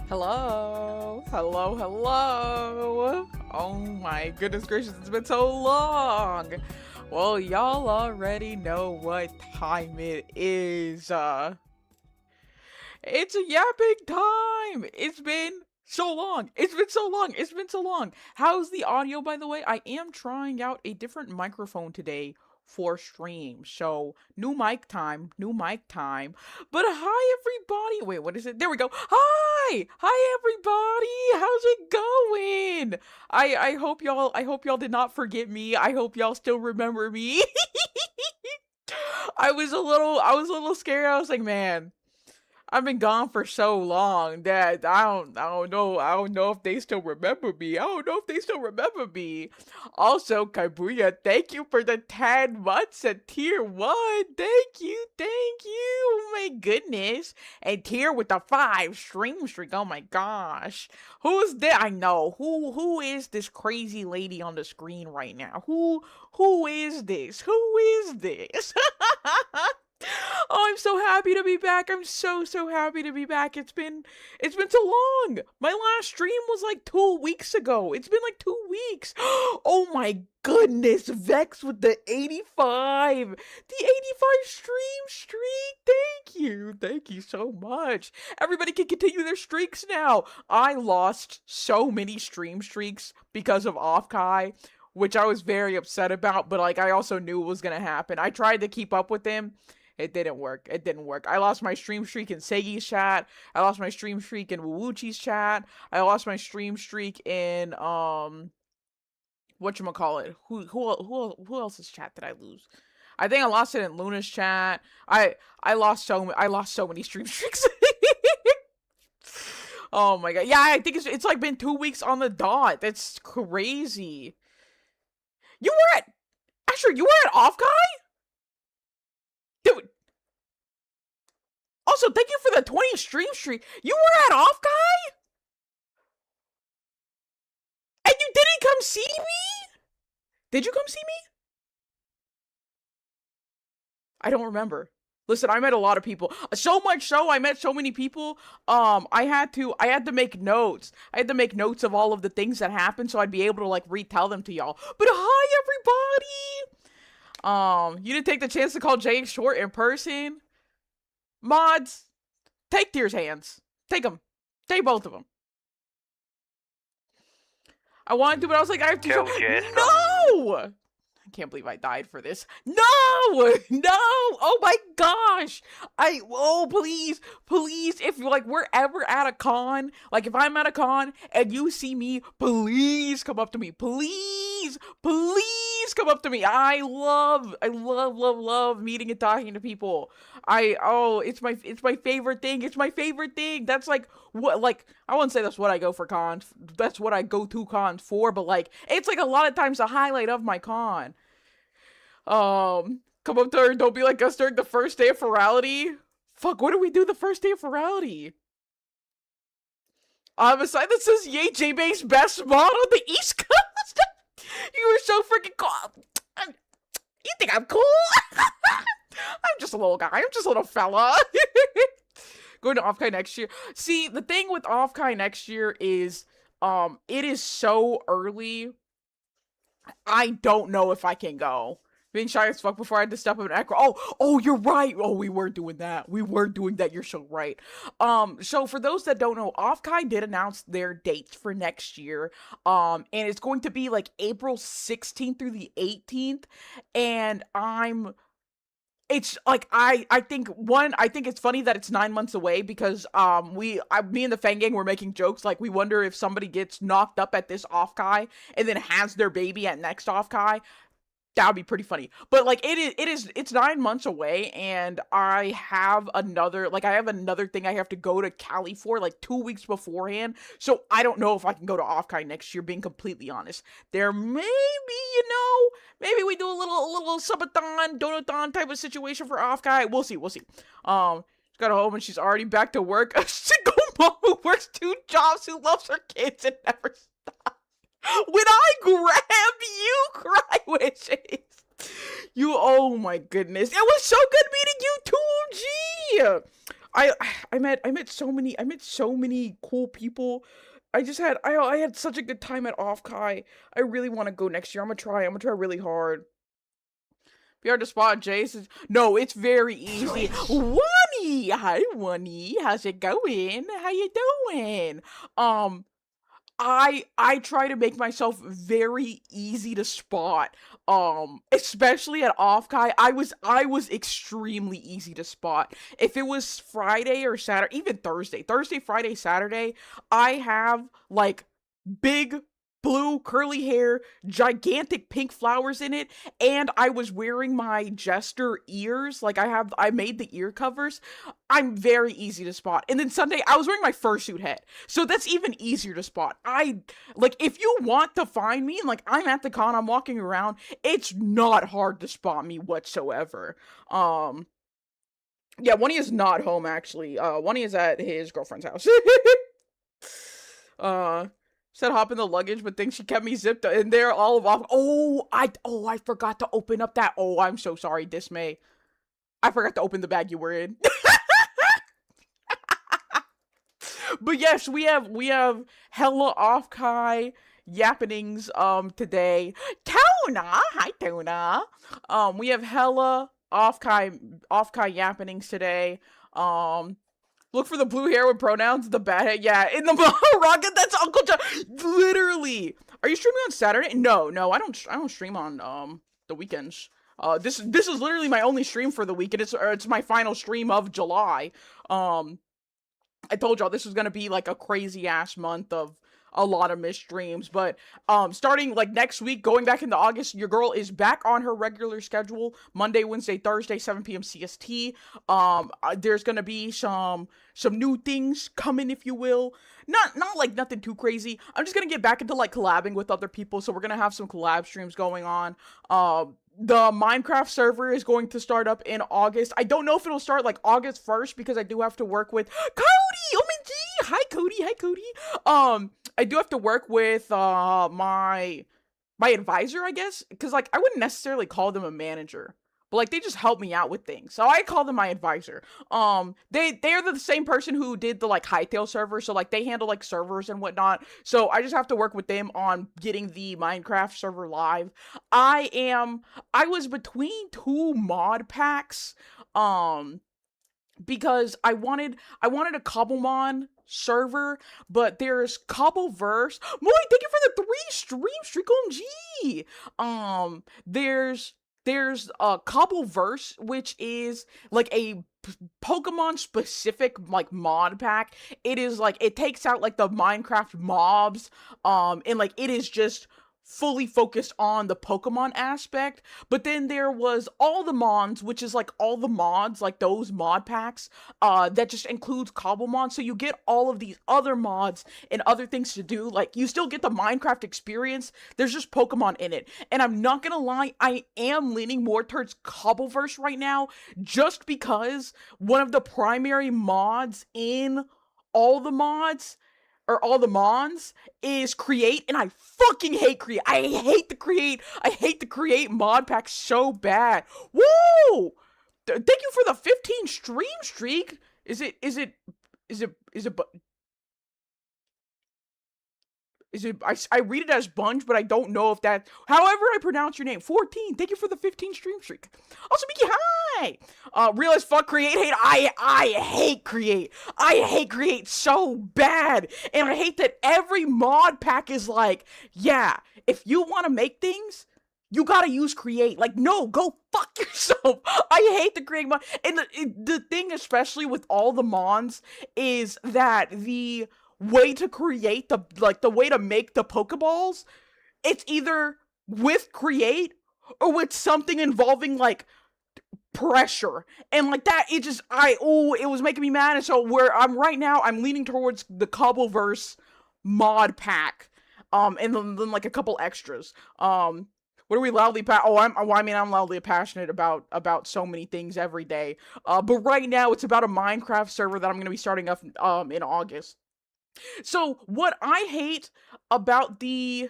Hello, hello, hello. Oh my goodness gracious, it's been so long. Well, y'all already know what time it is. It's a yapping time. It's been so long. It's been so long. It's been so long. How's the audio, by the way? I am trying out a different microphone today for stream. So, new mic time, new mic time. But hi, everybody. Wait, what is it? There we go. Hi! Hi, everybody. How's it going? I hope y'all did not forget me. I hope y'all still remember me. I was a little scared. I was like, man, I've been gone for so long that I don't know if they still remember me. I don't know if they still remember me. Also, Kabuya, thank you for the 10 months at tier 1. Thank you. Oh my goodness. And tier with the 5 stream streak. Oh my gosh. Who's that? I know. Who is this crazy lady on the screen right now? Who is this? Who is this? Oh, I'm so happy to be back. I'm so happy to be back. It's been so long. My last stream was like 2 weeks ago. It's been like 2 weeks. Oh my goodness, Vex with the 85. The 85 stream streak. Thank you. Thank you so much. Everybody can continue their streaks now. I lost so many stream streaks because of Offkai, which I was very upset about, but like I also knew it was gonna happen. I tried to keep up with him. It didn't work. It didn't work. I lost my stream streak in Segi's chat. I lost my stream streak in Wuwuchi's chat. I lost my stream streak in whatchamacallit. Who else's chat did I lose? I think I lost it in Luna's chat. I lost so many stream streaks. Oh my god. Yeah, I think it's like been 2 weeks on the dot. That's crazy. You were at Asher, you were at Offkai? Dude. Also, thank you for the 20 stream streak. You were at Offkai? And you didn't come see me? Did you come see me? I don't remember. Listen, I met a lot of people. So much so, I met so many people. I had to make notes. I had to make notes of all of the things that happened so I'd be able to like retell them to y'all. But hi, everybody. You didn't take the chance to call Jay Short in person. Mods, take Tier's hands. Take them. Take both of them. I wanted to, but I was like, I have to. No! I can't believe I died for this. No! No! Oh my gosh! Please, please, if like we're ever at a con, like if I'm at a con and you see me, please come up to me. Please come up to me. I love meeting and talking to people. It's my favorite thing. It's my favorite thing. That's like what, like, I wouldn't say that's what I go for cons. That's what I go to cons for, but like it's like a lot of times the highlight of my con. Come up to her, don't be like us during the first day of Ferality. Fuck, what do we do the first day of Ferality? I have a sign that says, yay, J-Bay's best mod on the East Coast. You are so freaking cool. You think I'm cool? I'm just a little guy. I'm just a little fella. Going to Offkai next year. See, the thing with Offkai next year is, it is so early. I don't know if I can go. Being shy as fuck before I had to step up an acro. Oh, you're right. Oh, we were doing that. We were doing that. You're so right. So for those that don't know, Offkai did announce their dates for next year. And it's going to be like April 16th through the 18th. And it's like I think it's funny that it's 9 months away because me and the Fang Gang were making jokes like we wonder if somebody gets knocked up at this Offkai and then has their baby at next Offkai. That would be pretty funny. But like it's 9 months away, and I have another thing I have to go to Cali for like 2 weeks beforehand. So I don't know if I can go to Offkai next year, being completely honest. There may be, maybe we do a little subathon, donathon type of situation for Offkai. We'll see. She's got a home and she's already back to work. A single mom who works 2 jobs, who loves her kids and never stops. When I grab you, cry wishes. Oh my goodness. It was so good meeting you too, G. I I met so many cool people. I had such a good time at Off Kai. I really want to go next year. I'm gonna try really hard. Be hard to spot, Jason. No, it's very easy. Wani! Hi, Wani. How's it going? How you doing? Um, I try to make myself very easy to spot. Especially at Offkai, I was extremely easy to spot. If it was Friday or Saturday, even Thursday, Friday, Saturday, I have like big blue curly hair, gigantic pink flowers in it, and I was wearing my jester ears. Like I made the ear covers. I'm very easy to spot. And then Sunday, I was wearing my fursuit head. So that's even easier to spot. I like if you want to find me, like I'm at the con, I'm walking around, it's not hard to spot me whatsoever. Um yeah, One is not home actually. One is at his girlfriend's house. uh Said hop in the luggage, but thinks she kept me zipped in there all of off. I forgot to open up that. Oh, I'm so sorry, Dismay. I forgot to open the bag you were in. But yes, we have hella off Kai yappenings today. Tona, hi Tona. We have hella off Kai yappenings today. Um Look for the blue hair with pronouns, the bad head. Yeah, in the rocket, that's Uncle John. Literally. Are you streaming on Saturday? No, I don't stream on the weekends. This is literally my only stream for the week, and it's my final stream of July. Um I told y'all this was gonna be like a crazy ass month of a lot of missed streams, but starting like next week, going back into August, your girl is back on her regular schedule: Monday, Wednesday, Thursday, 7 p.m. CST. There's gonna be some new things coming, if you will. Not like nothing too crazy. I'm just gonna get back into like collabing with other people, so we're gonna have some collab streams going on. The Minecraft server is going to start up in August. I don't know if it'll start like August 1st because I do have to work with Cody. OMG. Hi Cody. Hi Cody. I do have to work with my advisor, I guess, because like I wouldn't necessarily call them a manager, but like they just help me out with things, so I call them my advisor. They're the same person who did the like Hightail server, so like they handle like servers and whatnot. So I just have to work with them on getting the Minecraft server live. I was between two mod packs. Um because I wanted a Cobblemon server, but there's Cobbleverse. Moy, thank you for the 3 stream streak on G. There's Cobbleverse, which is like a Pokemon specific like mod pack. It is like it takes out like the Minecraft mobs, and like it is just fully focused on the Pokemon aspect. But then there was all the mons, which is like all the mods, like those mod packs, that just includes Cobblemon. So you get all of these other mods and other things to do. Like you still get the Minecraft experience. There's just Pokemon in it. And I'm not gonna lie, I am leaning more towards Cobbleverse right now, just because one of the primary mods in all the mods or all the mons is create, and I fucking hate create. I hate the create mod pack so bad. Woo! Thank you for the 15 stream streak. Is it I read it as Bunge, but I don't know if that however I pronounce your name. 14. Thank you for the 15 stream streak. Also, Mickey, hi. Real as fuck create hate. I hate create. I hate create so bad. And I hate that every mod pack is like, yeah, if you want to make things, you gotta use create. Like, no, go fuck yourself. I hate the create mod. And the thing, especially with all the mons, is that the way to create the way to make the Pokeballs, it's either with create or with something involving like pressure. And like that, it was making me mad. And so where I'm right now, I'm leaning towards the Cobbleverse mod pack. And then like a couple extras. What are we loudly I'm loudly passionate about so many things every day. But right now it's about a Minecraft server that I'm gonna be starting up in August. So what I hate about you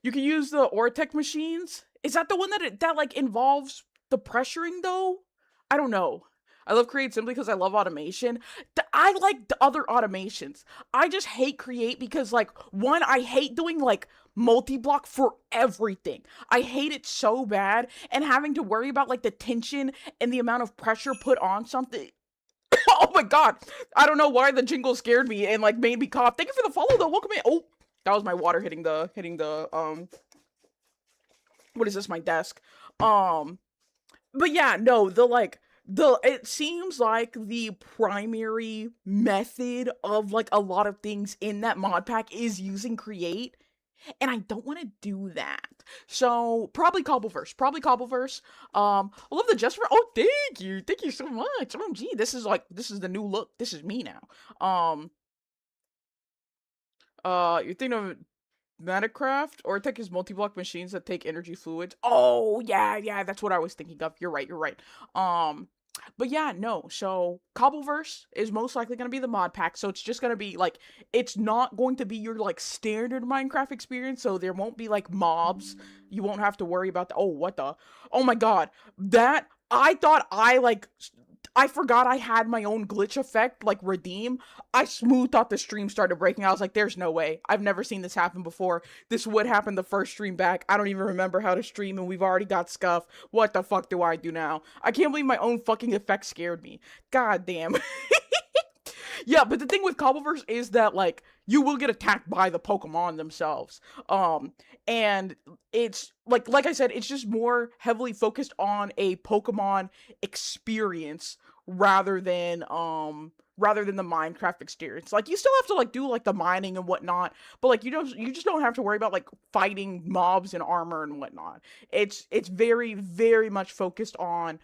can use the Ortec machines. Is that the one that like involves the pressuring though? I don't know. I love Create simply because I love automation. I like the other automations. I just hate Create because, like, one, I hate doing, like, multi-block for everything. I hate it so bad, and having to worry about, like, the tension and the amount of pressure put on something. Oh my god! I don't know why the jingle scared me and, like, made me cough. Thank you for the follow, though. Welcome in. Oh, that was my water hitting the, what is this, my desk. But yeah, no, it seems like the primary method of, like, a lot of things in that mod pack is using Create, and I don't want to do that. So probably Cobbleverse. I love the gesture. Oh, thank you so much. OMG, this is the new look. This is me now. You think of Metacraft or tech is multi-block machines that take energy fluids. Oh yeah, that's what I was thinking of. You're right. But yeah, no. So Cobbleverse is most likely gonna be the mod pack. So it's just gonna be like, it's not going to be your, like, standard Minecraft experience. So there won't be, like, mobs. You won't have to worry about the. Oh, what the? Oh my god, that I thought I forgot I had my own glitch effect, like redeem. I smooth thought the stream started breaking. I was like, there's no way. I've never seen this happen before. This would happen the first stream back. I don't even remember how to stream, and we've already got scuff. What the fuck do I do now? I can't believe my own fucking effect scared me. God damn. Yeah, but the thing with Cobbleverse is that, like, you will get attacked by the Pokemon themselves. And it's like I said, it's just more heavily focused on a Pokemon experience rather than the Minecraft experience. Like, you still have to, like, do, like, the mining and whatnot, but, like, you just don't have to worry about, like, fighting mobs in armor and whatnot. It's very, very much focused on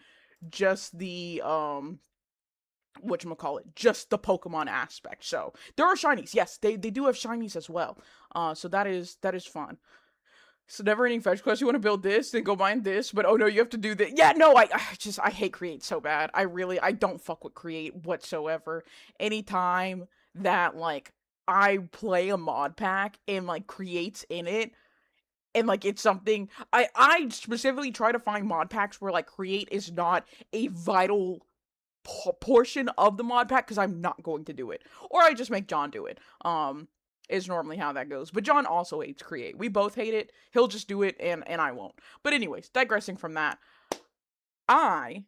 just the whatchamacallit, just the Pokemon aspect. So there are shinies. Yes, they do have shinies as well. So that is fun. So never ending fetch quest. You want to build this, then go mine this, but oh no, you have to do that. Yeah, no, I hate Create so bad. I don't fuck with Create whatsoever. Anytime that, like, I play a mod pack and, like, Create's in it, and, like, it's something I specifically try to find mod packs where, like, Create is not a vital portion of the mod pack, because I'm not going to do it, or I just make John do it. Is normally how that goes. But John also hates Create. We both hate it. He'll just do it, and I won't. But anyways, digressing from that, I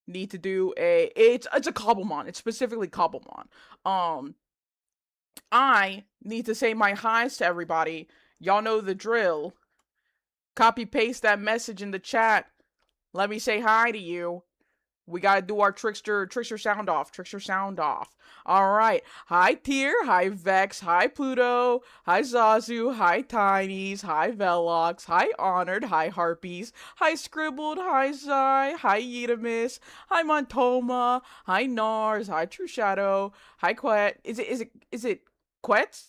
need to do it's a Cobblemon. It's specifically Cobblemon. I need to say my highs to everybody. Y'all know the drill. Copy paste that message in the chat. Let me say hi to you. We gotta do our trickster sound off. Trickster sound off. Alright. Hi Tier, hi Vex, hi Pluto, hi Zazu, hi Tinies, hi Velox, hi Honored, hi Harpies, hi Scribbled, hi Zai, hi Yedamus, hi Montoma, hi Nars, hi True Shadow, hi Quet. Is it Quets?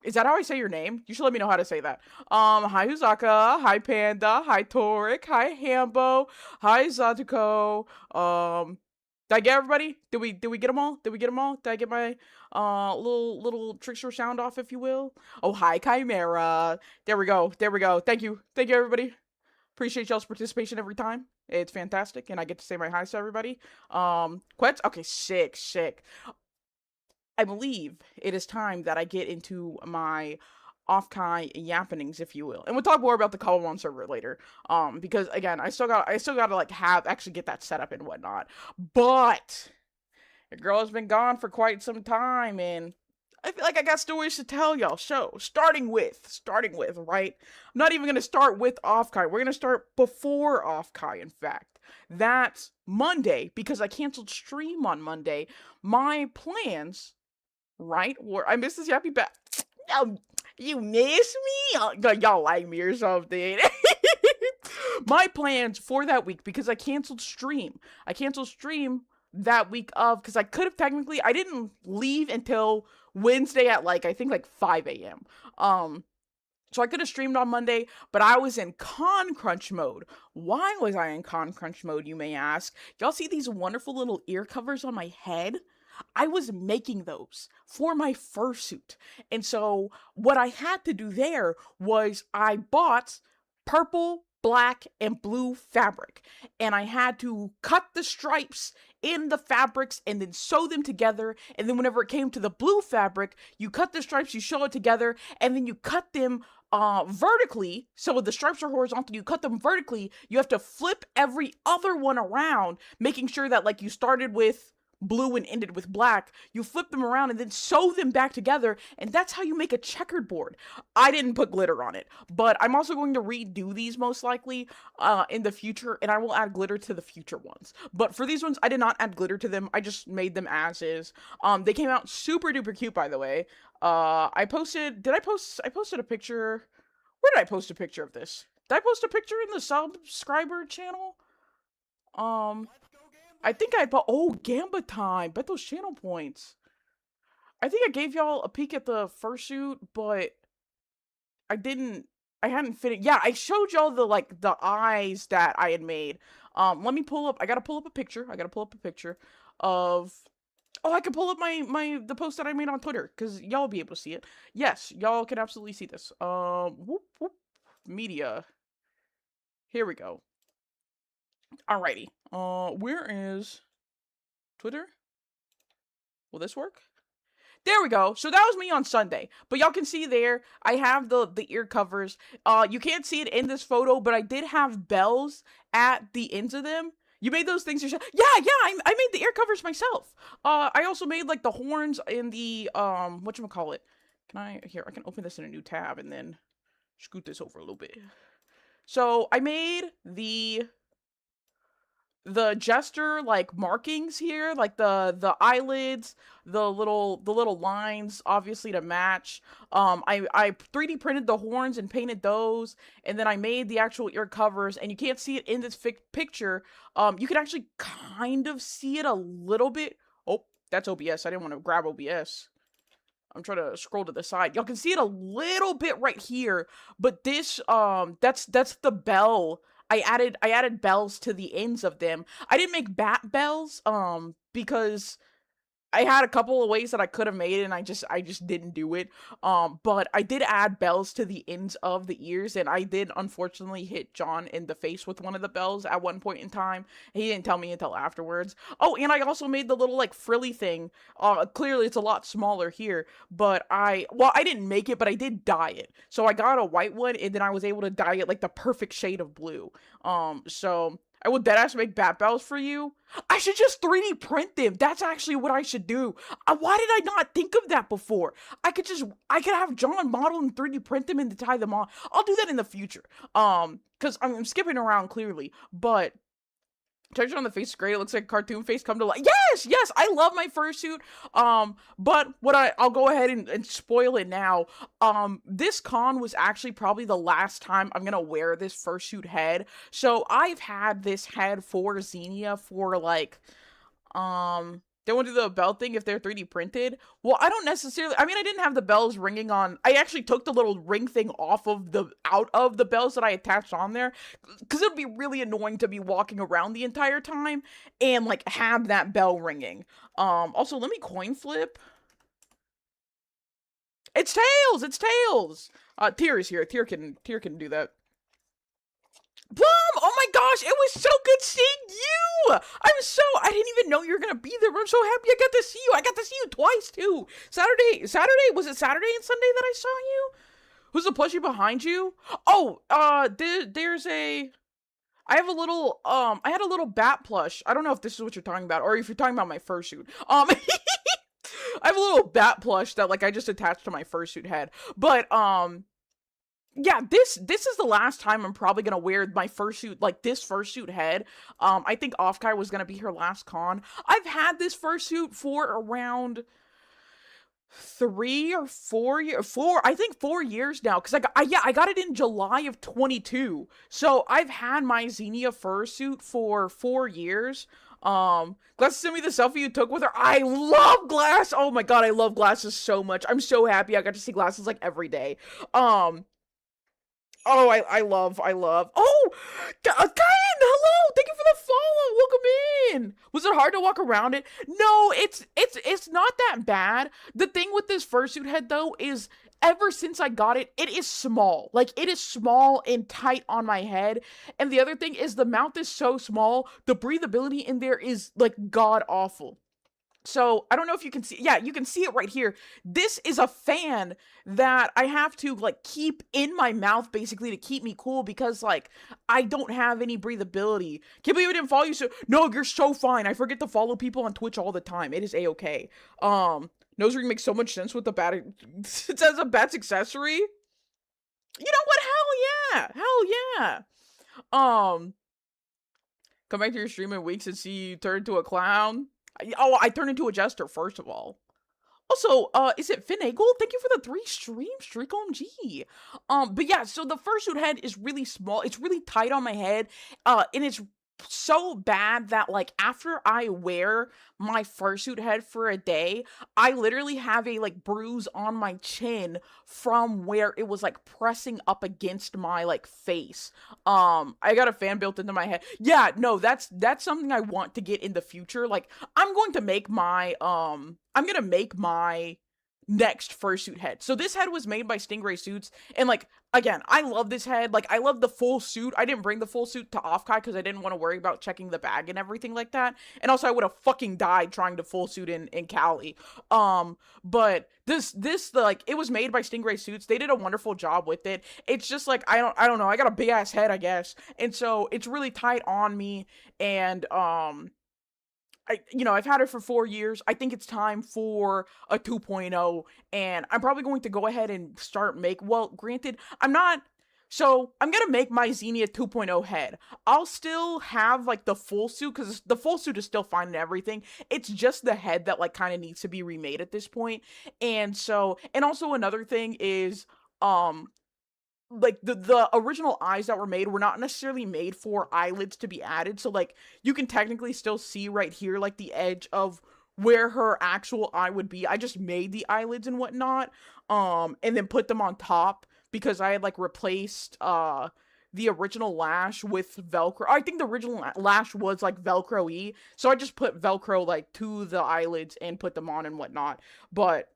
Is that how I say your name? You should let me know how to say that. Hi Huzaka, hi Panda, hi Toric, hi Hambo, hi Zatuko. Did I get everybody? Did we get them all? Did we get them all? Did I get my little trickster sound off, if you will? Oh, hi Chimera. There we go. Thank you everybody. Appreciate y'all's participation every time. It's fantastic, and I get to say my highs to everybody. Quets? Okay, sick. I believe it is time that I get into my off-kai yappenings, if you will. And we'll talk more about the Cobblemon server later. Because again, I still gotta like actually get that set up and whatnot. But the girl has been gone for quite some time, and I feel like I got stories to tell y'all. So, starting with, right? I'm not even gonna start with off-kai. We're gonna start before off-kai, in fact. That's Monday, because I canceled stream on Monday. My plans, right? Or I missed this happy back. Oh, you miss me? Y'all like me or something. My plans for that week, because I canceled stream. That week of, because I could have technically, I didn't leave until Wednesday at I think 5 a.m. So I could have streamed on Monday, but I was in con crunch mode. Why was I in con crunch mode, you may ask? Y'all see these wonderful little ear covers on my head? I was making those for my fursuit. And so what I had to do there was I bought purple black, and blue fabric. And I had to cut the stripes in the fabrics and then sew them together. And then whenever it came to the blue fabric, you cut the stripes, you sew it together, and then you cut them vertically. So the stripes are horizontal, you cut them vertically. You have to flip every other one around, making sure that like you started with blue and ended with black. You flip them around and then sew them back together, and that's how you make a checkered board. I didn't put glitter on it, but I'm also going to redo these most likely in the future, and I will add glitter to the future ones. But for these ones, I did not add glitter to them. I just made them as is. They came out super duper cute, by the way. I posted a picture. Where did I post a picture of this? Did I post a picture in the subscriber channel? I think oh, Gamba time. Bet those channel points. I think I gave y'all a peek at the fursuit, but I hadn't finished. Yeah, I showed y'all the eyes that I had made. Let me pull up. I gotta pull up a picture. Of. Oh, I can pull up the post that I made on Twitter, because y'all will be able to see it. Yes, y'all can absolutely see this. Whoop, whoop, media. Here we go. Alrighty. Where is Twitter? Will this work? There we go. So that was me on Sunday. But y'all can see there, I have the ear covers. You can't see it in this photo, but I did have bells at the ends of them. You made those things yourself? Yeah, I made the ear covers myself. I also made like the horns in the whatchamacallit. I can open this in a new tab and then scoot this over a little bit. So I made the jester like markings here, like the eyelids, the little lines, obviously to match. I 3D printed the horns and painted those, and then I made the actual ear covers. And you can't see it in this picture. You can actually kind of see it a little bit. Oh, that's OBS. I didn't want to grab OBS. I'm trying to scroll to the side. Y'all can see it a little bit right here, but this that's the bell. I added bells to the ends of them. I didn't make bat bells because I had a couple of ways that I could have made it, and I just didn't do it. But I did add bells to the ends of the ears, and I did unfortunately hit John in the face with one of the bells at one point in time. He didn't tell me until afterwards. Oh, and I also made the little like frilly thing. Clearly it's a lot smaller here, but I didn't make it, but I did dye it. So I got a white one, and then I was able to dye it like the perfect shade of blue. So I will deadass make bat bells for you. I should just 3D print them. That's actually what I should do. Why did I not think of that before? I could have John model and 3D print them and tie them on. I'll do that in the future. Because I'm skipping around clearly, but texture on the face is great. It looks like a cartoon face come to life. Yes, I love my fursuit. But I'll go ahead and spoil it now. This con was actually probably the last time I'm gonna wear this fursuit head. So I've had this head for Xenia for like, they won't do the bell thing if they're 3D printed. Well, I don't necessarily, I didn't have the bells ringing on. I actually took the little ring thing out of the bells that I attached on there, because it would be really annoying to be walking around the entire time and like have that bell ringing. Also, let me coin flip. It's Tails! Tyr is here. Tyr can do that. Boom! Oh my gosh, it was so good seeing you! I didn't even know you were gonna be there, but I'm so happy I got to see you. I got to see you twice, too. Saturday, was it Saturday and Sunday that I saw you? Who's the plushie behind you? Oh, I had a little bat plush. I don't know if this is what you're talking about, or if you're talking about my fursuit. I have a little bat plush that, like, I just attached to my fursuit head. But, yeah, this is the last time I'm probably gonna wear my fursuit, like this fursuit head. I think Offkai was gonna be her last con. I've had this fursuit for around 3 or 4 years, I think 4 years now, because I got it in July of 22. So I've had my Xenia fursuit for 4 years. Glass sent me the selfie you took with her. I love Glass. Oh my god, I love Glasses so much. I'm so happy I got to see Glasses like every day. Oh, I love. Oh, Kayan, hello. Thank you for the follow. Welcome in. Was it hard to walk around it? No, it's not that bad. The thing with this fursuit head though is ever since I got it, it is small. Like, it is small and tight on my head. And the other thing is the mouth is so small, the breathability in there is like god awful. So I don't know if you can see. Yeah, you can see it right here. This is a fan that I have to like keep in my mouth basically to keep me cool because like I don't have any breathability. Can't believe I didn't follow you. So no, you're so fine. I forget to follow people on Twitch all the time. It is a-okay. Nose ring makes so much sense with the bat. It says a bat's accessory. You know what? Hell yeah. Um, Come back to your stream in weeks and see you turn into a clown. I turned into a jester, first of all. Also, is it Finagle? Thank you for the 3 stream streak, OMG. But yeah, so the fursuit head is really small. It's really tight on my head. And it's so bad that, like, after I wear my fursuit head for a day, I literally have a, like, bruise on my chin from where it was, like, pressing up against my, like, face. I got a fan built into my head. Yeah, no, that's something I want to get in the future. Like, I'm going to make my, next fursuit head. So this head was made by Stingray Suits, and like, again, I love this head. Like, I love the full suit. I didn't bring the full suit to Offkai because I didn't want to worry about checking the bag and everything like that. And also I would have fucking died trying to full suit in Cali. But this like, it was made by Stingray Suits. They did a wonderful job with it. It's just like, I don't know. I got a big ass head, I guess. And so it's really tight on me. And I've had it for 4 years. I think it's time for a 2.0, and I'm probably going to go ahead and well, granted, I'm gonna make my Xenia 2.0 head. I'll still have, like, the full suit, because the full suit is still fine and everything. It's just the head that, like, kind of needs to be remade at this point. And also another thing is, like, the original eyes that were made were not necessarily made for eyelids to be added. So, like, you can technically still see right here, like, the edge of where her actual eye would be. I just made the eyelids and whatnot, and then put them on top because I had, like, replaced, the original lash with Velcro. I think the original lash was, like, Velcro-y, so I just put Velcro, like, to the eyelids and put them on and whatnot. But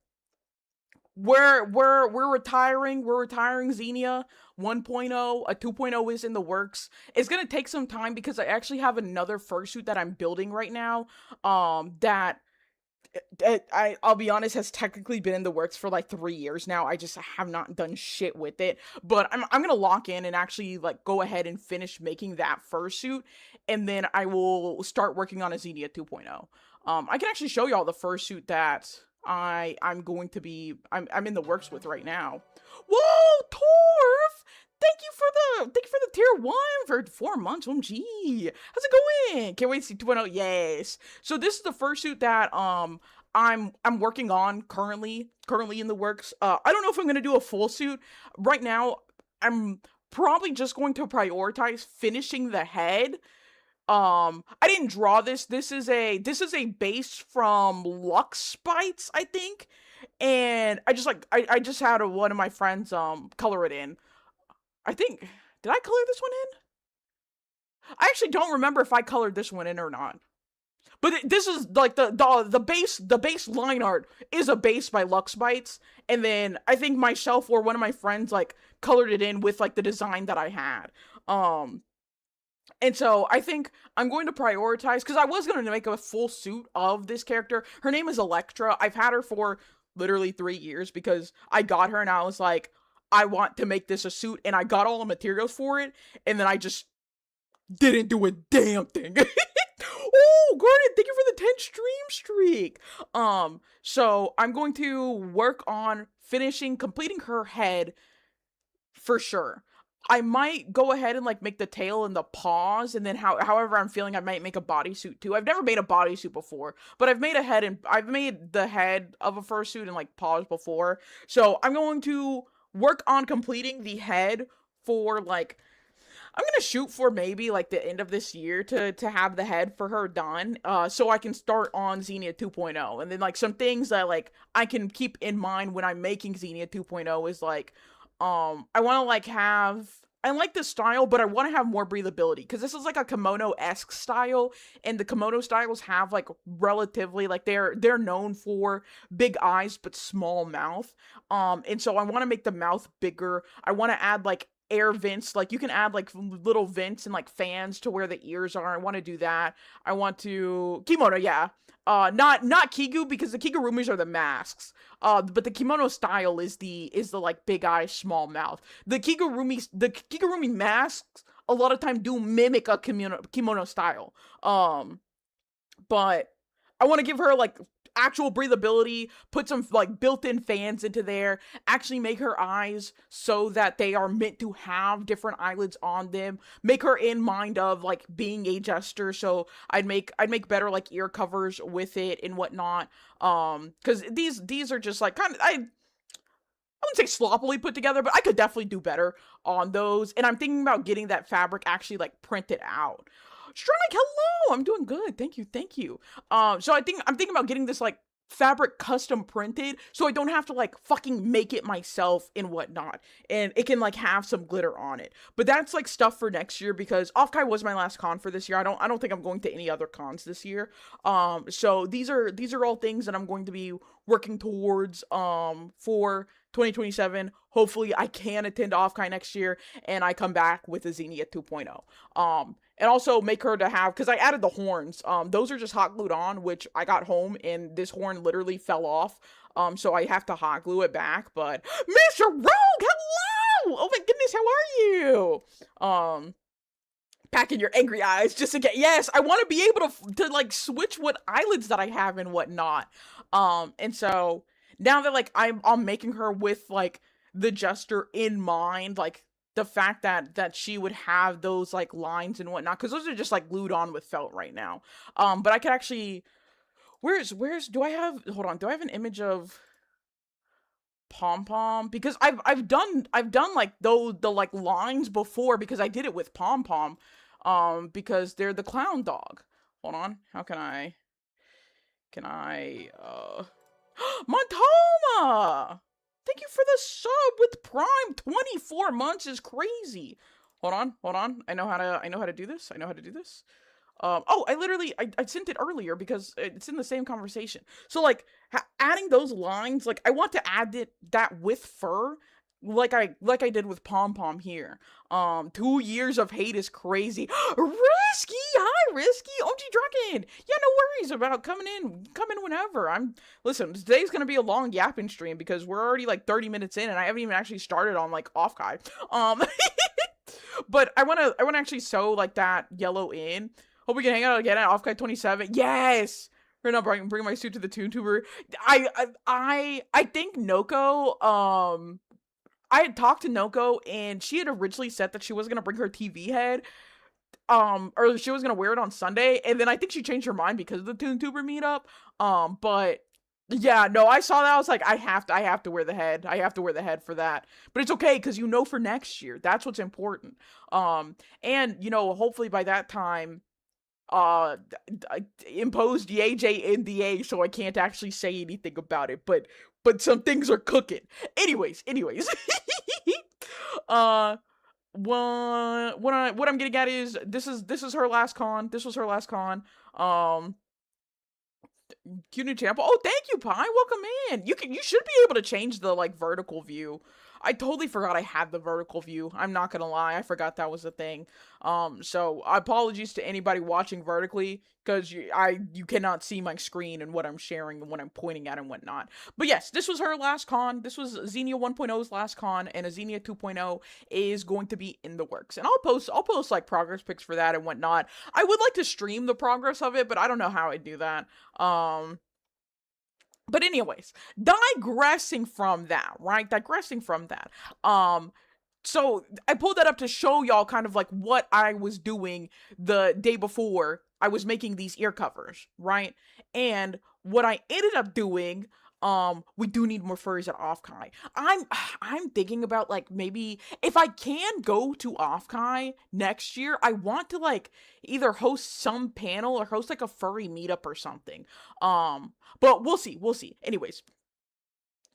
we're retiring. We're retiring Xenia 1.0. A 2.0 is in the works. It's gonna take some time because I actually have another fursuit that I'm building right now. That I'll be honest, has technically been in the works for like 3 years now. I just have not done shit with it. But I'm gonna lock in and actually, like, go ahead and finish making that fursuit, and then I will start working on a Xenia 2.0. I can actually show y'all the fursuit that I'm going to be I'm in the works with right now. Whoa, Torf! Thank you for the tier 1 for 4 months. OMG. How's it going? Can't wait to see 2.0. Yes. So this is the fursuit that I'm working on currently in the works. I don't know if I'm gonna do a full suit. Right now, I'm probably just going to prioritize finishing the head. I didn't draw this. This is a base from Lux Spites, I think. And I just had one of my friends color it in. I think, did I color this one in? I actually don't remember if I colored this one in or not. But this is like the base line art is a base by Lux Bites, and then I think myself or one of my friends like colored it in with like the design that I had. And so I think I'm going to prioritize, because I was going to make a full suit of this character. Her name is Electra. I've had her for literally 3 years because I got her and I was like, I want to make this a suit, and I got all the materials for it, and then I just didn't do a damn thing. Oh, Gordon, thank you for the 10 stream streak. So I'm going to work on completing her head for sure. I might go ahead and like make the tail and the paws, and then however I'm feeling, I might make a bodysuit too. I've never made a bodysuit before, but I've made I've made the head of a fursuit and like paws before. So I'm going to work on completing the head for like, I'm gonna shoot for maybe like the end of this year to have the head for her done, so I can start on Xenia 2.0. And then like some things that like I can keep in mind when I'm making Xenia 2.0 is like, I want to like have I like this style, but I want to have more breathability because this is like a kimono-esque style, and the kimono styles have like relatively like they're known for big eyes but small mouth. And so I want to make the mouth bigger. I want to add like air vents, like you can add like little vents and like fans to where the ears are. I want to do that. I want to kimono, yeah. Not kigu because the kigurumis are the masks. But the kimono style is the like big eyes, small mouth. The kigurumi masks a lot of time do mimic a kimono style. But I want to give her like actual breathability, put some like built-in fans into there, actually make her eyes so that they are meant to have different eyelids on them, make her in mind of like being a jester. So I'd make better like ear covers with it and whatnot. Because these are just like kind of I wouldn't say sloppily put together, but I could definitely do better on those. And I'm thinking about getting that fabric actually like printed out. Strike, hello! I'm doing good. Thank you, thank you. So I'm thinking about getting this like fabric custom printed so I don't have to like fucking make it myself and whatnot. And it can like have some glitter on it. But that's like stuff for next year because Offkai was my last con for this year. I don't think I'm going to any other cons this year. So these are all things that I'm going to be working towards for 2027. Hopefully I can attend Offkai next year and I come back with a Xenia 2.0. And also make her to have, because I added the horns. Those are just hot glued on, which I got home and this horn literally fell off. So I have to hot glue it back. But Mr. Rogue, hello! Oh my goodness, how are you? Packing your angry eyes just to get, yes, I want to be able to like switch what eyelids that I have and whatnot. And so now that like I'm making her with like the jester in mind, like the fact that she would have those like lines and whatnot, because those are just like glued on with felt right now. But I could actually, where's do I have, hold on, do I have an image of Pom Pom? Because I've done like the like lines before because I did it with Pom Pom, because they're the clown dog. Hold on, how can I Montoma! Thank you for the sub with Prime. 24 months is crazy. Hold on. I know how to do this. Oh, I sent it earlier because it's in the same conversation. So like adding those lines, like I want to add that with fur, like I did with Pom Pom here. 2 years of hate is crazy. Risky, hi Risky, OG Dragon. Yeah, no worries about coming in whenever. Listen, today's gonna be a long yapping stream because we're already like 30 minutes in and I haven't even actually started on like Offkai. But I wanna actually sew like that yellow in. Hope we can hang out again at Offkai 27. Yes! Right now, bring my suit to the ToonTuber. I think Noko, I had talked to Noko and she had originally said that she was gonna bring her TV head, or she was gonna wear it on Sunday, and then I think she changed her mind because of the ToonTuber meetup. But yeah, no, I saw that. I was like, I have to wear the head. I have to wear the head for that. But it's okay because for next year, that's what's important. And hopefully by that time, I imposed the AJ NDA, so I can't actually say anything about it. But some things are cooking. Anyways. What I'm getting at is this is her last con. This was her last con. Cute new channel. Oh, thank you, Pie. Welcome in. You should be able to change the like vertical view. I totally forgot I had the vertical view. I'm not gonna lie, I forgot that was a thing. So apologies to anybody watching vertically, because you cannot see my screen and what I'm sharing and what I'm pointing at and whatnot. But yes, this was her last con. This was Xenia 1.0's last con, and a Xenia 2.0 is going to be in the works. And I'll post like progress pics for that and whatnot. I would like to stream the progress of it, but I don't know how I'd do that. But anyways, digressing from that, right? So I pulled that up to show y'all kind of like what I was doing the day before I was making these ear covers, right? And what I ended up doing, we do need more furries at Offkai. I'm thinking about like maybe if I can go to Offkai next year, I want to like either host some panel or host like a furry meetup or something. But we'll see. Anyways,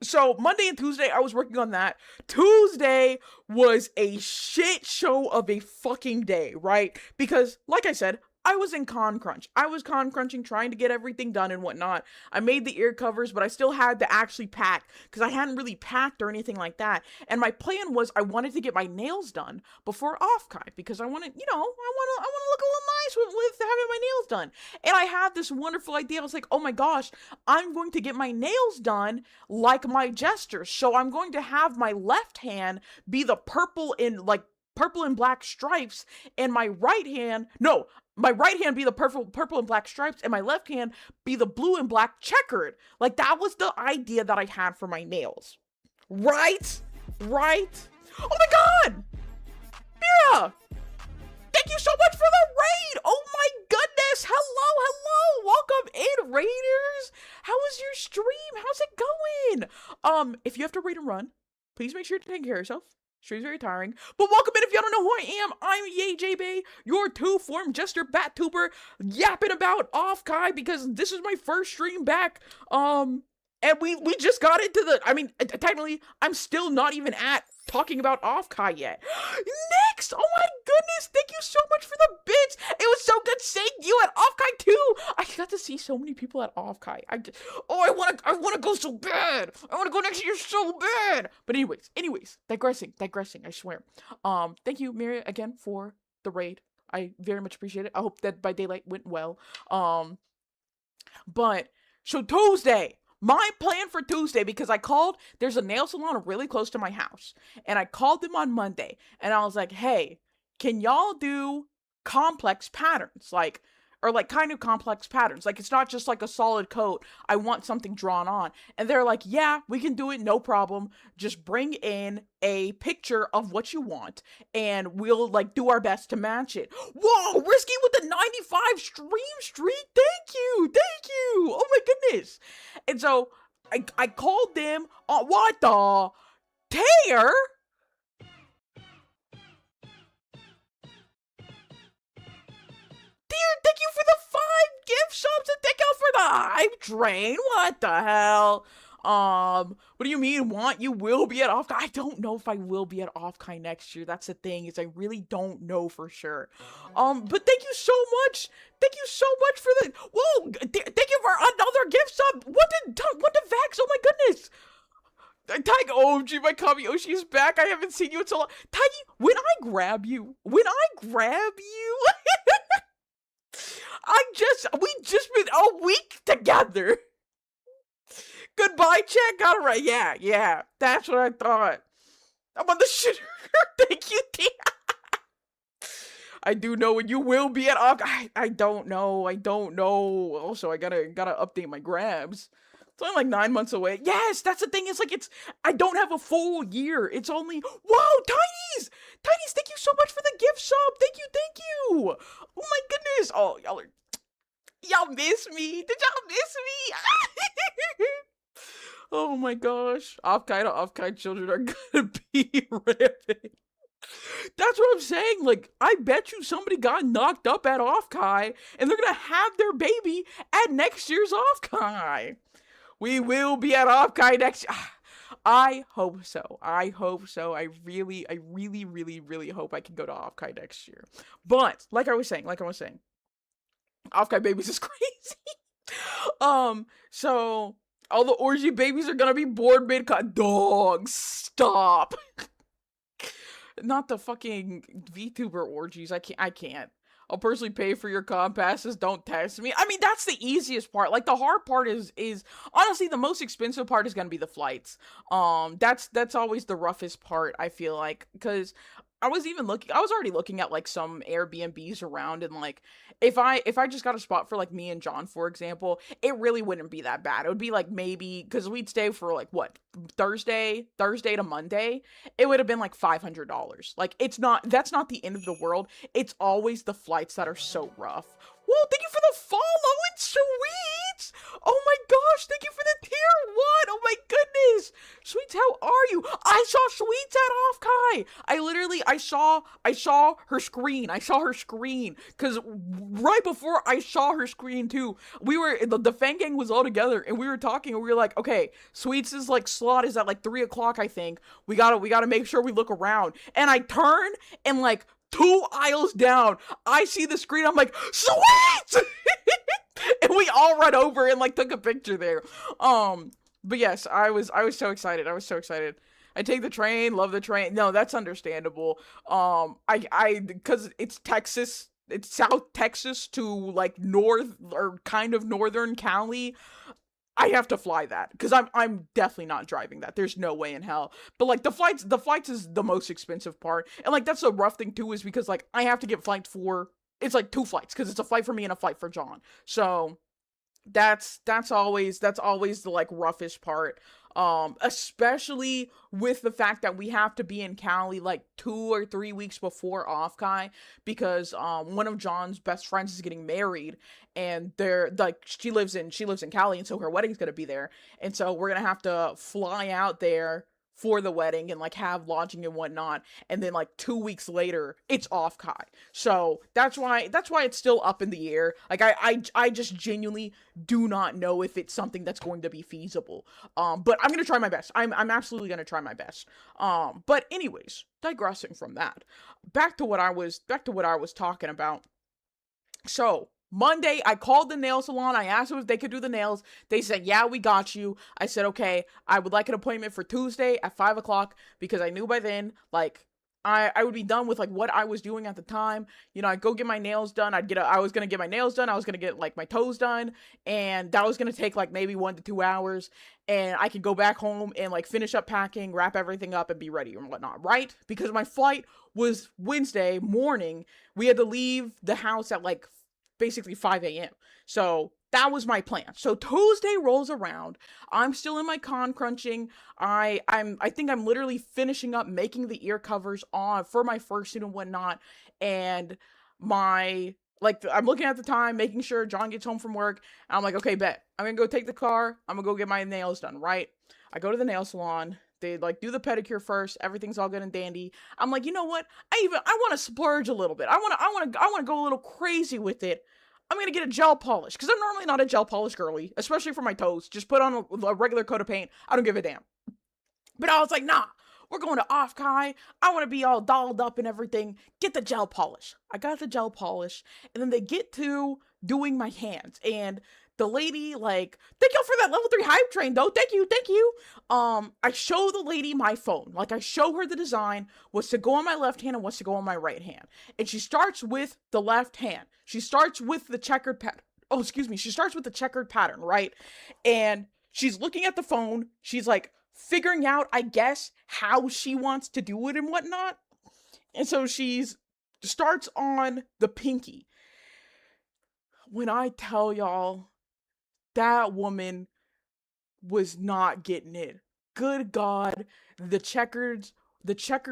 So Monday and Tuesday, I was working on that. Tuesday was a shit show of a fucking day, right? Because, like I said, I was in con crunch. I was con crunching, trying to get everything done and whatnot. I made the ear covers, but I still had to actually pack because I hadn't really packed or anything like that. And my plan was I wanted to get my nails done before off-kai because I wanted, I want to look a little nice with having my nails done. And I had this wonderful idea. I was like, oh my gosh, I'm going to get my nails done like my gestures. So I'm going to have my left hand be the purple and black stripes, and my right hand, no, my right hand be the purple and black stripes, and my left hand be the blue and black checkered. Like, that was the idea that I had for my nails. Right? Right? Oh my god! Mira! Thank you so much for the raid! Oh my goodness! Hello! Welcome in, raiders! How was your stream? How's it going? If you have to raid and run, please make sure to take care of yourself. Stream's very tiring. But welcome in if y'all don't know who I am. I'm YayJBay, your two-form jester bat-tuber, yapping about off-kai because this is my first stream back. And we just got into technically, I'm still not even at talking about off-kai yet. Next! Oh my goodness, thank you so much for the bits! It was so good seeing you at off-kai too! I got to see so many people at off-kai. I wanna go so bad! I wanna go next year so bad! But anyways, digressing, I swear. Thank you, Mira, again, for the raid. I very much appreciate it. I hope that by daylight went well. But, so Tuesday! My plan for Tuesday, because there's a nail salon really close to my house, and I called them on Monday, and I was like, hey, can y'all do complex patterns? Kind of complex patterns. Like, it's not just like a solid coat. I want something drawn on. And they're like, yeah, we can do it, no problem. Just bring in a picture of what you want, and we'll, do our best to match it. Whoa, Risky with the 95 stream streak! Thank you! Oh my goodness! And so, I called them, what the? Tear? Thank you for the 5 gift subs and thank you for the hype train. What the hell? What do you mean you will be at off-kai? I don't know if I will be at off-kai next year. That's the thing, is I really don't know for sure. But thank you so much. Thank you so much for the, whoa, thank you for another gift sub. What the Vax? Oh my goodness. Tiger, oh gee, my Kami Oshi is back. I haven't seen you in so long. Tiger, when I grab you, we just been a week together. Goodbye, chat. Got it right. Yeah. That's what I thought. I'm on the shitter. Thank you, T. I do know when you will be at off. I don't know. Also, I gotta update my grabs. It's only like 9 months away. Yes, that's the thing. I don't have a full year. It's only, whoa, Tinies, thank you so much for the gift sub. Thank you. Oh my goodness. Oh, y'all miss me. Did y'all miss me? Oh my gosh. Off-kai to off-kai children are gonna be ripping. That's what I'm saying. I bet you somebody got knocked up at off-kai and they're gonna have their baby at next year's off-kai. We will be at off-kai next year. I hope so. I really hope I can go to off-kai next year. But, like I was saying, off-kai babies is crazy. So, all the orgy babies are gonna be bored mid-con. Dogs, stop. Not the fucking VTuber orgies. I can't. I'll personally pay for your con passes. Don't test me. I mean, that's the easiest part. The hard part is honestly the most expensive part is gonna be the flights. That's always the roughest part, I feel like, because I was already looking at some Airbnbs around, and if I just got a spot for me and John, for example, it really wouldn't be that bad. It would be maybe, because we'd stay for what, Thursday to Monday, it would have been $500. That's not the end of the world. It's always the flights that are so rough. Whoa, thank you for the follow and sweets. Oh my gosh, thank you for the tier 1. Oh my goodness. Sweets, how are you? I saw Sweets at Off Kai. I saw her screen. I saw her screen. Cause right before I saw her screen too, the fan gang was all together and we were talking and we were like, okay, Sweets' like slot is at like 3 o'clock, I think. We gotta make sure we look around. And I turn and like 2 aisles down, I see the screen. I'm like, sweet! And we all run over and like took a picture there. But yes, I was so excited. I was so excited. I take the train, love the train. No, that's understandable. Because it's Texas, it's South Texas to like north or kind of northern Cali. I have to fly that because I'm definitely not driving that. There's no way in hell. But like the flights is the most expensive part, and like that's the rough thing too is because like I have to get flights for it's like 2 flights because it's a flight for me and a flight for John. So that's always the like roughest part. Especially with the fact that we have to be in Cali like 2 or 3 weeks before off Kai because one of John's best friends is getting married and they're like she lives in Cali and so her wedding's gonna be there and so we're gonna have to fly out there for the wedding and like have lodging and whatnot and then like 2 weeks later it's off Kai. So that's why it's still up in the air. Like I just genuinely do not know if it's something that's going to be feasible. But I'm gonna try my best. I'm absolutely gonna try my best. But anyways, digressing from that, back to what I was talking about. So Monday, I called the nail salon. I asked them if they could do the nails. They said, "Yeah, we got you." I said, "Okay, I would like an appointment for Tuesday at 5 o'clock because I knew by then, like, I would be done with like what I was doing at the time. You know, I'd go get my nails done. I was gonna get my nails done. I was gonna get like my toes done, and that was gonna take like maybe 1 to 2 hours. And I could go back home and like finish up packing, wrap everything up, and be ready and whatnot, right? Because my flight was Wednesday morning. We had to leave the house at like basically 5 a.m. So that was my plan. So Tuesday rolls around. I'm still in my con crunching. I think I'm literally finishing up making the ear covers on for my first suit and whatnot. And my I'm looking at the time, making sure John gets home from work. I'm like, okay, bet. I'm gonna go take the car. I'm gonna go get my nails done, right? I go to the nail salon. They like do the pedicure first. Everything's all good and dandy. I'm like, you know what? I want to splurge a little bit. I want to go a little crazy with it. I'm gonna get a gel polish because I'm normally not a gel polish girly, especially for my toes. Just put on a regular coat of paint. I don't give a damn. But I was like, nah, we're going to off Kai. I want to be all dolled up and everything. Get the gel polish. I got the gel polish, and then they get to doing my hands, and the lady like, thank you for that level 3 hype train though. Thank you, thank you. I show the lady my phone. Like I show her the design, what's to go on my left hand and what's to go on my right hand. And she starts with the left hand. She starts with the checkered pattern. Oh, excuse me. She starts with the checkered pattern, right? And she's looking at the phone. She's like figuring out, I guess, how she wants to do it and whatnot. And so she's starts on the pinky. When I tell y'all, that woman was not getting it. Good God, the checkered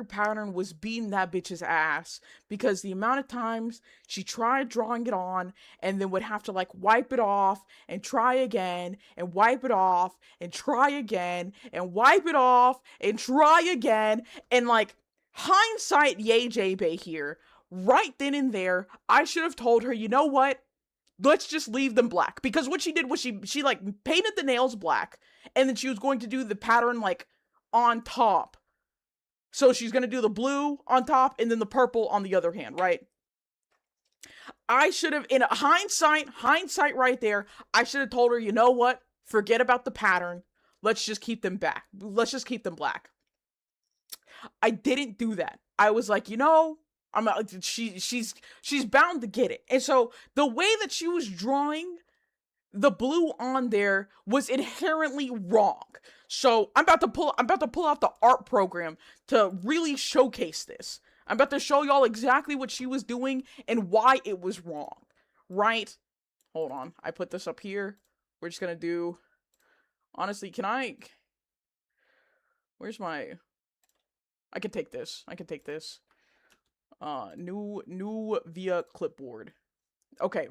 pattern was beating that bitch's ass because the amount of times she tried drawing it on and then would have to like wipe it off and try again and wipe it off and try again and wipe it off and try again and like hindsight yay J-Bay here. Right then and there, I should have told her, you know what? Let's just leave them black, because what she did was she like painted the nails black and then she was going to do the pattern like on top. So she's going to do the blue on top and then the purple on the other hand, right? I should have, in hindsight right there, I should have told her, you know what? Forget about the pattern. Let's just keep them back. Let's just keep them black. I didn't do that. I was like, you know, she's bound to get it. And so the way that she was drawing the blue on there was inherently wrong. So I'm about to pull out the art program to really showcase this. I'm about to show y'all exactly what she was doing and why it was wrong. Right? Hold on. I put this up here. We're just gonna do, honestly, where's my, I can take this. New via clipboard. Okay.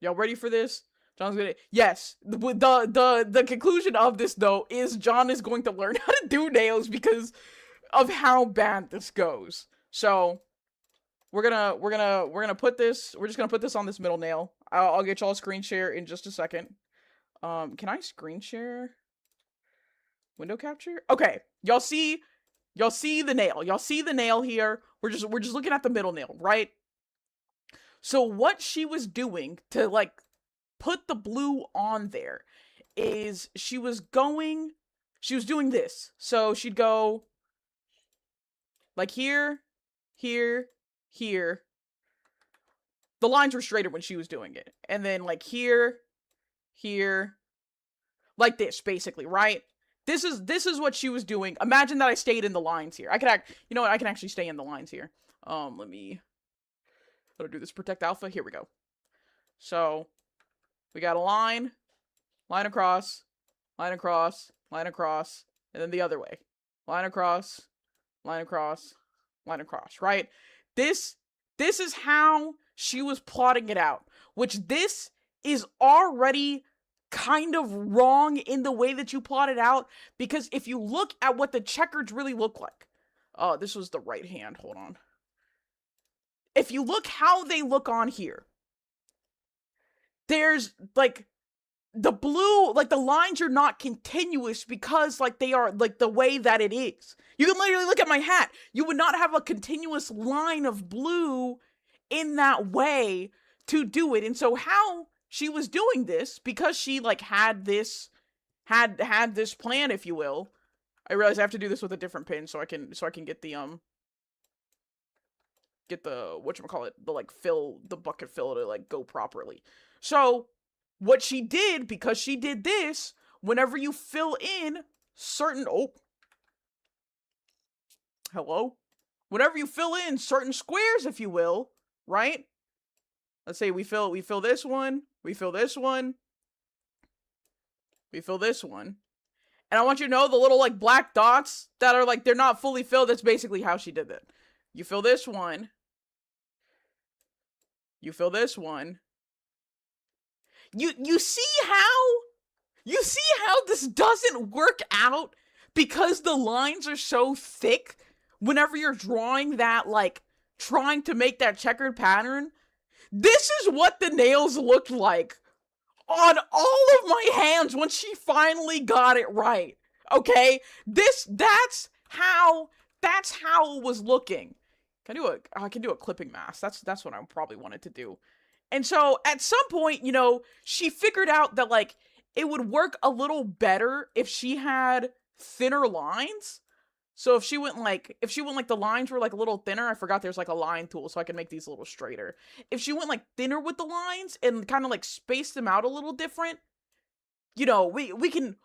Y'all ready for this? John's gonna, yes, the conclusion of this though is John is going to learn how to do nails because of how bad this goes. So we're gonna put this, we're just gonna put this on this middle nail. I'll get y'all a screen share in just a second. Can I screen share window capture? Okay, y'all see the nail. Y'all see the nail here. We're just looking at the middle nail, right? So what she was doing to like put the blue on there is she was doing this. So she'd go like here, here, here. The lines were straighter when she was doing it. And then like here, here, like this, basically, right? This is what she was doing. Imagine that I stayed in the lines here. I can you know what? I can actually stay in the lines here. Let me, how to do this? Protect alpha. Here we go. So we got a line across, line across, line across, and then the other way. Line across, line across, line across, right? This is how she was plotting it out, which this is already kind of wrong in the way that you plot it out, because if you look at what the checkers really look like, oh, this was the right hand, hold on. If you look how they look on here, there's like the blue, like the lines are not continuous because like they are like the way that it is. You can literally look at my hat. You would not have a continuous line of blue in that way to do it. And so how she was doing this, because she like had this plan, if you will. I realize I have to do this with a different pin so I can get the whatchamacallit, the like the bucket fill to like go properly. So what she did, because she did this, whenever you fill in certain whenever you fill in certain squares, if you will, right? Let's say we fill this one, we fill this one, we fill this one. And I want you to know the little like black dots that are like, they're not fully filled. That's basically how she did it. You fill this one. You fill this one. You see how this doesn't work out because the lines are so thick whenever you're drawing that, like, trying to make that checkered pattern? This is what the nails looked like on all of my hands when she finally got it right. Okay? That's how it was looking. I can do a clipping mask. That's what I probably wanted to do. And so at some point, you know, she figured out that like it would work a little better if she had thinner lines. So if she went like the lines were like a little thinner, I forgot there's like a line tool so I can make these a little straighter. If she went like thinner with the lines and kind of like spaced them out a little different, you know, we could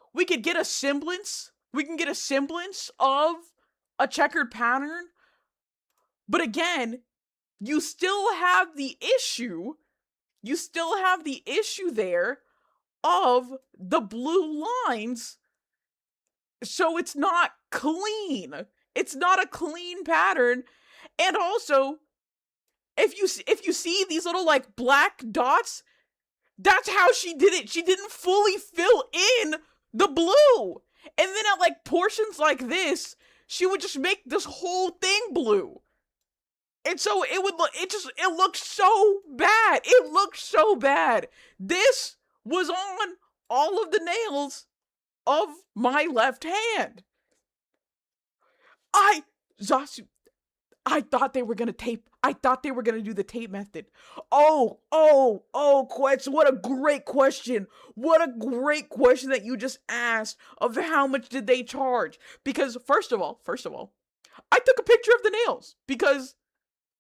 get a semblance. We can get a semblance of a checkered pattern. But again, you still have the issue there of the blue lines. So it's not clean. It's not a clean pattern. And also, if you see these little like black dots, that's how she did it. She didn't fully fill in the blue. And then at like portions like this, she would just make this whole thing blue. And so it looked so bad. It looked so bad. This was on all of the nails of my left hand. Zasu, I thought they were gonna tape. I thought they were gonna do the tape method. Quetz, what a great question. What a great question that you just asked of how much did they charge? Because first of all, I took a picture of the nails because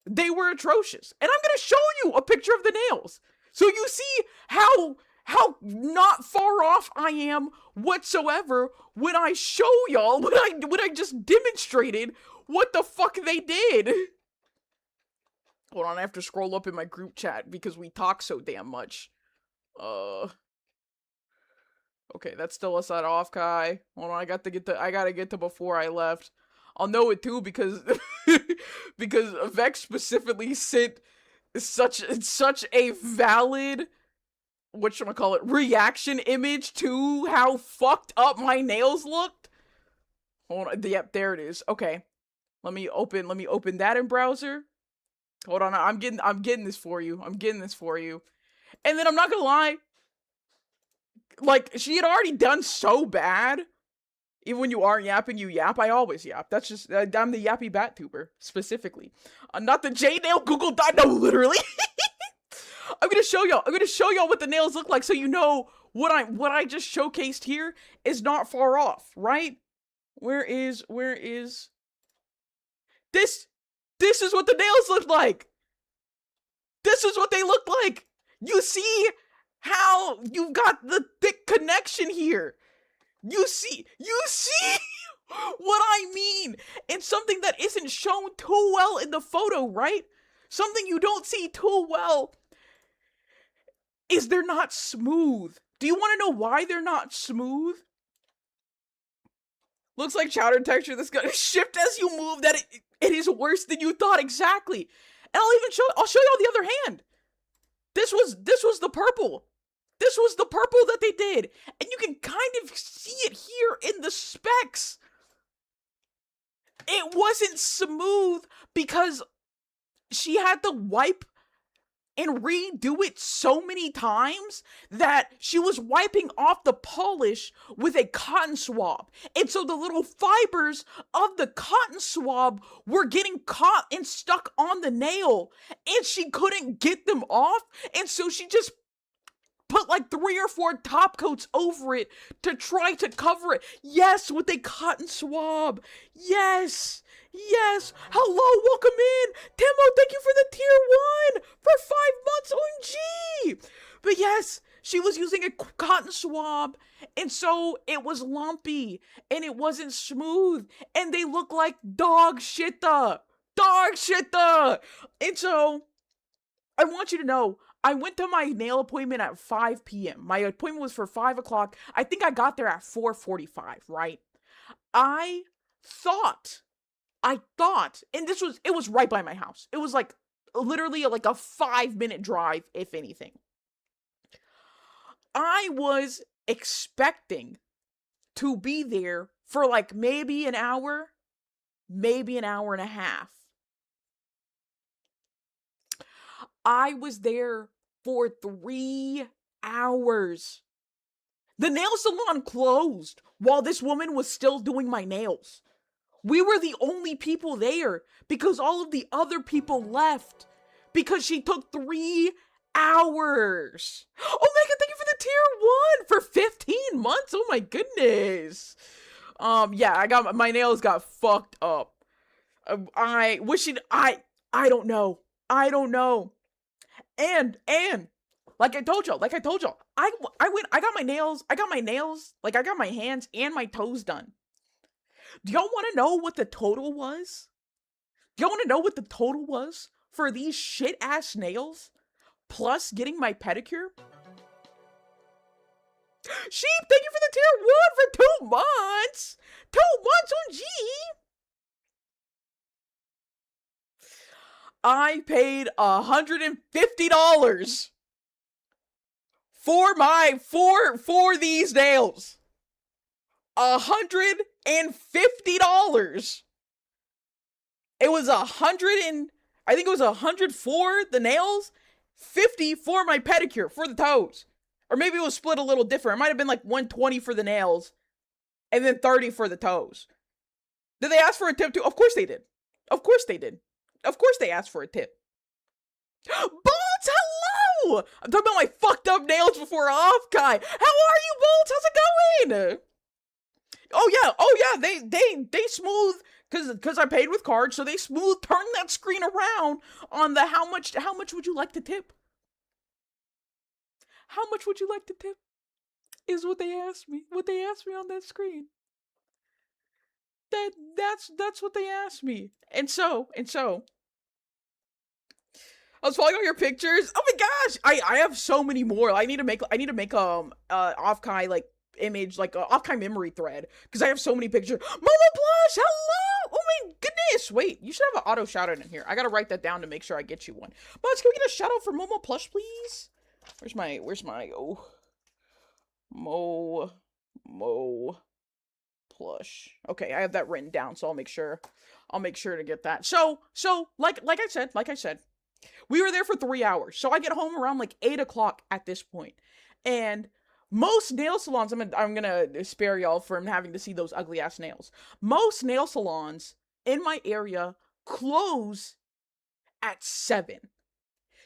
they were atrocious. And I'm gonna show you a picture of the nails. So you see how not far off I am whatsoever when I show y'all, when I just demonstrated what the fuck they did. Hold on, I have to scroll up in my group chat because we talk so damn much. Okay, that's still a set off, Kai. Hold on, I gotta get to before I left. I'll know it too because because Vex specifically sent such a valid whatchamacallit, reaction image to how fucked up my nails looked. Hold on. Yep, there it is. Okay. Let me open that in browser. Hold on. I'm getting this for you. I'm getting this for you. And then I'm not gonna lie. Like, she had already done so bad. Even when you aren't yapping, you yap. I always yap. That's just, I'm the yappy bat tuber, specifically. Not the J-nail Google Doc. No, literally. I'm gonna show y'all what the nails look like, so you know what I just showcased here is not far off, right? Where is this? This is what the nails look like. This is what they look like. You see how you've got the thick connection here. You see what I mean? And something that isn't shown too well in the photo, right? Something you don't see too well is they're not smooth. Do you want to know why they're not smooth? Looks like chowder texture that's gonna shift as you move, that it is worse than you thought. Exactly. And I'll show you on the other hand. This was the purple. This was the purple that they did. And you can kind of see it here in the specs. It wasn't smooth because she had to wipe and redo it so many times that she was wiping off the polish with a cotton swab. And so the little fibers of the cotton swab were getting caught and stuck on the nail, and she couldn't get them off. And so she just put like 3 or 4 top coats over it to try to cover it. Yes, with a cotton swab. Yes. Yes. Hello, welcome in. Timo, thank you for the tier 1 for 5 months. OMG. But yes, she was using a cotton swab, and so it was lumpy, and it wasn't smooth, and they look like dog shitta. Dog shitta. And so, I want you to know, I went to my nail appointment at 5 p.m. My appointment was for 5 o'clock. I think I got there at 4:45, right? I thought, and it was right by my house. It was like literally like a 5-minute drive, if anything. I was expecting to be there for like maybe an hour and a half. I was there for 3 hours. The nail salon closed while this woman was still doing my nails. We were the only people there because all of the other people left because she took 3 hours. Oh my god, thank you for the tier 1 for 15 months. Oh my goodness. Yeah, my nails got fucked up. I don't know. And like I told y'all, I got my nails, like I got my hands and my toes done. Do y'all want to know what the total was? For these shit ass nails, plus getting my pedicure? Sheep, thank you for the tier 1 for 2 months. 2 months on G. I paid $150 for these nails. $150. It was I think it was 100 for the nails, 50 for my pedicure for the toes. Or maybe it was split a little different. It might have been like 120 for the nails and then 30 for the toes. Did they ask for a tip too? Of course they did. Of course they asked for a tip. Bolts, hello! I'm talking about my fucked up nails before off guy. How are you, Bolts? How's it going? Oh yeah, they smooth, cause I paid with card, so they smooth turn that screen around on the how much would you like to tip? How much would you like to tip? Is what they asked me. What they asked me on that screen. That's what they asked me. And so I was following all your pictures. Oh my gosh, I have so many more. I need to make Offkai like image, like a Offkai memory thread, because I have so many pictures. Momo Plush, hello! Oh my goodness! Wait, you should have an auto shout out in here. I gotta write that down to make sure I get you one. Mods, can we get a shout out for Momo Plush, please? where's my, oh, Mo plush. Okay, I have that written down, so I'll make sure to get that. So like I said, we were there for 3 hours. So I get home around like 8 o'clock at this point. And most nail salons, I'm gonna spare y'all from having to see those ugly ass nails. Most nail salons in my area close at 7.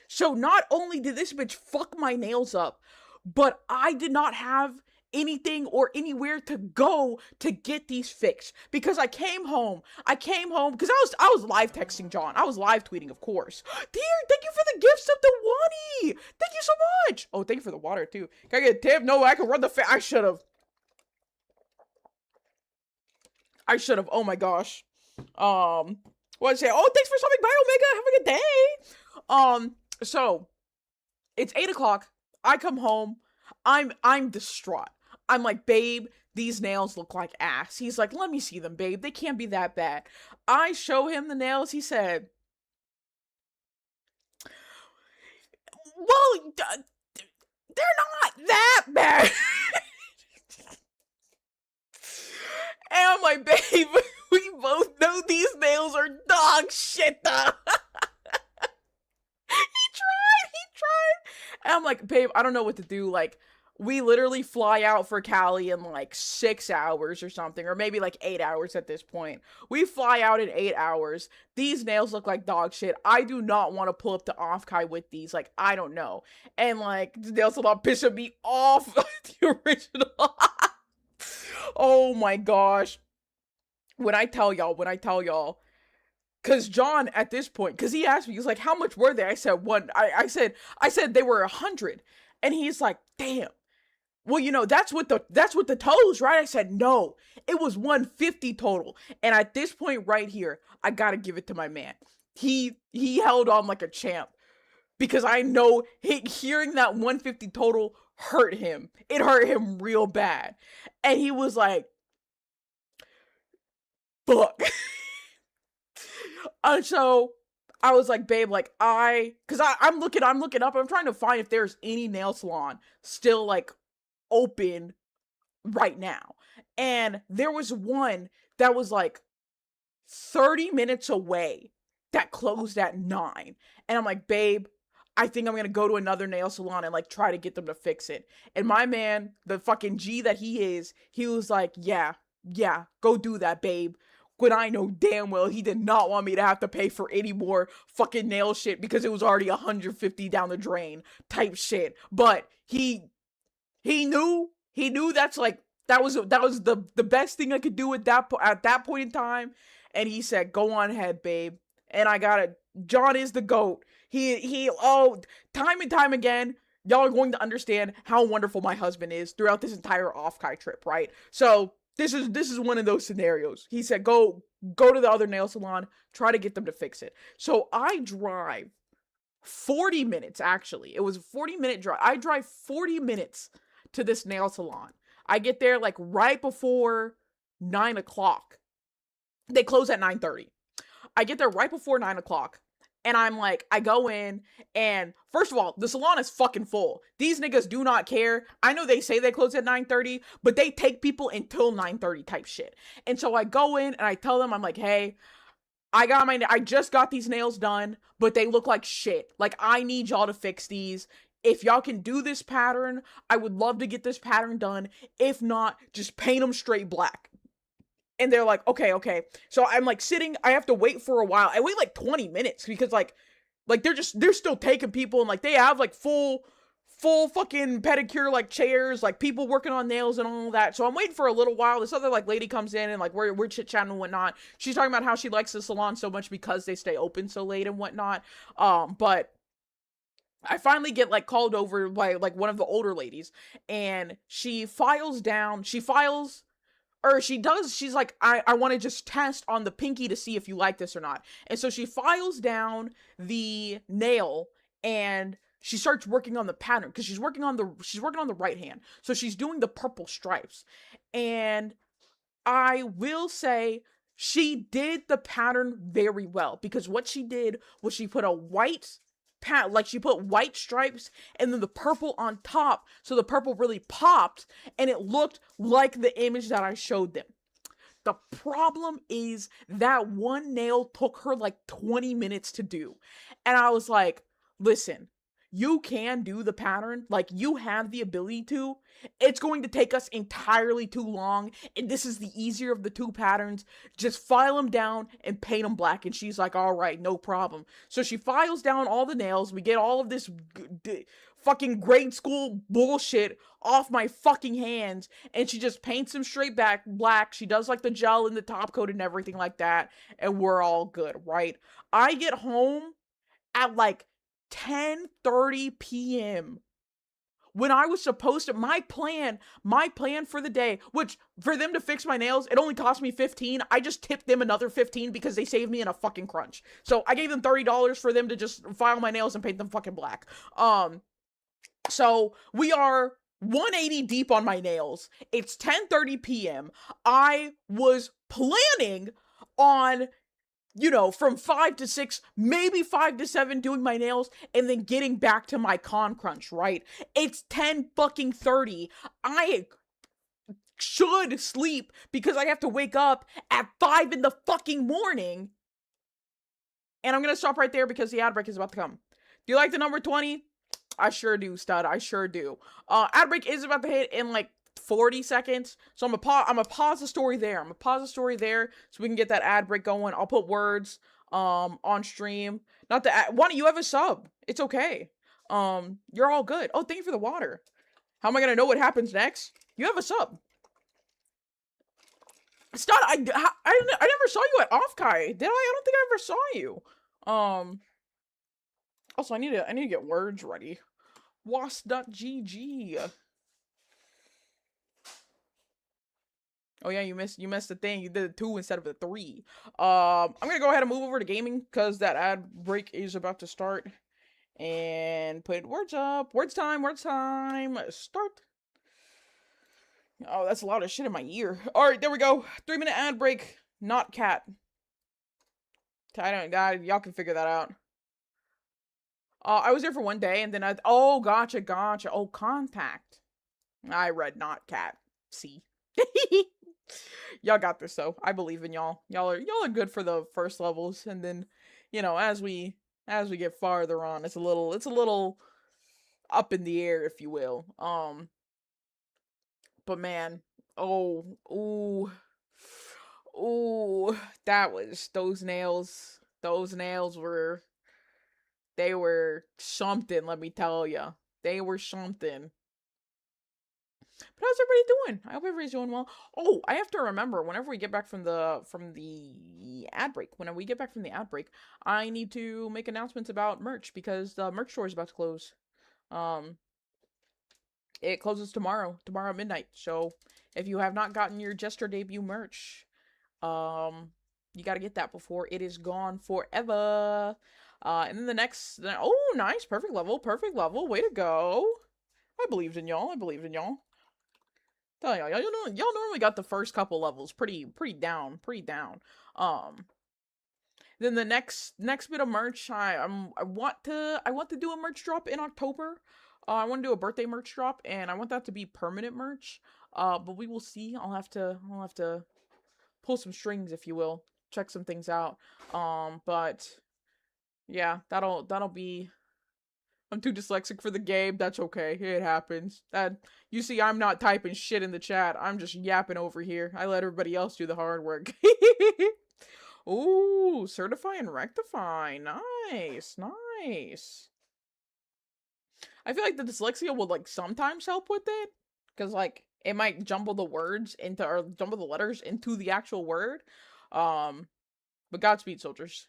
So not only did this bitch fuck my nails up, but I did not have anything or anywhere to go to get these fixed because I came home because I was live texting John. I was live tweeting, of course. Dear, thank you for the gifts of the Wani. Thank you so much. Oh, thank you for the water too. Can I get a tip? No, I can run the I should have. Oh my gosh. What I say? Oh, thanks for stopping by, Omega. Have a good day. So it's 8 o'clock. I come home. I'm distraught. I'm like, babe, these nails look like ass. He's like, let me see them, babe. They can't be that bad. I show him the nails. He said, well, they're not that bad. And I'm like, babe, we both know these nails are dog shit, though. He tried. And I'm like, babe, I don't know what to do. Like, we literally fly out for Cali in like 6 hours or something, or maybe like 8 hours at this point. We fly out in 8 hours. These nails look like dog shit. I do not want to pull up to Offkai with these. Like, I don't know. And like, the nails are not pissing me off. The original. Oh my gosh. When I tell y'all, because John at this point, because he asked me, he was like, how much were they? I said one. I said they were 100, and he's like, damn. Well, you know, that's what the toes, right? I said no, it was 150 total. And at this point right here, I gotta give it to my man. He held on like a champ because I know hearing that 150 total hurt him. It hurt him real bad, and he was like, fuck. And so I was like, babe, like cause I'm looking up, I'm trying to find if there's any nail salon still like open right now. And there was one that was like 30 minutes away that closed at 9. And I'm like, babe, I think I'm gonna go to another nail salon and like try to get them to fix it. And my man, the fucking G that he is, he was like, yeah, go do that, babe. When I know damn well he did not want me to have to pay for any more fucking nail shit because it was already 150 down the drain type shit. But he knew that's like that was the best thing I could do at that point in time. And he said, go on ahead, babe. And I got it. John is the GOAT. Time and time again, y'all are going to understand how wonderful my husband is throughout this entire Offkai trip, right? So this is one of those scenarios. He said, go to the other nail salon, try to get them to fix it. So I drive 40 minutes, actually. It was a 40-minute drive. I drive 40 minutes to this nail salon. I get there like right before 9 o'clock. They close at 9:30. I get there right before 9 o'clock. And I'm like, I go in, and first of all, the salon is fucking full. These niggas do not care. I know they say they close at 9:30, but they take people until 9:30 type shit. And so I go in and I tell them, I'm like, hey, I just got these nails done, but they look like shit. Like, I need y'all to fix these. If y'all can do this pattern, I would love to get this pattern done. If not, just paint them straight black. And they're like, okay. So I'm like sitting, I have to wait for a while. I wait like 20 minutes because like they're still taking people, and like they have like full fucking pedicure like chairs, like people working on nails and all that. So I'm waiting for a little while. This other like lady comes in, and like we're chit-chatting and whatnot. She's talking about how she likes the salon so much because they stay open so late and whatnot. But I finally get like called over by like one of the older ladies, and she's like, I want to just test on the pinky to see if you like this or not. And so she files down the nail and she starts working on the pattern because she's working on the right hand. So she's doing the purple stripes. And I will say she did the pattern very well, because what she did was she put a white like she put white stripes and then the purple on top, so the purple really popped and it looked like the image that I showed them. The problem is that one nail took her like 20 minutes to do. And I was like, listen, you can do the pattern. Like, you have the ability to. It's going to take us entirely too long. And this is the easier of the two patterns. Just file them down and paint them black. And she's like, all right, no problem. So she files down all the nails. We get all of this fucking grade school bullshit off my fucking hands, and she just paints them straight back black. She does like the gel in the top coat and everything like that, and we're all good, right? I get home at like 10:30 p.m. when I was supposed to, my plan for the day, which for them to fix my nails, it only cost me $15. I just tipped them another $15 because they saved me in a fucking crunch. So I gave them $30 for them to just file my nails and paint them fucking black. So we are 180 deep on my nails. It's 10:30 p.m. I was planning on, you know, from 5 to 6, maybe 5 to 7 doing my nails and then getting back to my con crunch, right? It's 10 fucking 30. I should sleep because I have to wake up at 5 in the fucking morning. And I'm gonna stop right there because the ad break is about to come. Do you like the number 20? I sure do, stud. I sure do. Ad break is about to hit in like 40 seconds. So I'm gonna pause the story there. I'm gonna pause the story there so we can get that ad break going. I'll put words on stream. Not that why don't you have a sub? It's okay. You're all good. Oh, thank you for the water. How am I gonna know what happens next? You have a sub. Stud, I never saw you at Offkai. Did I? I don't think I ever saw you. Also, I need to get words ready. Was.gg. Oh yeah, you missed the thing. You did the 2 instead of the 3. I'm gonna go ahead and move over to gaming because that ad break is about to start. And put words up. Words time. Start. Oh, that's a lot of shit in my ear. All right, there we go. 3-minute ad break. Not cat. Y'all can figure that out. I was there for 1 day, and then oh, gotcha. Oh, contact. I read not cat. See. Y'all got this, though. I believe in y'all. Y'all are good for the first levels, and then, you know, as we get farther on, it's a little up in the air, if you will. But man, ooh, that was those nails. Those nails were. They were something, let me tell ya. They were something. But how's everybody doing? I hope everybody's doing well. Oh, I have to remember, whenever we get back from the ad break, I need to make announcements about merch because the merch store is about to close. It closes tomorrow at midnight. So if you have not gotten your Jester debut merch, you gotta get that before it is gone forever. And then the next, oh, nice, perfect level, way to go. I believed in y'all. Tell y'all normally got the first couple levels pretty down. Then the next bit of merch, I want to do a merch drop in October. I want to do a birthday merch drop, and I want that to be permanent merch. But we will see. I'll have to pull some strings, if you will, check some things out. But yeah, that'll be. I'm too dyslexic for the game. That's okay. It happens. You see, I'm not typing shit in the chat. I'm just yapping over here. I let everybody else do the hard work. Ooh, certify and rectify. Nice. I feel like the dyslexia will like sometimes help with it, because like it might jumble the words into or jumble the letters into the actual word. But Godspeed, soldiers.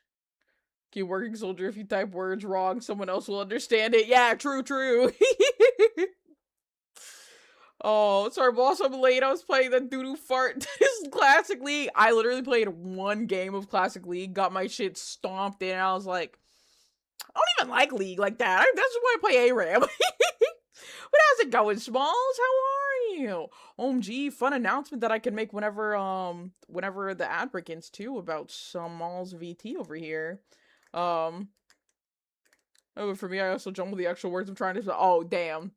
Keep working, soldier. If you type words wrong, someone else will understand it. Yeah, true. Oh, sorry, boss, I'm late. I was playing that doo-doo fart. This Classic League. I literally played 1 game of Classic League, got my shit stomped in, and I was like, I don't even like League like that. That's why I play ARAM. But how's it going, Smalls? How are you? OMG, fun announcement that I can make whenever the ad break ends too about Smalls VT over here. Oh, for me, I also jumble the actual words I'm trying to say. Oh, damn.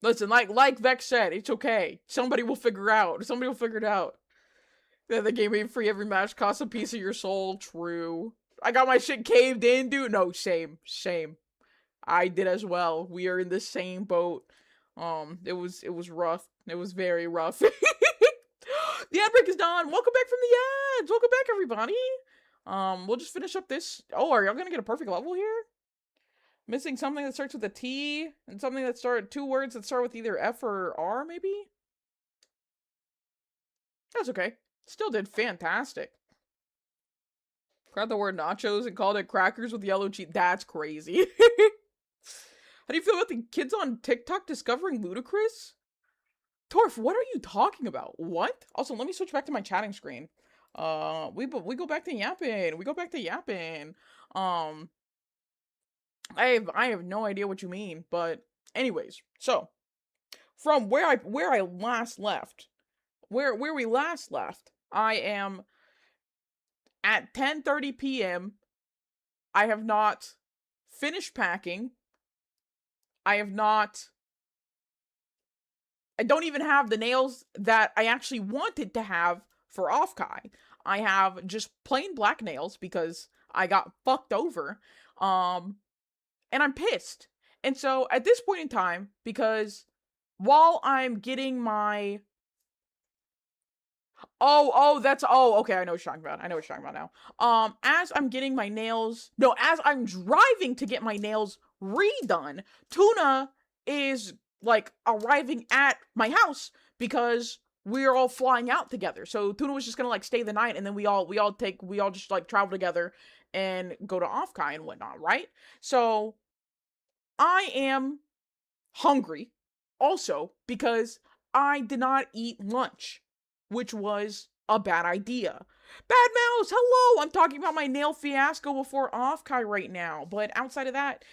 Listen, like Vex said, it's okay. Somebody will figure out. Somebody will figure it out. Yeah, the game ain't free. Every match costs a piece of your soul. True. I got my shit caved in, dude. No, same. I did as well. We are in the same boat. It was rough. It was very rough. The ad break is done. Welcome back from the ads. Welcome back, everybody. We'll just finish up this. Oh, are y'all gonna get a perfect level here? Missing something that starts with a T and something that start 2 words that start with either F or R, maybe? That's okay. Still did fantastic. Grabbed the word nachos and called it crackers with yellow cheese. That's crazy. How do you feel about the kids on TikTok discovering Ludacris? Torf, what are you talking about? What? Also, let me switch back to my chatting screen. We go back to yapping. We go back to yapping. I have no idea what you mean, but anyways, so from where I last left, where we last left, I am at 10:30 p.m. I have not finished packing. I don't even have the nails that I actually wanted to have for Offkai. I have just plain black nails because I got fucked over. And I'm pissed. And so at this point in time, because while I'm getting my okay, I know what you're talking about. I know what you're talking about now. As I'm getting my nails, no, as I'm driving to get my nails redone, Tuna is like arriving at my house because we're all flying out together. So Tuna was just gonna like stay the night, and then we all just like travel together and go to Offkai and whatnot, right? So I am hungry also because I did not eat lunch, which was a bad idea. Bad Mouse, hello! I'm talking about my nail fiasco before Offkai right now. But outside of that,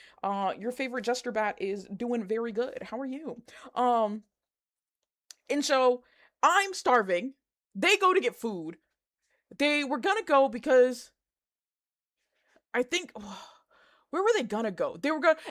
your favorite Jester Bat is doing very good. How are you? And so I'm starving. They go to get food. They were gonna go because I think where were they gonna go?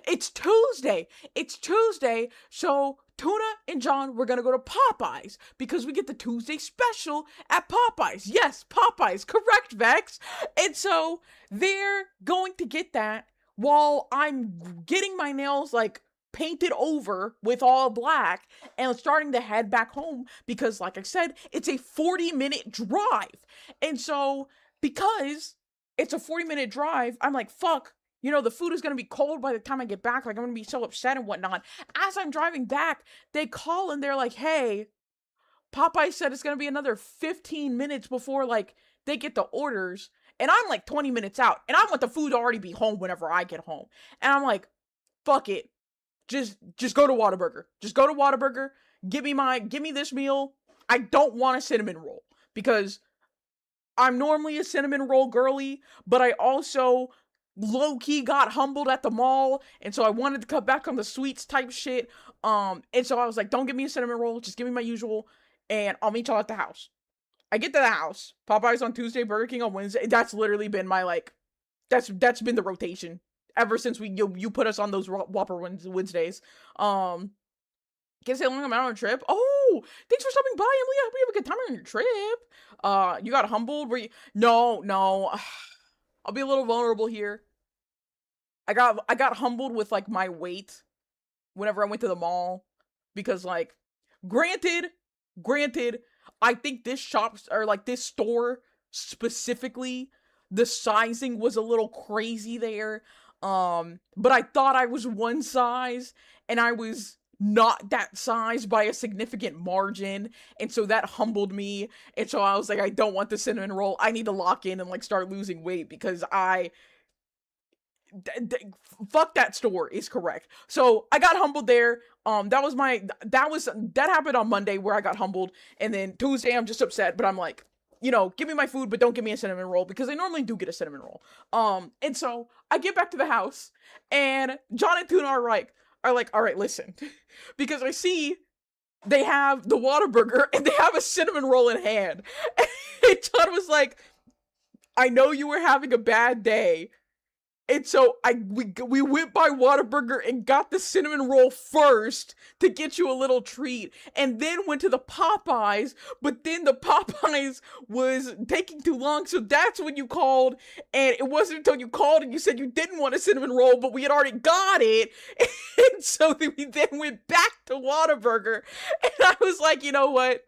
It's Tuesday. It's Tuesday. So Tuna and John were gonna go to Popeyes because we get the Tuesday special at Popeyes. Yes, Popeyes. Correct, Vex. And so they're going to get that while I'm getting my nails like painted over with all black and starting to head back home because, like I said, it's a 40-minute drive. And so because it's a 40-minute drive, I'm like, fuck. You know, the food is going to be cold by the time I get back. Like, I'm going to be so upset and whatnot. As I'm driving back, they call and they're like, hey, Popeye said it's going to be another 15 minutes before, like, they get the orders. And I'm, like, 20 minutes out. And I want the food to already be home whenever I get home. And I'm like, fuck it. Just go to Whataburger. Just go to Whataburger. Give me this meal. I don't want a cinnamon roll. Because I'm normally a cinnamon roll girly. But I also low-key got humbled at the mall, and so I wanted to cut back on the sweets type shit, and so I was like, don't give me a cinnamon roll, just give me my usual, and I'll meet y'all at the house. I get to the house, Popeyes on Tuesday, Burger King on Wednesday. That's literally been my, like, that's been the rotation, ever since you put us on those Whopper Wednesdays. Can't say how long I'm out on a trip. Oh, thanks for stopping by, Emily. I hope you have a good time on your trip. You got humbled? Were you? No. I'll be a little vulnerable here. I got humbled with like my weight whenever I went to the mall because like granted, I think this shop or like this store specifically, the sizing was a little crazy there. But I thought I was one size and I was not that size by a significant margin, and so that humbled me, and so I was like, I don't want the cinnamon roll. I need to lock in and like start losing weight because fuck that store is correct. So I got humbled there. That happened on Monday where I got humbled, and then Tuesday I'm just upset, but I'm like, you know, give me my food, but don't give me a cinnamon roll because I normally do get a cinnamon roll. And so I get back to the house, and John and Tuna are like, all right, listen, because I see they have the Whataburger and they have a cinnamon roll in hand. And John was like, I know you were having a bad day, And so we went by Whataburger and got the cinnamon roll first to get you a little treat, and then went to the Popeyes, but then the Popeyes was taking too long, so that's when you called, and it wasn't until you called and you said you didn't want a cinnamon roll, but we had already got it, and so we then went back to Whataburger, and I was like, you know what?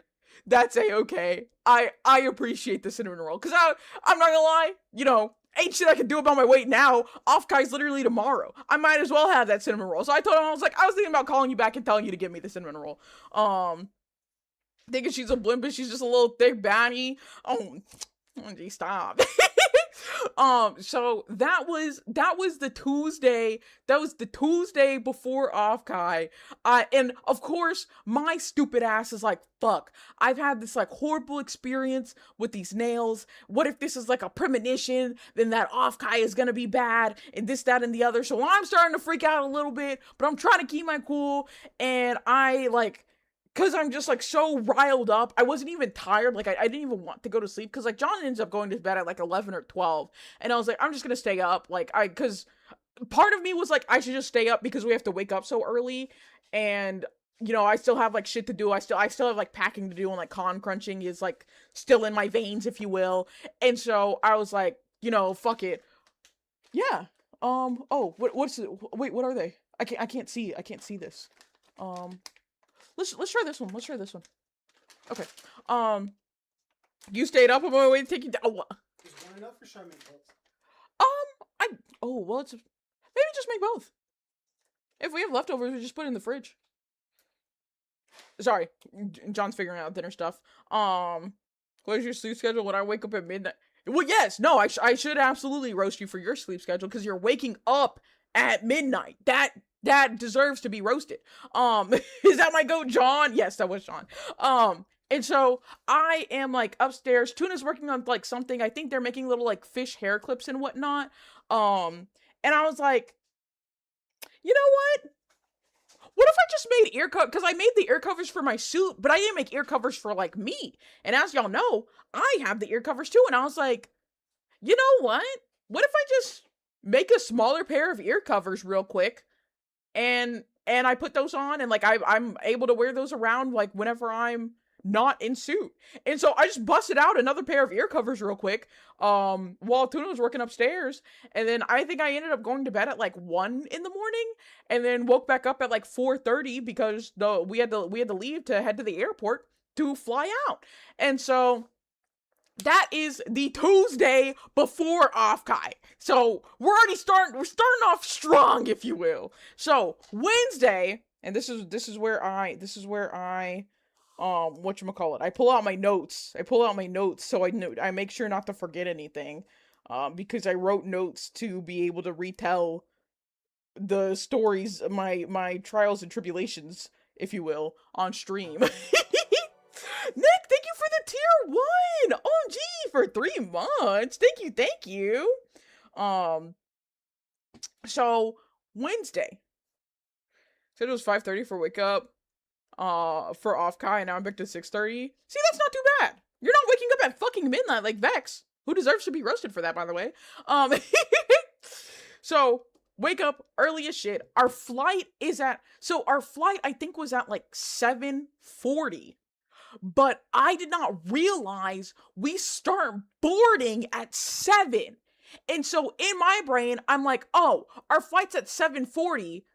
That's A-okay. I appreciate the cinnamon roll, because I'm not gonna lie, you know, ain't shit I can do about my weight now. Off-Kai's literally tomorrow. I might as well have that cinnamon roll. So I told him, I was thinking about calling you back and telling you to give me the cinnamon roll. Thinking she's a blimp, but she's just a little thick baddie. Oh, gee, stop. So that was the Tuesday. That was the Tuesday before Off-Kai. And of course, my stupid ass is like, fuck, I've had this like horrible experience with these nails. What if this is like a premonition? Then that Off-Kai is gonna be bad, and this, that, and the other. So I'm starting to freak out a little bit, but I'm trying to keep my cool, and cause I'm just like so riled up. I wasn't even tired. Like I didn't even want to go to sleep. Cause like John ends up going to bed at like 11 or 12. And I was like, I'm just gonna stay up. Cause part of me was like, I should just stay up because we have to wake up so early. And, you know, I still have like shit to do. I still have like packing to do, and like con crunching is like still in my veins, if you will. And so I was like, you know, fuck it. Yeah. Oh, what's it? Wait, what are they? I can't see this. Let's try this one. Let's try this one. Okay. You stayed up on my way to take you down. Oh, Is one enough, or should I make both? well, it's maybe just make both. If we have leftovers, we just put it in the fridge. Sorry, John's figuring out dinner stuff. What is your sleep schedule when I wake up at midnight? Well, yes, no, I should absolutely roast you for your sleep schedule, because you're waking up at midnight. That deserves to be roasted. Is that my goat, John? Yes, that was John. And so I am like upstairs. Tuna's working on like something. I think they're making little like fish hair clips and whatnot. And I was like, you know what? What if I just made ear covers? Because I made the ear covers for my suit, but I didn't make ear covers for like me. And as y'all know, I have the ear covers too. And I was like, you know what? What if I just make a smaller pair of ear covers real quick? And I put those on, and like I'm able to wear those around like whenever I'm not in suit. And so I just busted out another pair of ear covers real quick while Tuna was working upstairs. And then I think I ended up going to bed at like 1 in the morning, and then woke back up at like 4:30 because we had to leave to head to the airport to fly out. And so that is the Tuesday before Off-Kai. So we're starting off strong, if you will. So Wednesday, and this is where I whatchamacallit, I pull out my notes. So I make sure not to forget anything. Because I wrote notes to be able to retell the stories, my trials and tribulations, if you will, on stream. Nick, thank you for the tier 1! OMG, for 3 months! Thank you! So, Wednesday. Said it was 5:30 for wake up, for Off-Kai, and now I'm back to 6:30. See, that's not too bad! You're not waking up at fucking midnight like Vex, who deserves to be roasted for that, by the way. So, wake up early as shit. Our flight, I think, was at like 7:40. But I did not realize we start boarding at 7. And so in my brain, I'm like, oh, our flight's at 7:40.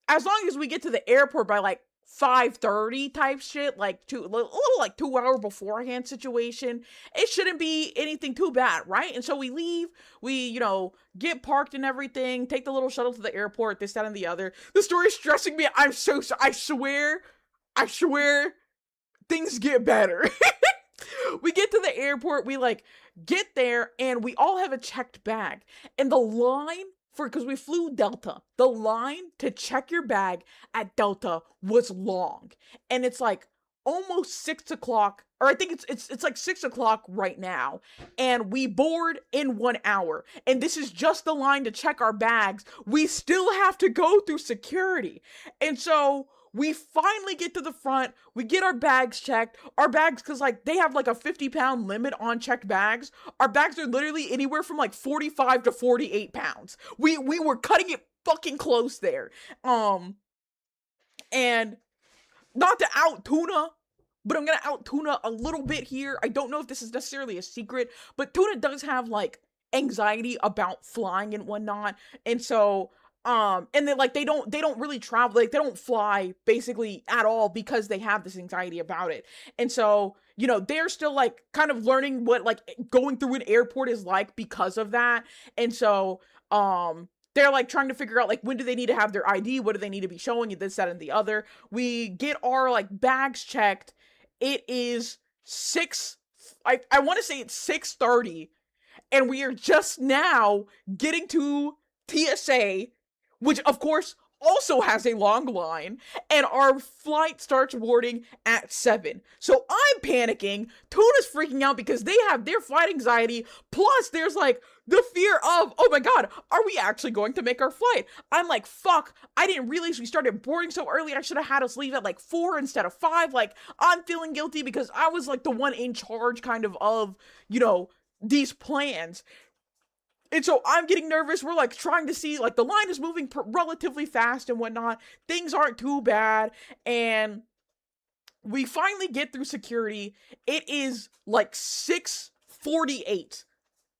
As long as we get to the airport by like 5:30 type shit, like a little like 2 hour beforehand situation, it shouldn't be anything too bad, right? And so we leave, we, you know, get parked and everything, take the little shuttle to the airport, this, that, and the other. The story's stressing me. I swear, things get better. We get to the airport, we like get there, and we all have a checked bag. And the line because we flew Delta, the line to check your bag at Delta was long. And it's like almost 6 o'clock, or I think it's like 6 o'clock right now, and we board in 1 hour, and this is just the line to check our bags. We still have to go through security, and so we finally get to the front. We get our bags checked. Our bags, because like they have like a 50-pound limit on checked bags. Our bags are literally anywhere from like 45 to 48 pounds. We were cutting it fucking close there. And not to out Tuna, but I'm gonna out Tuna a little bit here. I don't know if this is necessarily a secret, but Tuna does have like anxiety about flying and whatnot. And so and then like they don't really travel, like they don't fly basically at all because they have this anxiety about it. And so, you know, they're still like kind of learning what like going through an airport is like because of that. And so they're like trying to figure out like when do they need to have their ID, what do they need to be showing you, this, that, and the other. We get our like bags checked. It is I want to say it's 6:30, and we are just now getting to TSA, which of course also has a long line, and our flight starts boarding at 7. So I'm panicking. Tuna's freaking out because they have their flight anxiety. Plus there's like the fear of, oh my god, are we actually going to make our flight? I'm like, fuck, I didn't realize we started boarding so early. I should have had us leave at like 4 instead of 5. Like, I'm feeling guilty because I was like the one in charge kind of, you know, these plans. And so I'm getting nervous. We're like trying to see, like the line is moving relatively fast and whatnot. Things aren't too bad. And we finally get through security. It is like 6:48.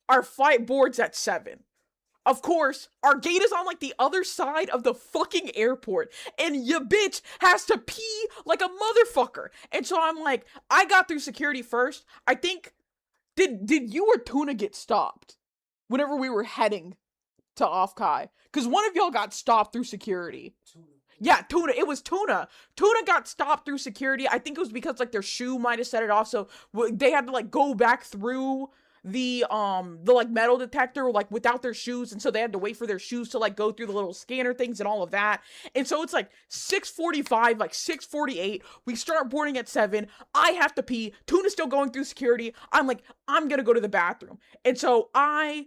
Our flight boards at 7. Of course, our gate is on like the other side of the fucking airport, and ya bitch has to pee like a motherfucker. And so I'm like, I got through security first. I think, did you or Tuna get stopped whenever we were heading to Off-Kai? Because one of y'all got stopped through security. Yeah, Tuna. It was Tuna. Tuna got stopped through security. I think it was because like their shoe might have set it off, so they had to like go back through the like metal detector like without their shoes, and so they had to wait for their shoes to like go through the little scanner things and all of that. And so it's like 6:45, like 6:48. We start boarding at 7. I have to pee. Tuna's still going through security. I'm like, I'm gonna go to the bathroom. And so I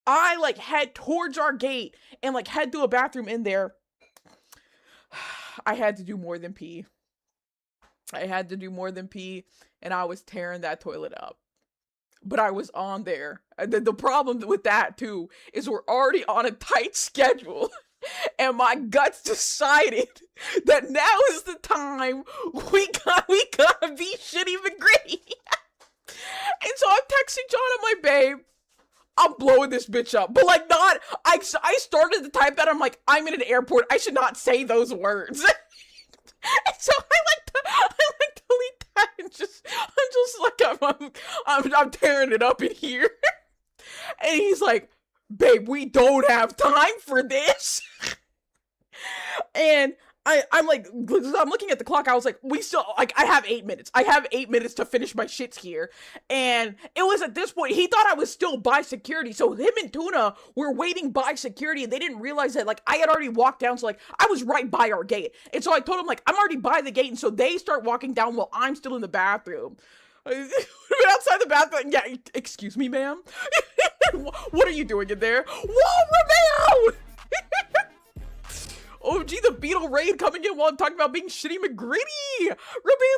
like head towards our gate and like head to a bathroom in there. I had to do more than pee. I had to do more than pee, and I was tearing that toilet up. But I was on there. The problem with that too is we're already on a tight schedule, and my guts decided that now is the time we gotta be shitty McGritty. And so I'm texting John, I'm like, babe, I'm blowing this bitch up. But like not, I started to type that, I'm like, I'm in an airport, I should not say those words. And so I like to delete that and I'm just like, I'm tearing it up in here. And he's like, babe, we don't have time for this. And I'm like, I'm looking at the clock. I was like, we still, like, I have 8 minutes. I have 8 minutes to finish my shits here. And it was at this point, he thought I was still by security. So him and Tuna were waiting by security, and they didn't realize that, like, I had already walked down. So, like, I was right by our gate. And so I told him, like, I'm already by the gate. And so they start walking down while I'm still in the bathroom. Outside the bathroom, yeah, excuse me, ma'am. What are you doing in there? Whoa, Romeo! Oh, gee, the Beetle raid coming in while I'm talking about being shitty McGritty. Romeo,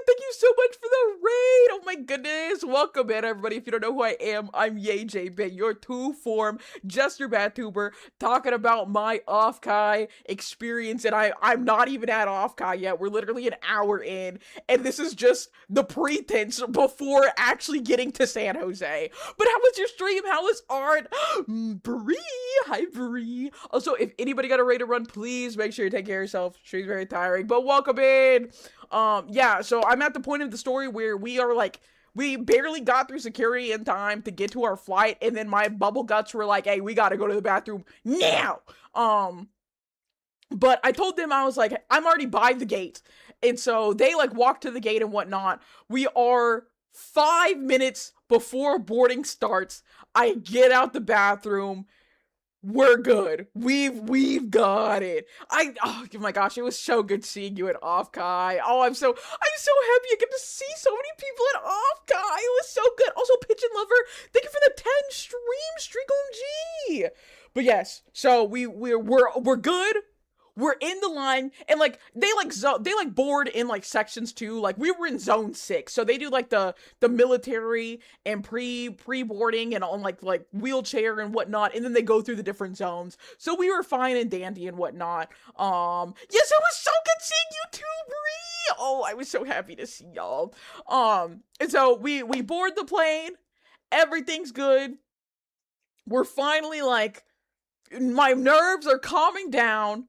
thank you so much for the raid. Oh my goodness. Welcome in, everybody. If you don't know who I am, I'm YayJB, your two-form Jester Batuber, talking about my Off-Kai experience. And I'm not even at Off-Kai yet. We're literally an hour in. And this is just the pretense before actually getting to San Jose. But how was your stream? How was art? Bree. Hi, Bree. Also, if anybody got a raid to run, please make sure you take care of yourself. She's very tiring, but welcome in. Yeah, so I'm at the point of the story where we are like, we barely got through security in time to get to our flight, and then my bubble guts were like, hey, we gotta go to the bathroom now. But I told them, I was like, I'm already by the gate. And so they like walked to the gate and whatnot. We are 5 minutes before boarding starts. I get out the bathroom. We're good. We've got it. Oh my gosh, it was so good seeing you at Off-Kai. Oh, I'm so happy I get to see so many people at Off-Kai. It was so good. Also, Pigeon Lover, thank you for the 10 streak OMG. But yes, so we're good. we're in the line, and like they like board in like sections too. Like we were in zone 6, so they do like the military and pre-boarding and on like wheelchair and whatnot, and then they go through the different zones. So we were fine and dandy and whatnot. Yes, it was so good seeing you too, Bree. Oh, I was so happy to see y'all. And so we board the plane. Everything's good. We're finally like, my nerves are calming down.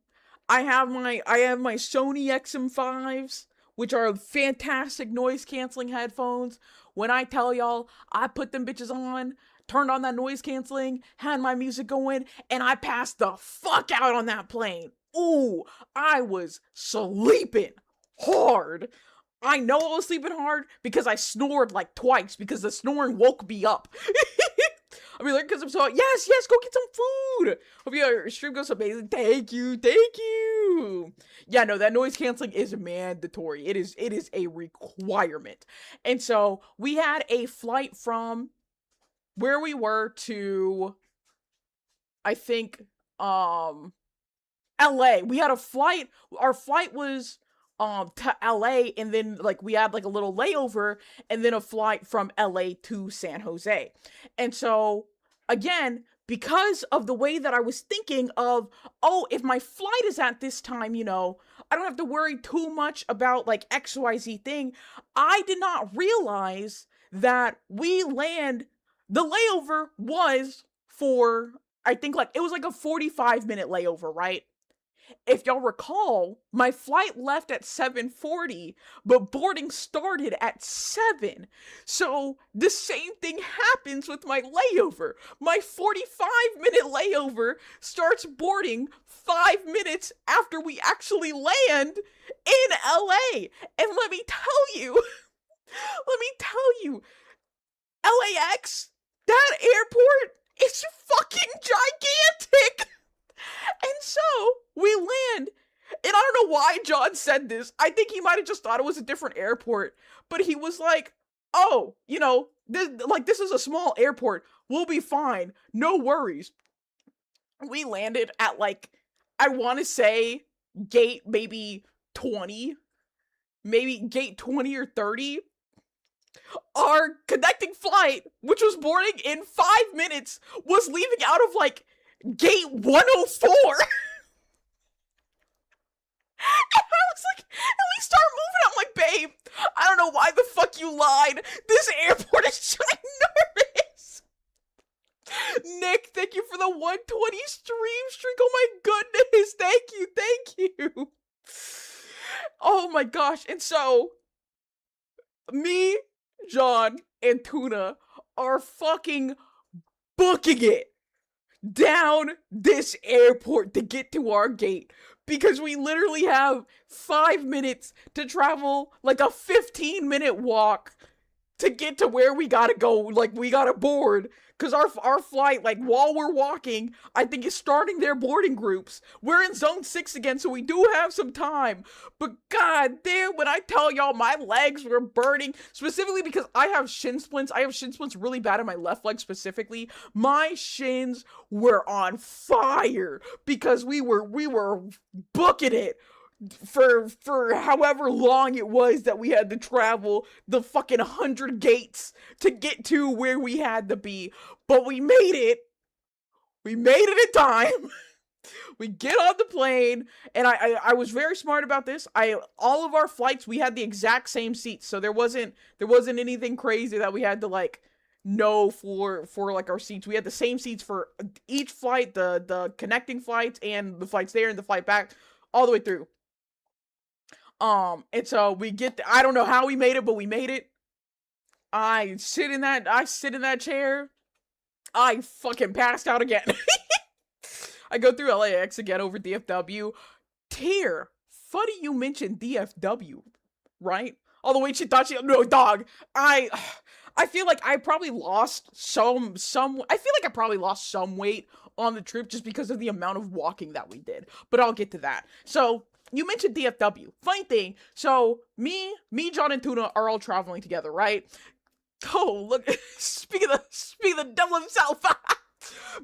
I have my Sony XM5s, which are fantastic noise canceling headphones. When I tell y'all, I put them bitches on, turned on that noise canceling, had my music going, and I passed the fuck out on that plane. Ooh, I was sleeping hard. I know I was sleeping hard because I snored like twice because the snoring woke me up. I mean, like, because I'm so, yes, go get some food. Hope your stream goes amazing. Thank you. Yeah, no, that noise canceling is mandatory. It is a requirement. And so we had a flight from where we were to, I think, LA. We had a flight. Our flight was to LA, and then like we had like a little layover, and then a flight from LA to San Jose. And so again, because of the way that I was thinking of, oh, if my flight is at this time, you know, I don't have to worry too much about like XYZ thing. I did not realize that the layover was for, I think like it was like a 45-minute layover, right? If y'all recall, my flight left at 7:40, but boarding started at 7. So the same thing happens with my layover. My 45-minute layover starts boarding 5 minutes after we actually land in LA. And let me tell you, LAX, that airport is fucking gigantic. And so we land, and I don't know why John said this. I think he might have just thought it was a different airport, but he was like, oh, you know, this is a small airport. We'll be fine. No worries. We landed at like, I want to say gate maybe 20, maybe gate 20 or 30. Our connecting flight, which was boarding in 5 minutes, was leaving out of like gate 104. And I was like, and we start moving. I'm like, babe, I don't know why the fuck you lied. This airport is ginormous. Nick, thank you for the 120 streak. Oh my goodness. Thank you. Oh my gosh. And so, me, John, and Tuna are fucking booking it down this airport to get to our gate, because we literally have 5 minutes to travel like a 15-minute walk to get to where we gotta go. Like, we gotta board, because our flight, like, while we're walking, I think is starting their boarding groups. We're in zone 6 again, so we do have some time. But god damn, when I tell y'all my legs were burning, specifically because I have shin splints. I have shin splints really bad in my left leg specifically. My shins were on fire because we were booking it for however long it was that we had to travel the fucking 100 gates to get to where we had to be. But we made it. We made it in time. We get on the plane, and I was very smart about this. All of our flights, we had the exact same seats, so there wasn't anything crazy that we had to like know for like our seats. We had the same seats for each flight, the connecting flights and the flights there and the flight back, all the way through. And so we get, I don't know how we made it, but we made it. I sit in that chair. I fucking passed out again. I go through LAX again over DFW. Tear, funny you mentioned DFW, right? All the way she thought no, dog. I feel like I probably lost some weight on the trip just because of the amount of walking that we did. But I'll get to that. So, you mentioned DFW. Funny thing, so me, John, and Tuna are all traveling together, right? Oh, look, speak of the devil himself.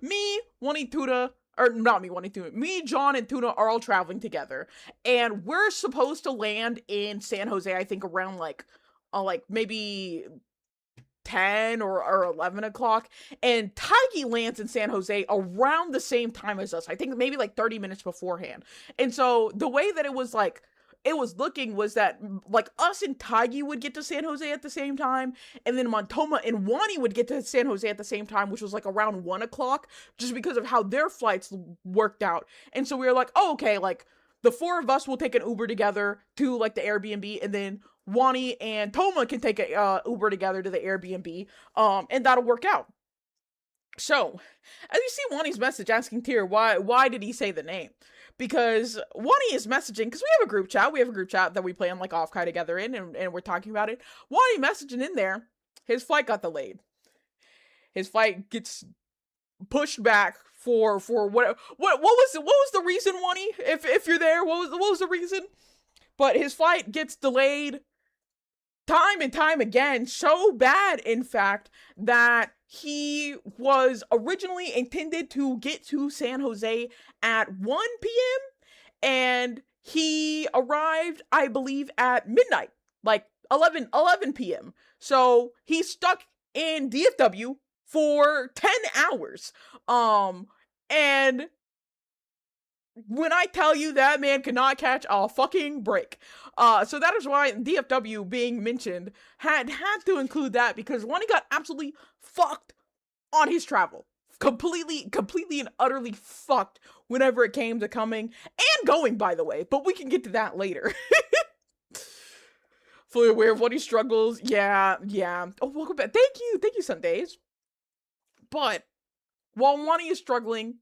Me wanting Tuna, or not me wanting to, me, John, and Tuna are all traveling together, and we're supposed to land in San Jose, I think around like maybe 10 or 11 o'clock, and Taigi lands in San Jose around the same time as us. I think maybe like 30 minutes beforehand. And so the way that it was looking was that like us and Taigi would get to San Jose at the same time, and then Montoma and Wani would get to San Jose at the same time, which was like around 1 o'clock, just because of how their flights worked out. And so we were like, oh, okay, like the four of us will take an Uber together to like the Airbnb, and then Wani and Toma can take a Uber together to the Airbnb, and that'll work out. So, as you see Wani's message asking Tyr why did he say the name? Because Wani is messaging, because we have a group chat that we play on like Off-Kai together in, and we're talking about it. Wani messaging in there, his flight got delayed. His flight gets pushed back for what was the reason, Wani? If you're there, what was the reason? But his flight gets delayed time and time again, so bad, in fact, that he was originally intended to get to San Jose at 1 p.m. and he arrived, I believe, at midnight, like 11 p.m. So he's stuck in DFW for 10 hours. And when I tell you that man cannot catch a fucking break. So that is why DFW being mentioned had to include that, because one, he got absolutely fucked on his travel. Completely and utterly fucked whenever it came to coming and going, by the way. But we can get to that later. Fully aware of what he struggles. Yeah. Oh, welcome back. Thank you, Sundays. But while Wani is struggling,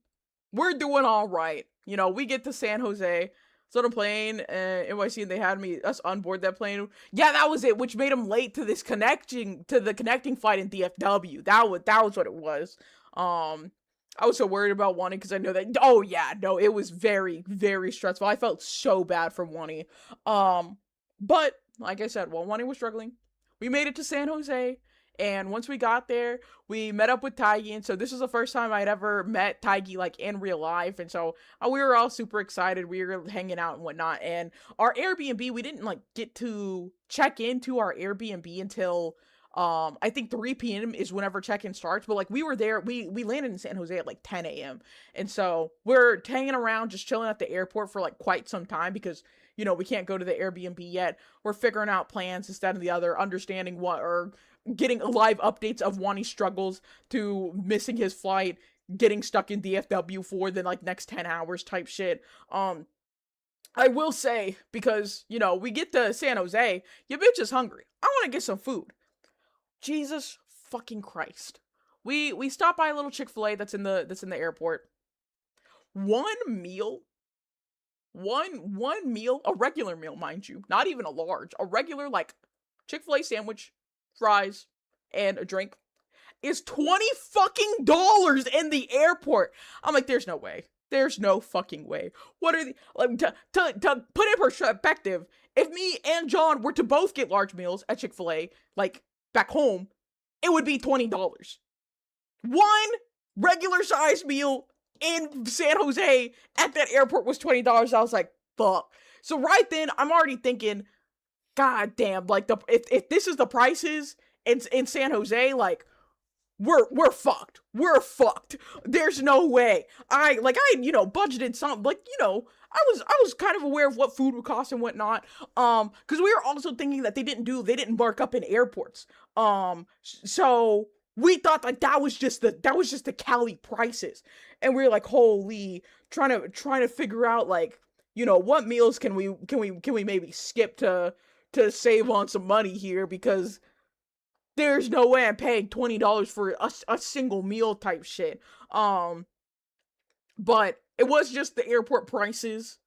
we're doing all right. You know, we get to San Jose, it's on a plane, NYC, and they had us on board that plane. Yeah, that was it, which made him late to the connecting flight in DFW. That was what it was. I was so worried about Wani because I know that. Oh yeah, no, it was very, very stressful. I felt so bad for Wani. But like I said, while Wani was struggling, we made it to San Jose. And once we got there, we met up with Taigi, and so this was the first time I'd ever met Taigi, like, in real life, and so we were all super excited. We were hanging out and whatnot, and our Airbnb, we didn't, like, get to check into our Airbnb until, I think 3 p.m. is whenever check-in starts, but, like, we were there, we landed in San Jose at, like, 10 a.m., and so we're hanging around, just chilling at the airport for, like, quite some time, because, you know, we can't go to the Airbnb yet. We're figuring out plans, this, that, and the other, understanding getting live updates of Wani's struggles to missing his flight, getting stuck in DFW for the like next 10 hours type shit. I will say, because, you know, we get to San Jose, your bitch is hungry. I want to get some food. Jesus fucking Christ. We stop by a little Chick-fil-A that's in the airport. One meal, a regular meal, mind you, not even a large, a regular like Chick-fil-A sandwich, fries, and a drink is $20 fucking in the airport. I'm like, there's no way. There's no fucking way. What are the, like, to put in perspective, if me and John were to both get large meals at Chick-fil-A, like, back home, it would be $20. One regular size meal in San Jose at that airport was $20. I was like, fuck. So right then, I'm already thinking, God damn, like, if this is the prices in San Jose, like, we're fucked. We're fucked. There's no way. I you know, budgeted something, like, you know, I was kind of aware of what food would cost and whatnot. Because we were also thinking that they didn't mark up in airports. So we thought like that was just the Cali prices. And we were like, holy, trying to figure out, like, you know, what meals can we maybe skip to save on some money here, because there's no way I'm paying $20 for a single meal type shit. But it was just the airport prices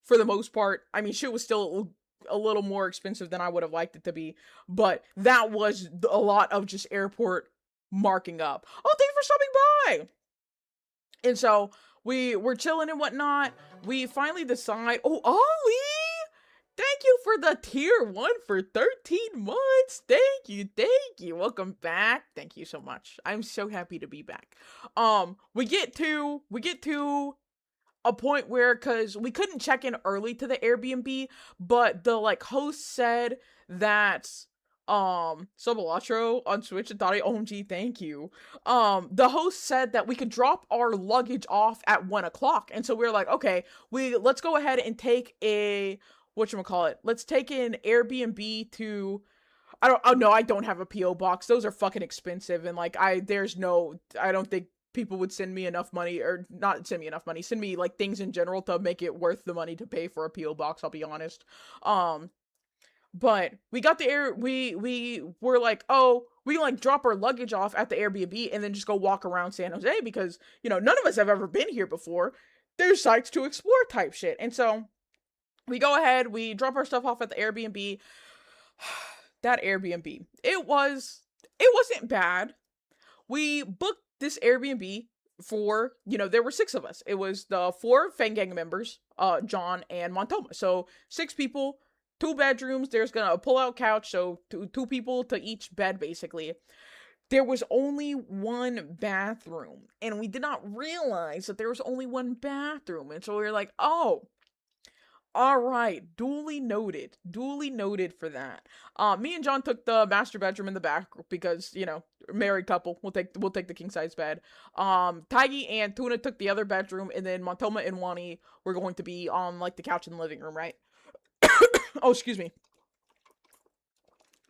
for the most part. I mean, shit was still a little more expensive than I would have liked it to be, but that was a lot of just airport marking up. Oh, thanks for stopping by! And so we're chilling and whatnot. We finally decide, oh, Ollie! Thank you for the tier 1 for 13 months. Thank you. Thank you. Welcome back. Thank you so much. I'm so happy to be back. We get to a point where, cuz we couldn't check in early to the Airbnb, but the like host said that Subalatro on Switch and thought OMG, thank you. The host said that we could drop our luggage off at 1 o'clock. And so we were like, okay, let's go ahead and take a whatchamacallit. Let's take an Airbnb to I don't have a PO box. Those are fucking expensive, and like I don't think people would send me enough money, or not send me enough money, send me like things in general to make it worth the money to pay for a PO box, I'll be honest. But we got the we were like, oh, we can like drop our luggage off at the Airbnb and then just go walk around San Jose because, none of us have ever been here before. There's sites to explore type shit. And so we go ahead, we drop our stuff off at the Airbnb. That Airbnb, it wasn't bad. We booked this Airbnb for, there were 6 of us. It was the 4 Fangang members, John and Montoma. So 6 people, 2 bedrooms. There's gonna a pull-out couch, so two people to each bed, basically. There was only 1 bathroom, and we did not realize that there was only 1 bathroom. And so we were like, oh, all right, duly noted for that. Me and John took the master bedroom in the back because, married couple. We'll take the king size bed. Taigi and Tuna took the other bedroom, and then Montoma and Wani were going to be on like the couch in the living room, right? Oh, excuse me.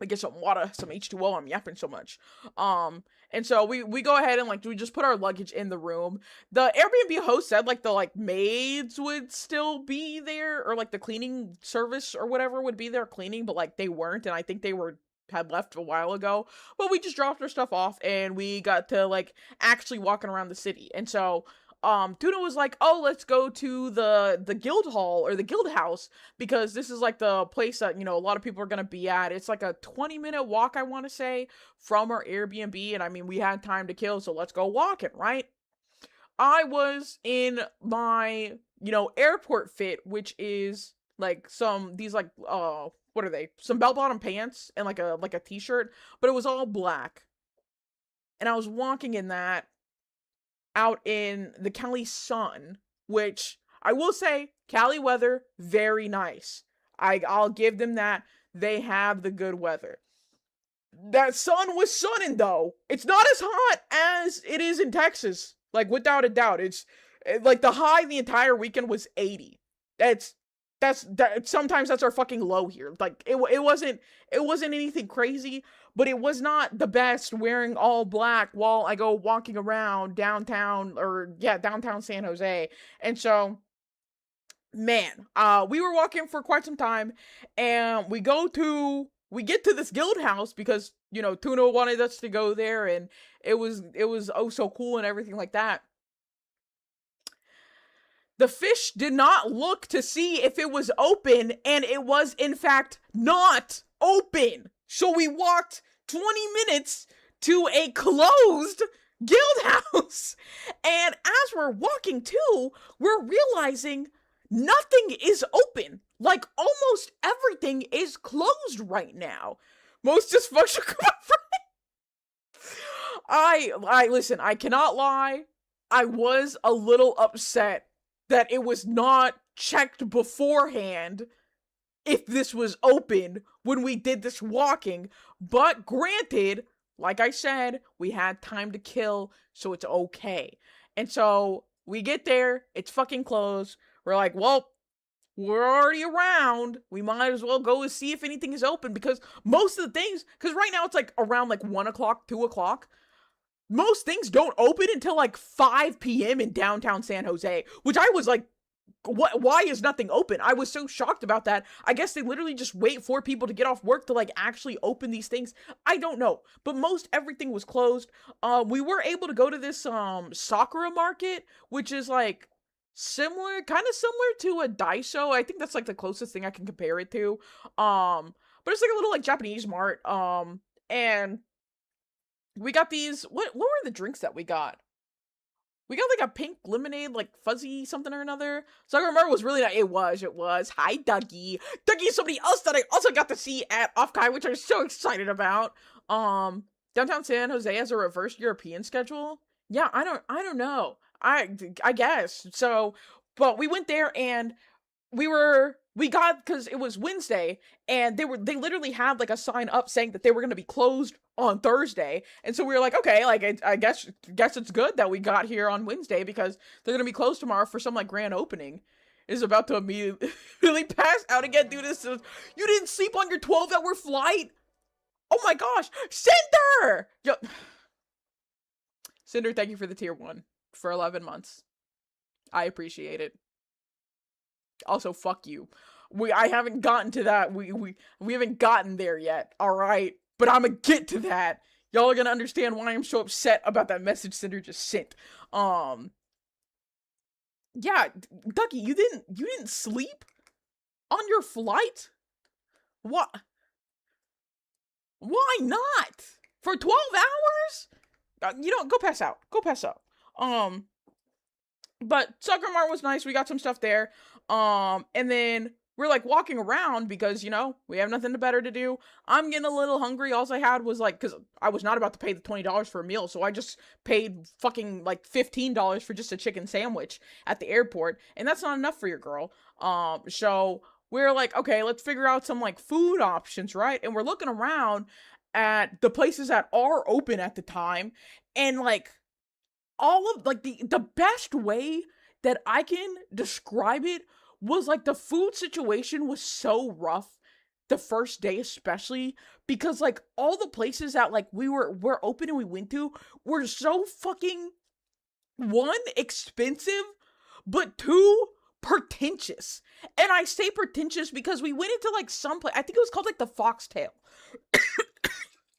I get some water, some H2O. I'm yapping so much. And so we go ahead and we just put our luggage in the room. The Airbnb host said the maids would still be there, or the cleaning service or whatever would be there cleaning, but they weren't, and I think they had left a while ago. But we just dropped our stuff off and we got to actually walking around the city. And so Tuna was like, oh, let's go to the guild hall or the guild house because this is the place that, a lot of people are going to be at. It's a 20-minute walk, I want to say, from our Airbnb. And I mean, we had time to kill, so let's go walking, right? I was in my, airport fit, which is these what are they? Some bell-bottom pants and a t-shirt, but it was all black. And I was walking in that out in the Cali sun, which I will say, Cali weather, very nice. I'll give them that. They have the good weather. That sun was sunning though. It's not as hot as it is in Texas. Without a doubt. It's the high the entire weekend was 80. That's sometimes that's our fucking low here. It wasn't anything crazy, but it was not the best wearing all black while I go walking around downtown San Jose. And so, man, we were walking for quite some time, and we get to this guild house because, Tuna wanted us to go there, and it was oh so cool and everything like that. The fish did not look to see if it was open, and it was, in fact, not open. So we walked 20 minutes to a closed guild house. And as we're walking too, we're realizing nothing is open. Almost everything is closed right now. Most dysfunctional. Listen, I cannot lie. I was a little upset that it was not checked beforehand if this was open when we did this walking. But granted, like I said, we had time to kill, so it's okay. And so we get there, it's fucking closed. We're like, well, we're already around. We might as well go and see if anything is open, because most of the things, because right now it's around 1 o'clock, 2 o'clock. Most things don't open until 5 p.m. in downtown San Jose, which I was like, why is nothing open? I was so shocked about that. I guess they literally just wait for people to get off work to actually open these things. I don't know, but most everything was closed. We were able to go to this Sakura market, which is kind of similar to a Daiso. I think that's the closest thing I can compare it to. But it's a little Japanese mart. And we got these, what were the drinks that we got? We got like a pink lemonade, like fuzzy something or another. So I remember it was really nice. It was. Hi, Dougie. Dougie is somebody else that I also got to see at Off-Kai, which I'm so excited about. Downtown San Jose has a reverse European schedule. Yeah, I don't know. I guess. So, but we went there and we got, because it was Wednesday, and they literally had like a sign up saying that they were going to be closed on Thursday, and so we were like, okay, like I guess it's good that we got here on Wednesday, because they're going to be closed tomorrow for some like grand opening. Is about to immediately pass out again, dude. You didn't sleep on your 12-hour flight? Oh my gosh, Cinder! Yo, Cinder, thank you for the tier 1 for 11 months. I appreciate it. Also, fuck you. I haven't gotten to that. We haven't gotten there yet. All right, but I'm gonna get to that. Y'all are gonna understand why I'm so upset about that message Cinder just sent. Yeah, Ducky, you didn't sleep on your flight? What? Why not? For 12 hours? Go pass out. Go pass out. But Sucker Mart was nice. We got some stuff there. And then we're like walking around because, we have nothing better to do. I'm getting a little hungry. All I had was like, because I was not about to pay the $20 for a meal. So I just paid fucking like $15 for just a chicken sandwich at the airport. And that's not enough for your girl. So we're like, okay, let's figure out some like food options, right? And we're looking around at the places that are open at the time. And like, all of like the best way that I can describe it was like the food situation was so rough the first day, especially because like all the places that like were open and we went to were so fucking, 1, expensive, but 2, pretentious. And I say pretentious because we went into like some place, I think it was called like the Foxtail.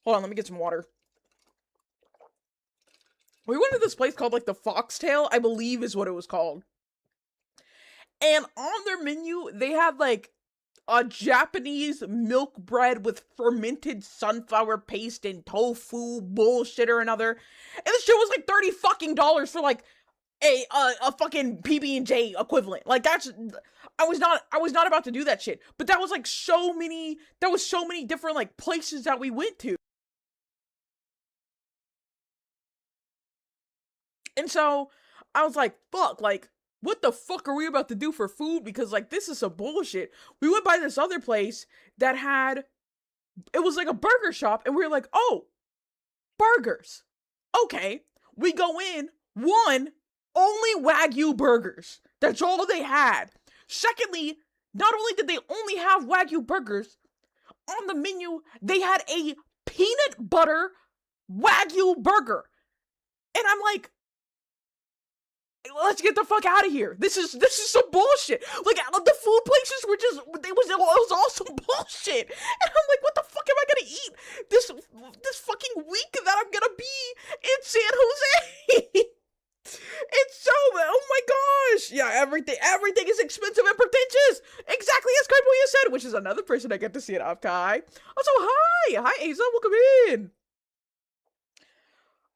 Hold on, let me get some water. We went to this place called like the Foxtail, I believe is what it was called. And on their menu, they had like a Japanese milk bread with fermented sunflower paste and tofu bullshit or another. And this shit was like $30 fucking for like a fucking PB&J equivalent. Like that's, I was not about to do that shit. But that was like so many different like places that we went to. And so I was like, fuck, like, what the fuck are we about to do for food? Because, like, this is some bullshit. We went by this other place that it was like a burger shop, and we were like, oh, burgers. Okay. We go in, 1, only Wagyu burgers. That's all they had. Secondly, not only did they only have Wagyu burgers, on the menu, they had a peanut butter Wagyu burger. And I'm like, let's get the fuck out of here. This is some bullshit. Like, the food places were just, it was all some bullshit. And I'm like, what the fuck am I gonna eat this fucking week that I'm gonna be in San Jose? It's so, oh my gosh. Yeah, everything is expensive and pretentious. Exactly as Carboya said, which is another person I get to see at Off-Kai. Also, hi, Asa, welcome in.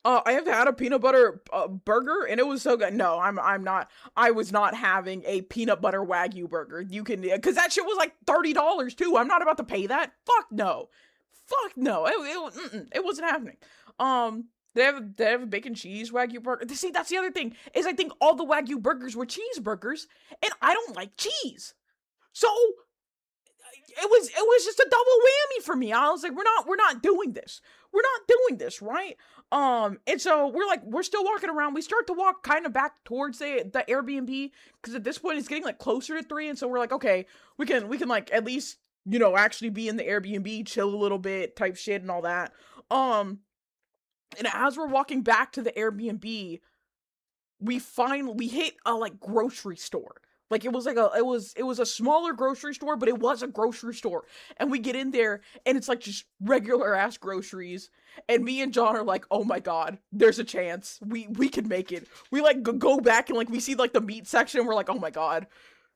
I have had a peanut butter burger, and it was so good. No, I was not having a peanut butter Wagyu burger. You can, because that shit was like $30 too. I'm not about to pay that. Fuck no. It wasn't happening. They have a bacon cheese Wagyu burger. See, that's the other thing, is I think all the Wagyu burgers were cheeseburgers, and I don't like cheese. So it was just a double whammy for me. I was like, we're not doing this. We're not doing this, right? And so we're still walking around. We start to walk kind of back towards the Airbnb, because at this point it's getting like closer to 3, and so we're like, okay, we can like at least, actually be in the Airbnb, chill a little bit, type shit and all that. And as we're walking back to the Airbnb, we hit a like grocery store. Like it was a smaller grocery store, but it was a grocery store. And we get in there and it's like just regular ass groceries. And me and John are like, oh my God, there's a chance. We can make it. We like go back and like we see like the meat section and we're like, oh my God,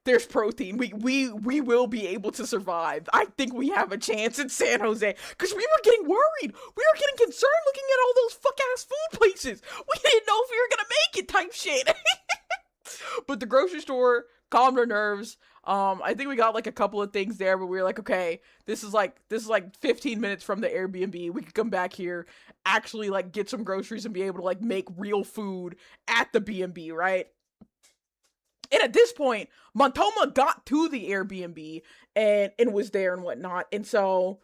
There's protein. We will be able to survive. I think we have a chance in San Jose. Because we were getting worried. We were getting concerned looking at all those fuck-ass food places. We didn't know if we were gonna make it type shit. But the grocery store calmed our nerves. I think we got like a couple of things there, but we were like, okay, this is like 15 minutes from the Airbnb. We could come back here, actually like get some groceries and be able to like make real food at the B&B, right? And at this point, Montoma got to the Airbnb and was there and whatnot. And so,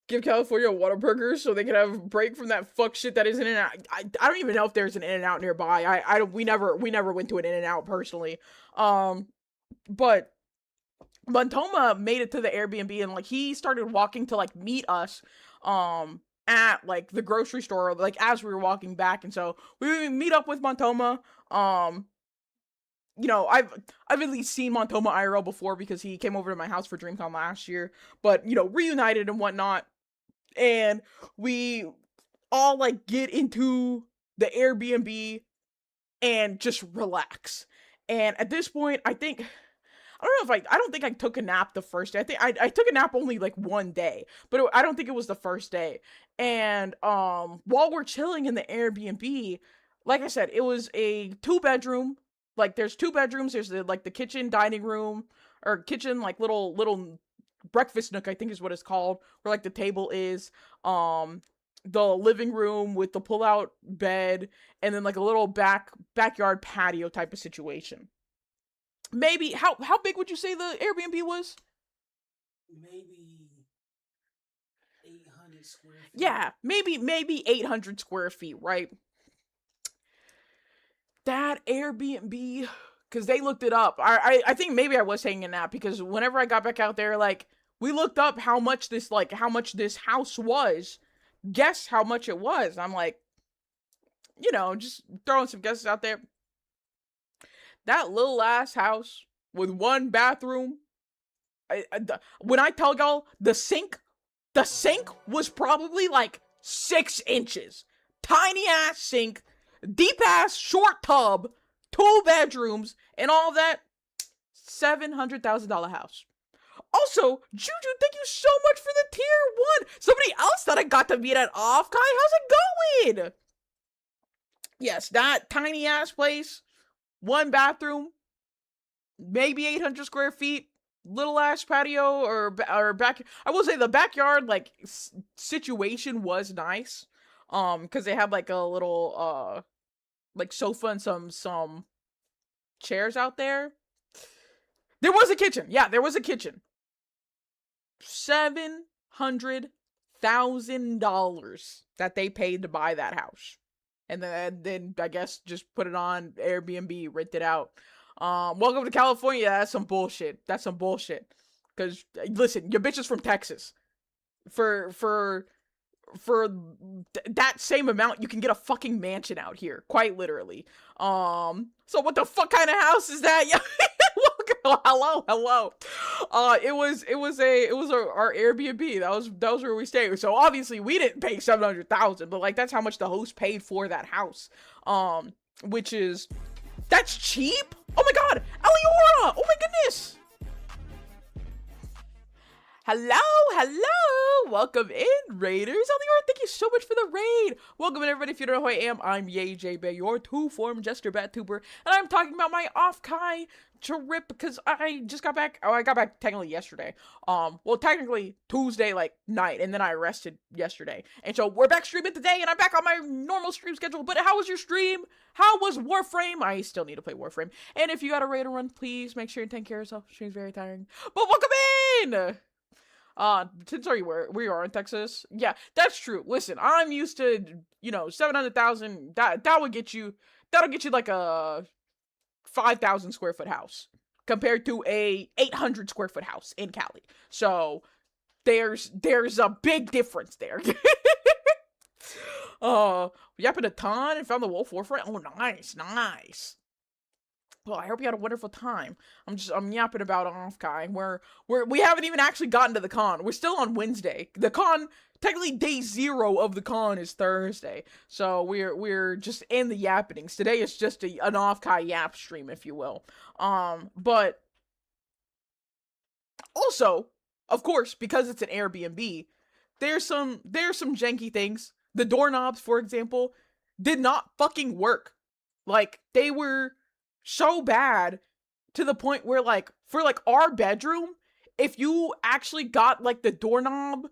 give California a Whataburger so they can have a break from that fuck shit that is In-N-Out. I don't even know if there's an In-N-Out nearby. We never went to an In-N-Out personally. But Montoma made it to the Airbnb and like he started walking to like meet us at like the grocery store like as we were walking back. And so we meet up with Montoma. You know, I've at least seen Montoma IRL before because he came over to my house for DreamCon last year, but you know, reunited and whatnot. And we all like get into the Airbnb and just relax. And at this point, I don't think I took a nap the first day. I think I took a nap only like one day, but I don't think it was the first day. And while we're chilling in the Airbnb, like I said, it was a 2-bedroom. Like there's 2 bedrooms. There's the kitchen, dining room, or kitchen like little breakfast nook, I think is what it's called, where like the table is. The living room with the pull-out bed, and then like a little backyard patio type of situation. Maybe how big would you say the Airbnb was? Maybe 800 square feet. Yeah, maybe 800 square feet, right? That Airbnb, because they looked it up. I think maybe I was taking a nap because whenever I got back out there, like we looked up how much this house was. Guess how much it was. I'm like, you know, just throwing some guesses out there. That little ass house with 1 bathroom. When I tell y'all, the sink was probably like 6 inches. Tiny ass sink, deep ass short tub, 2 bedrooms, and all that. $700,000 house. Also, Juju, thank you so much for the tier 1. Somebody else that I got to meet at Off Kai. How's it going? Yes, that tiny ass place, 1 bathroom, maybe 800 square feet, little ass patio or back. I will say the backyard like situation was nice. Because they had like a little like sofa and some chairs out there. There was a kitchen. Yeah, there was a kitchen. $700,000 that they paid to buy that house. And then I guess just put it on Airbnb, rent it out. Welcome to California. That's some bullshit. Cause listen, your bitch is from Texas. For that same amount, you can get a fucking mansion out here, quite literally. So what the fuck kind of house is that? Hello. It was our Airbnb. That was where we stayed. So obviously we didn't pay $700,000, but like that's how much the host paid for that house. That's cheap. Oh my god, Eliora! Oh my goodness. Hello! Welcome in, Raiders. Eliora, thank you so much for the raid. Welcome in, everybody. If you don't know who I am, I'm YayJBay, your 2-form Jester Bat-Tuber, and I'm talking about my off-Kai trip because I just got back. Oh, I got back technically yesterday. Well, technically Tuesday, like, night, and then I rested yesterday. And so we're back streaming today, and I'm back on my normal stream schedule. But how was your stream? How was Warframe? I still need to play Warframe. And if you got a raid to run, please make sure you take care of yourself. Stream's very tiring. But welcome in! Since we are in Texas. Yeah, that's true. Listen, I'm used to, 700,000. That'll get you like a 5,000 square foot house compared to a 800 square foot house in Cali. So there's a big difference there. Yapping a ton and found the Wolf Warframe. Oh, nice. Well, I hope you had a wonderful time. I'm yapping about off guy. We haven't even actually gotten to the con. We're still on Wednesday. The con, technically day 0 of the con is Thursday. So we're just in the yappings. Today is just an off guy yap stream, if you will. But also, of course, because it's an Airbnb, there's some janky things. The doorknobs, for example, did not fucking work. Like, they were so bad to the point where, like, for like our bedroom, if you actually got like the doorknob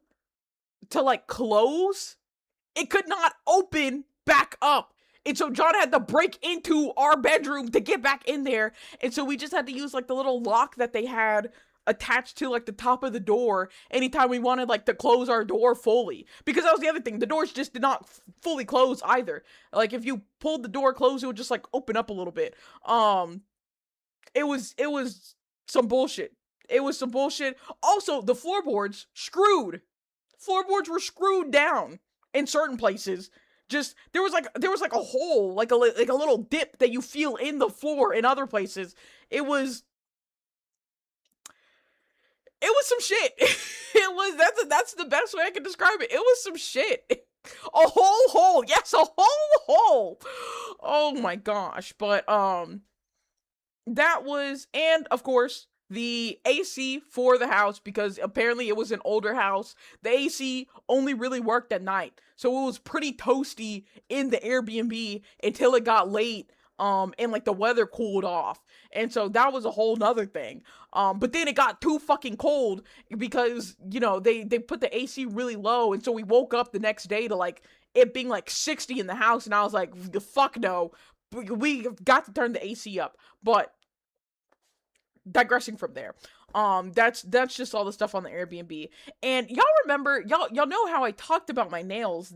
to like close, it could not open back up. And so John had to break into our bedroom to get back in there. And so we just had to use like the little lock that they had attached to like the top of the door anytime we wanted like to close our door fully, because that was the other thing. The doors just did not fully close either. Like, if you pulled the door closed, it would just like open up a little bit. It was some bullshit. It was some bullshit. Also, the floorboards screwed. Floorboards were screwed down in certain places. Just there was like a hole, like a little dip that you feel in the floor in other places. It was some shit. That's the best way I can describe it. It was some shit. A whole hole. Yes, a whole hole. Oh my gosh. But that was, and of course, the AC for the house, because apparently it was an older house. The AC only really worked at night. So it was pretty toasty in the Airbnb until it got late. And like the weather cooled off. And so that was a whole nother thing. But then it got too fucking cold because, you know, they put the AC really low. And so we woke up the next day to like it being like 60 in the house. And I was like, the fuck no. We got to turn the AC up. But digressing from there. That's just all the stuff on the Airbnb. And y'all remember, y'all know how I talked about my nails,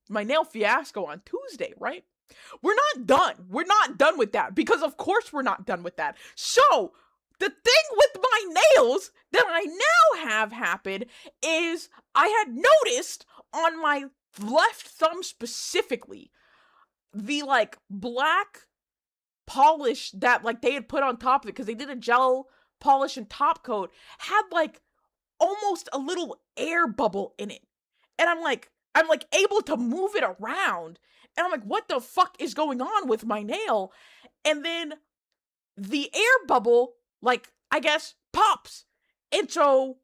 my nail fiasco on Tuesday, right? We're not done. We're not done with that, because of course we're not done with that. So, the thing with my nails that I now have happened is I had noticed on my left thumb specifically, the like black polish that like they had put on top of it, because they did a gel polish and top coat, had like almost a little air bubble in it. And I'm like able to move it around. And I'm like, what the fuck is going on with my nail? And then the air bubble, like, I guess, pops. And so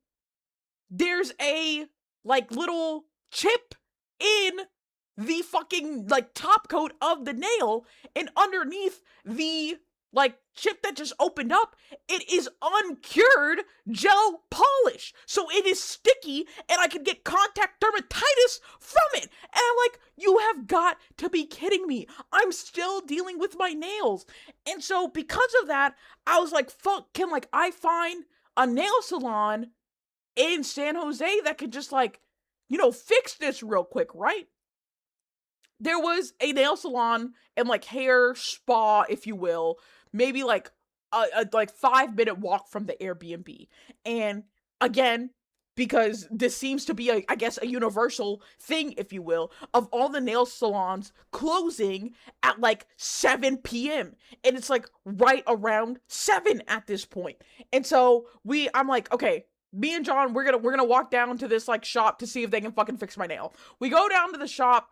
there's a, like, little chip in the fucking, like, top coat of the nail. And underneath the, like, chip that just opened up, it is uncured gel polish. So it is sticky, and I could get contact dermatitis from it. And I'm like, you have got to be kidding me. I'm still dealing with my nails. And so because of that, I was like, fuck, can like I find a nail salon in San Jose that could just like, you know, fix this real quick, right? There was a nail salon and like hair spa, if you will, maybe like a like 5-minute walk from the Airbnb. And again, because this seems to be I guess a universal thing, if you will, of all the nail salons closing at like 7 p.m. And it's like right around 7 at this point. And so I'm like, okay, me and John, we're gonna walk down to this like shop to see if they can fucking fix my nail. We go down to the shop.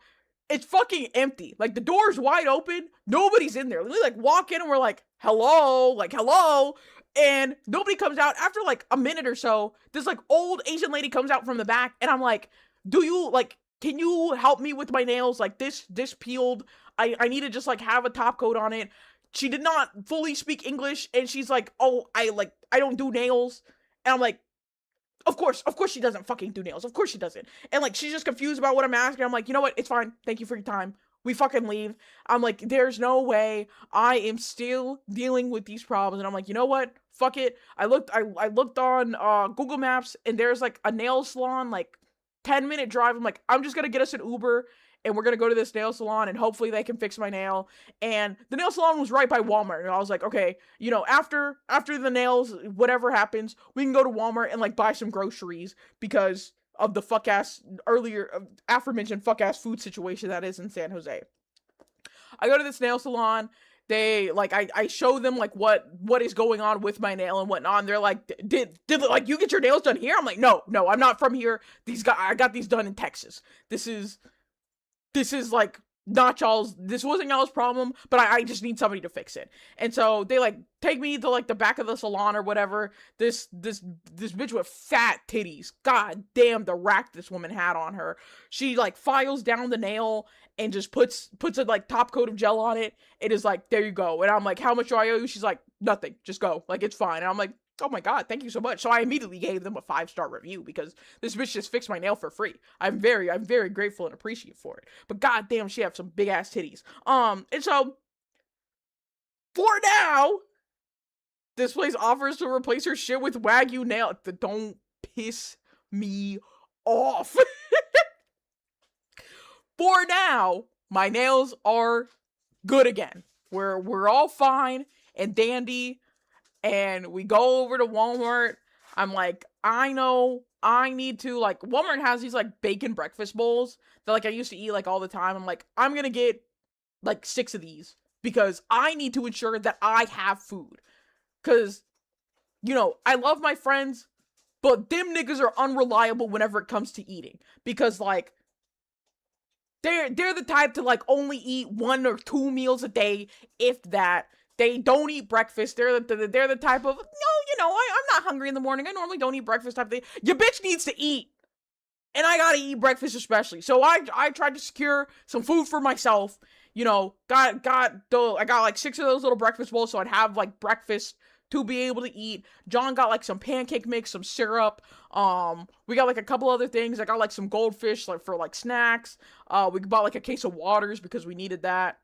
It's fucking empty. Like, the door's wide open. Nobody's in there. We like walk in and we're like, hello, and nobody comes out. After like a minute or so, this like old Asian lady comes out from the back, and I'm like, can you help me with my nails? Like, this peeled. I need to just like have a top coat on it. She did not fully speak English, and she's like, oh, I don't do nails. And I'm like, Of course she doesn't fucking do nails. Of course she doesn't. And like, she's just confused about what I'm asking. I'm like, you know what? It's fine. Thank you for your time. We fucking leave. I'm like, there's no way I am still dealing with these problems. And I'm like, you know what? Fuck it. I looked on Google Maps, and there's like a nail salon, like 10-minute drive. I'm like, I'm just gonna get us an Uber, and we're gonna go to this nail salon, and hopefully they can fix my nail. And the nail salon was right by Walmart, and I was like, okay, you know, after the nails, whatever happens, we can go to Walmart and like buy some groceries, because of the aforementioned fuck ass food situation that is in San Jose. I go to this nail salon. They like I show them like what is going on with my nail and whatnot. And they're like, did like you get your nails done here? I'm like, no, I'm not from here. I got these done in Texas. This is like not y'all's, this wasn't y'all's problem, but I just need somebody to fix it. And so they like take me to like the back of the salon or whatever. This bitch with fat titties, god damn the rack this woman had on her. She like files down the nail and just puts a like top coat of gel on it. It is like, there you go. And I'm like, how much do I owe you? She's like, nothing, just go, like it's fine. And I'm like, oh my god, thank you so much. So I immediately gave them a 5-star review because this bitch just fixed my nail for free. I'm very grateful and appreciative for it. But goddamn, she have some big ass titties. And so for now, this place offers to replace her shit with Wagyu nail. Don't piss me off. For now, my nails are good again. We're all fine and dandy. And we go over to Walmart. I'm like, I know I need to, like, Walmart has these, like, bacon breakfast bowls that, like, I used to eat, like, all the time. I'm like, I'm gonna get, like, 6 of these because I need to ensure that I have food. Because, you know, I love my friends, but them niggas are unreliable whenever it comes to eating. Because, like, they're the type to, like, only eat 1 or 2 meals a day, if that. They don't eat breakfast. They're the type of, no, you know, I'm not hungry in the morning. I normally don't eat breakfast type of thing. Your bitch needs to eat. And I gotta eat breakfast especially. So I tried to secure some food for myself. You know, I got like 6 of those little breakfast bowls so I'd have like breakfast to be able to eat. John got like some pancake mix, some syrup. We got like a couple other things. I got like some goldfish like for like snacks. We bought like a case of waters because we needed that.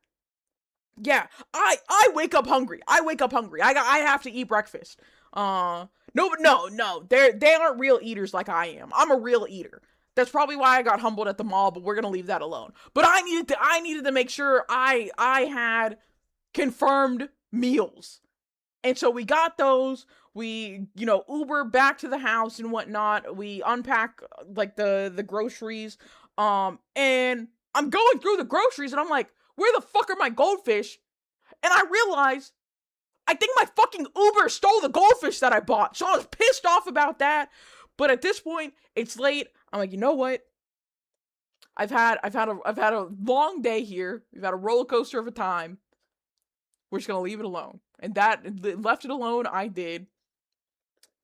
Yeah, I wake up hungry. I have to eat breakfast. No, they aren't real eaters like I am. I'm a real eater. That's probably why I got humbled at the mall, but we're gonna leave that alone. But I needed to make sure I had confirmed meals. And so we got those. We, you know, Uber back to the house and whatnot. We unpack like the groceries. And I'm going through the groceries and I'm like, where the fuck are my goldfish? And I realize, I think my fucking Uber stole the goldfish that I bought. So I was pissed off about that. But at this point, it's late. I'm like, you know what? I've had a long day here. We've had a roller coaster of a time. We're just gonna leave it alone. And that, left it alone, I did.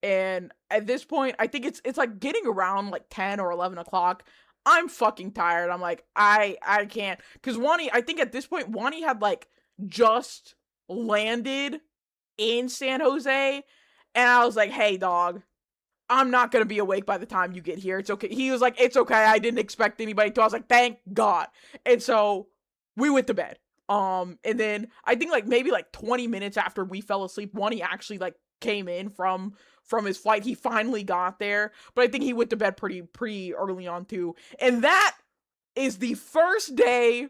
And at this point, I think it's like getting around like 10 or 11 o'clock. I'm fucking tired. I'm like, I can't. Because Wani, I think at this point, Wani had like just landed in San Jose. And I was like, hey, dog, I'm not going to be awake by the time you get here. It's okay. He was like, it's okay. I didn't expect anybody to. I was like, thank God. And so we went to bed. And then I think like maybe like 20 minutes after we fell asleep, Wani actually like came in from his flight. He finally got there, but I think he went to bed pretty early on too. And that is the first day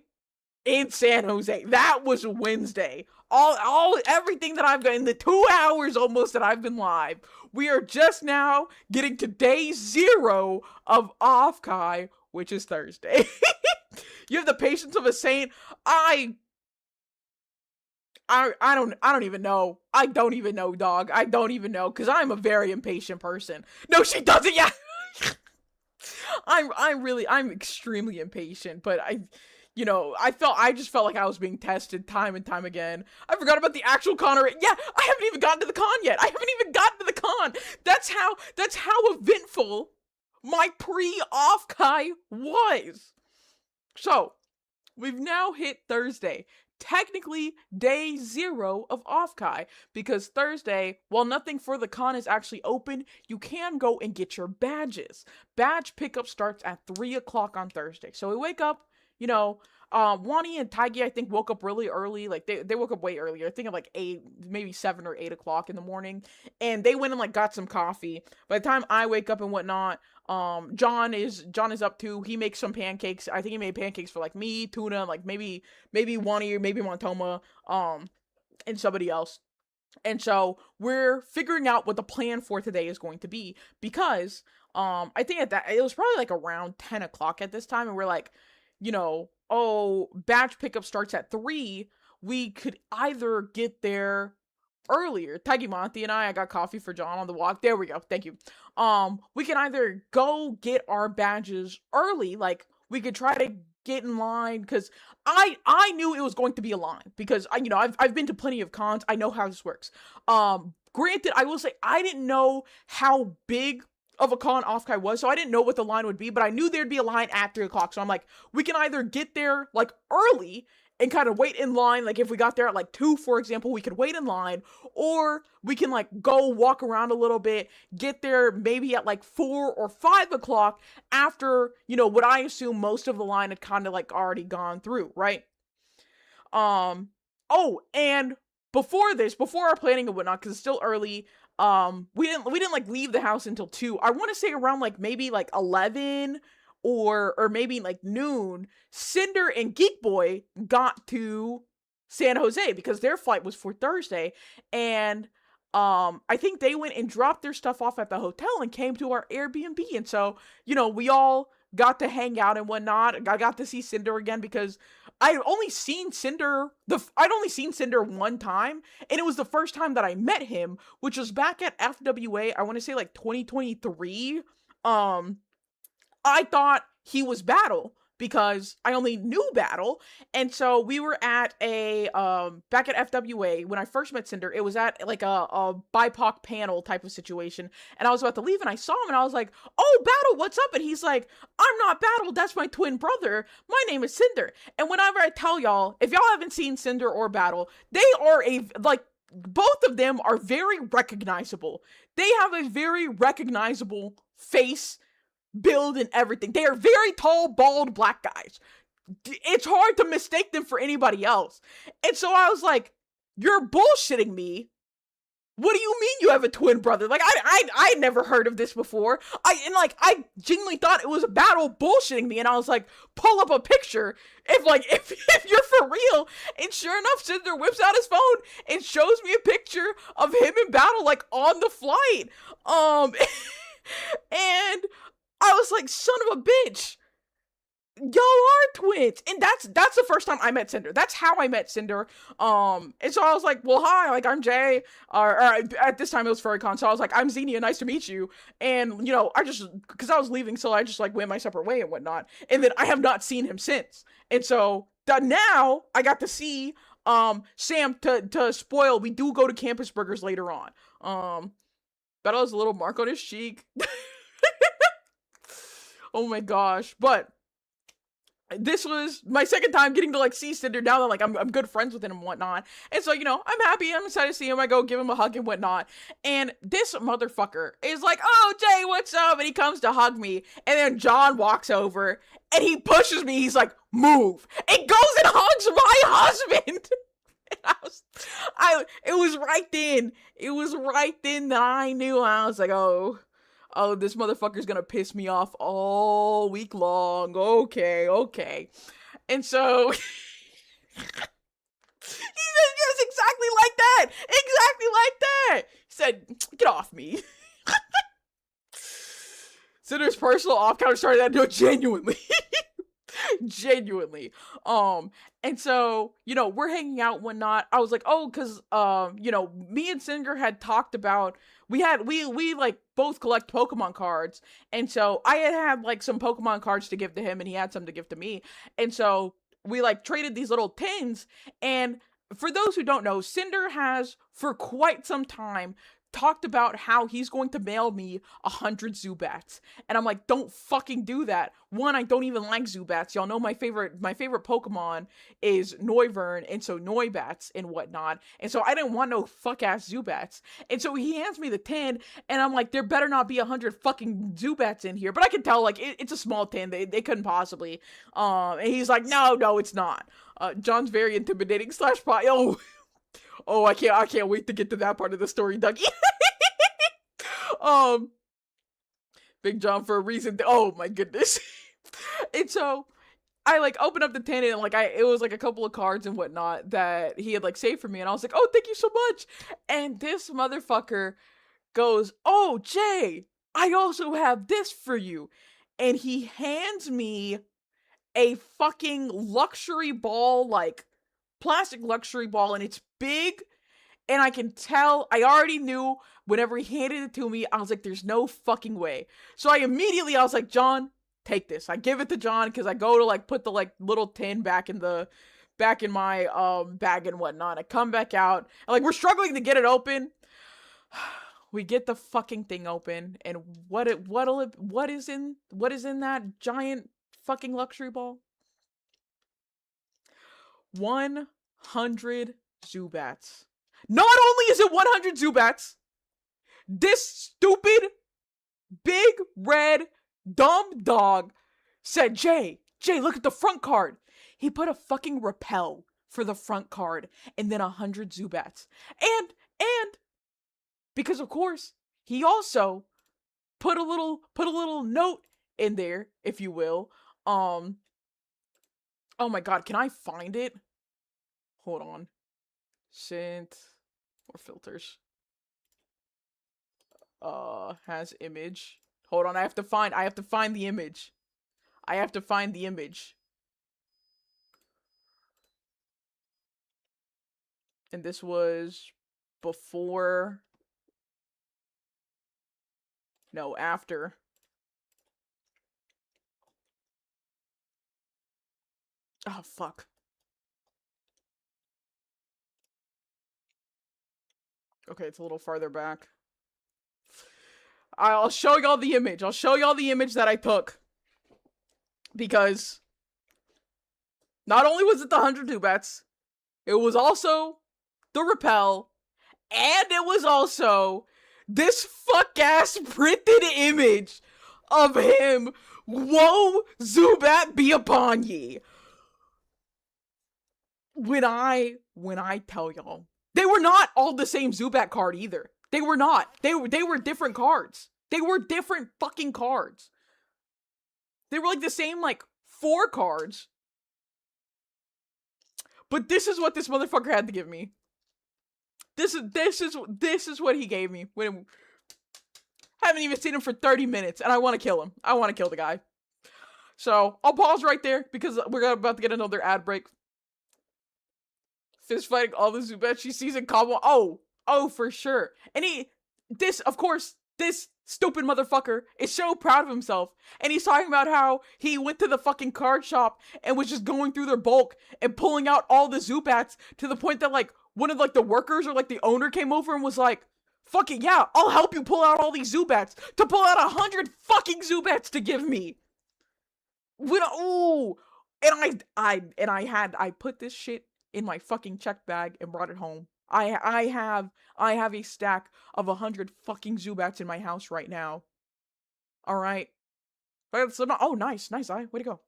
in San Jose. That was Wednesday. Everything that I've got in the 2 hours almost that I've been live. We are just now getting to day 0 of Off-Kai, which is Thursday. You have the patience of a saint. I don't even know. I don't even know, dog. I don't even know, because I'm a very impatient person. No, she doesn't. Yeah. I'm extremely impatient, but I just felt like I was being tested time and time again. I forgot about the actual con. Yeah, I haven't even gotten to the con yet. I haven't even gotten to the con. That's how eventful my pre-Off-Kai was. So, we've now hit Thursday. Technically, day 0 of Off-Kai, because Thursday, while nothing for the con is actually open, you can go and get your badges. Badge pickup starts at 3 o'clock on Thursday. So we wake up, Wani and Taigi, I think, woke up really early. Like, they woke up way earlier. I think at like 8, maybe 7 or 8 o'clock in the morning. And they went and, like, got some coffee. By the time I wake up and whatnot, John is up too. He makes some pancakes. I think he made pancakes for, like, me, Tuna, like, maybe Wani or maybe Montoma, and somebody else. And so, we're figuring out what the plan for today is going to be. Because, I think it was probably, like, around 10 o'clock at this time. And we're like, batch pickup starts at 3. we could either get there earlier. Tagimonti and I got coffee for John on the walk. There we go. Thank you. We can either go get our badges early, like we could try to get in line because I knew it was going to be a line because I've been to plenty of cons. I know how this works. Granted, I will say I didn't know how big of a con Offkai was, so I didn't know what the line would be, but I knew there'd be a line at 3 o'clock. So I'm like, we can either get there like early and kind of wait in line. Like if we got there at like 2, for example, we could wait in line, or we can like go walk around a little bit, get there maybe at like 4 or 5 o'clock after, what I assume most of the line had kind of like already gone through, right? Oh, and before our planning and whatnot, because it's still early, we didn't like leave the house until 2. I want to say around like maybe like 11 or maybe like noon. Cinder and Geek Boy got to San Jose because their flight was for Thursday, and I think they went and dropped their stuff off at the hotel and came to our Airbnb, and so we all got to hang out and whatnot. I got to see Cinder again because I'd only seen Cinder one time, and it was the first time that I met him, which was back at FWA. I want to say like 2023. I thought he was Battle because I only knew Battle, and so we were at a back at FWA when I first met Cinder. It was at like a BIPOC panel type of situation, and I was about to leave, and I saw him, and I was like, "Oh, Battle, what's up?" And he's like, "I'm not Battle. That's my twin brother. My name is Cinder." And whenever I tell y'all, if y'all haven't seen Cinder or Battle, they are both of them are very recognizable. They have a very recognizable face, build, and everything. They are very tall, bald black guys. It's hard to mistake them for anybody else. And so I was like, "You're bullshitting me. What do you mean you have a twin brother?" Like I never heard of this before. I genuinely thought it was a Battle bullshitting me, and I was like, pull up a picture if you're for real. And sure enough, Cinder whips out his phone and shows me a picture of him in Battle like on the flight. And I was like, son of a bitch, y'all are twins. And that's the first time I met Cinder. That's how I met Cinder. And so I was like, well, hi, like I'm Jay. Or at this time it was FurryCon, so I was like, I'm Xenia, nice to meet you. And because I was leaving, so I just like went my separate way and whatnot. And then I have not seen him since. And so now I got to see Sam. To spoil, we do go to Campus Burgers later on. Battle has a little mark on his cheek. Oh my gosh. But this was my second time getting to like see Cinder now that like I'm good friends with him and whatnot. And so, I'm happy. I'm excited to see him. I go give him a hug and whatnot. And this motherfucker is like, "Oh, Jay, what's up?" And he comes to hug me. And then John walks over and he pushes me. He's like, "Move." And goes and hugs my husband. And it was right then. It was right then that I knew. I was like, oh, this motherfucker's gonna piss me off all week long. Okay. And so he said, yes, exactly like that. Exactly like that. He said, "Get off me." Cinder's personal off-counter started that note genuinely. Genuinely. And so, we're hanging out and whatnot. I was like, oh, because, me and Cinder had talked about, we like both collect Pokemon cards. And so I had like some Pokemon cards to give to him and he had some to give to me. And so we like traded these little tins. And for those who don't know, Cinder has for quite some time talked about how he's going to mail me 100 Zubats. And I'm like, don't fucking do that. One, I don't even like Zubats. Y'all know my favorite Pokemon is Noivern, and so Noibats and whatnot. And so I didn't want no fuck-ass Zubats. And so he hands me the 10, and I'm like, there better not be 100 fucking Zubats in here. But I can tell, like, it's a small 10. They couldn't possibly. And he's like, no, it's not. John's very intimidating / Oh, I can't wait to get to that part of the story, Dougie. Big John for a reason. Oh my goodness. And so I like opened up the tin and like it was like a couple of cards and whatnot that he had like saved for me, and I was like, oh, thank you so much. And this motherfucker goes, "Oh, Jay, I also have this for you." And he hands me a fucking luxury ball like plastic luxury ball, and it's big. And I can tell, I already knew whenever he handed it to me, I was like, there's no fucking way. So I was like, John, take this. I give it to John because I go to like put the like little tin back in my bag and whatnot. I come back out and like we're struggling to get it open. We get the fucking thing open, and what is in that giant fucking luxury ball? 100 Zubats. Not only is it 100 Zubats, this stupid, big, red, dumb dog said, Jay, look at the front card. He put a fucking repel for the front card and then 100 Zubats. And, because of course, he also put a little note in there, if you will. Oh my god, can I find it? Hold on. Synth or filters. Has image. Hold on, I have to find the image. And this was before. No, after. Oh, fuck. Okay, it's a little farther back. I'll show y'all the image. That I took. Because not only was it the 100 Zubats, it was also the repel, and it was also this fuck-ass printed image of him. Woe Zubat be upon ye. When I tell y'all, they were not all the same Zubat card either. They were not. They were different cards. They were different fucking cards. They were like the same like 4 cards. But this is what this motherfucker had to give me. This is what he gave me. When I haven't even seen him for 30 minutes and I want to kill him. I want to kill the guy. So, I'll pause right there because we're about to get another ad break. Fist fighting all the Zubats she sees in Cobble. Oh, for sure. And this stupid motherfucker is so proud of himself. And he's talking about how he went to the fucking card shop and was just going through their bulk and pulling out all the Zubats to the point that like one of like the workers or like the owner came over and was like, fucking yeah, I'll help you pull out all these Zubats. To pull out 100 fucking Zubats to give me. And I put this shit in my fucking check bag and brought it home. I have a stack of 100 fucking Zubats in my house right now. All right. Oh, nice, eye. Way to go.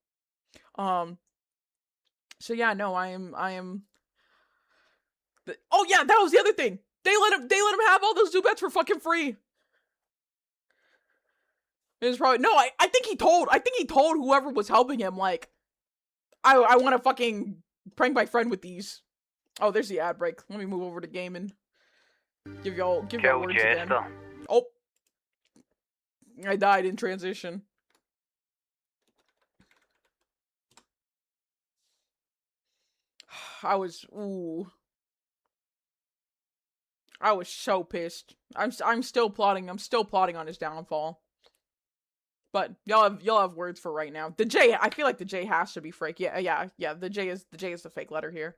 So yeah, no, I am. Oh yeah, that was the other thing. They let him have all those Zubats for fucking free. It was probably no. I think he told whoever was helping him like, I want to fucking prank my friend with these. Oh, there's the ad break. Let me move over to game and give y'all words again. Oh, I died in transition. I was so pissed. I'm still plotting on his downfall. But y'all have words for right now. The J, I feel like the J has to be fake. Yeah. The J is the fake letter here.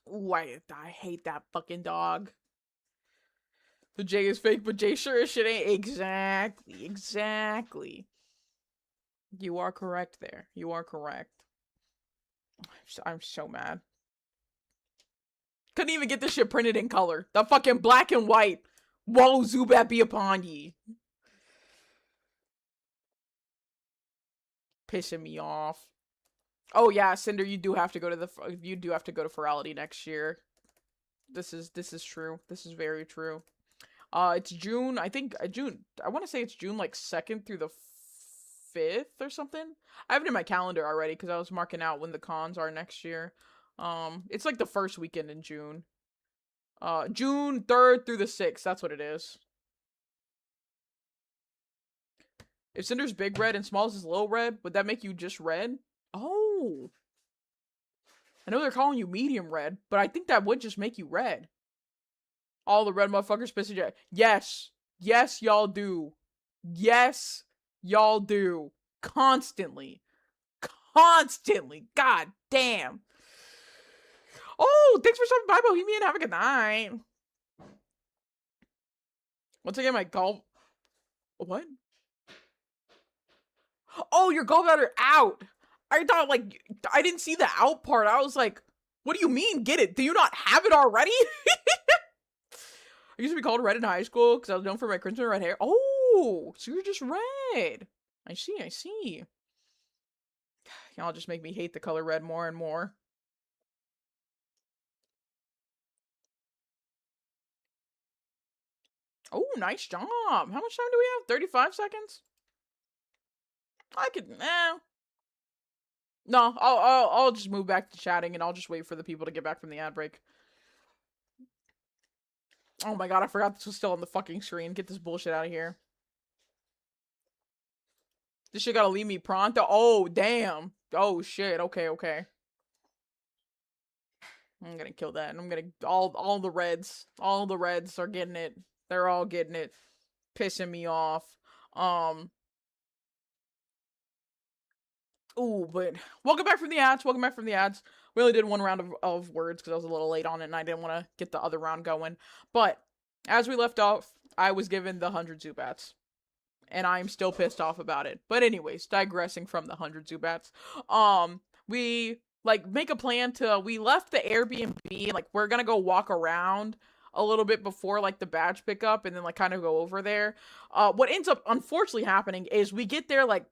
Ooh, I hate that fucking dog. The J is fake, but J sure as shit ain't. Exactly. You are correct there. You are correct. I'm so mad. Couldn't even get this shit printed in color. The fucking black and white. Woe Zubat be upon ye. Pissing me off. Oh yeah, Cinder, you do have to go to Ferality next year. This is true. This is very true. It's June. I want to say it's June like 2nd through the 5th or something. I have it in my calendar already because I was marking out when the cons are next year. It's like the first weekend in June. June 3rd through the 6th. That's what it is. If Cinder's big red and Smalls is little red, would that make you just red? Oh. I know they're calling you medium red, but I think that would just make you red. All the red motherfuckers pissing you. Yes. Yes, y'all do. Yes, y'all do. Constantly. Constantly. God damn. Oh, thanks for stopping by, Bohemian. Have a good night. Once again, my golf. What? Oh, your gallbladder out. I thought, like, I didn't see the out part. I was like, what do you mean, get it? Do you not have it already? I used to be called red in high school because I was known for my crimson red hair. Oh, so you're just red. I see, I see. Y'all just make me hate the color red more and more. Oh, nice job. How much time do we have? 35 seconds? I could, No, I'll just move back to chatting and I'll just wait for the people to get back from the ad break. Oh my god, I forgot this was still on the fucking screen. Get this bullshit out of here. This shit gotta leave me pronto. Oh, damn. Oh, shit. Okay, okay. I'm gonna kill that. And I'm gonna... All the reds. All the reds are getting it. They're all getting it. Pissing me off. Ooh, but... Welcome back from the ads. Welcome back from the ads. We only did one round of words because I was a little late on it and I didn't want to get the other round going. But, as we left off, I was given the 100 Zubats. And I'm still pissed off about it. But anyways, digressing from the 100 Zubats. We, like, make a plan to... We left the Airbnb, like, we're gonna go walk around a little bit before, like, the badge pickup, and then, like, kind of go over there. What ends up, unfortunately, happening is we get there, like,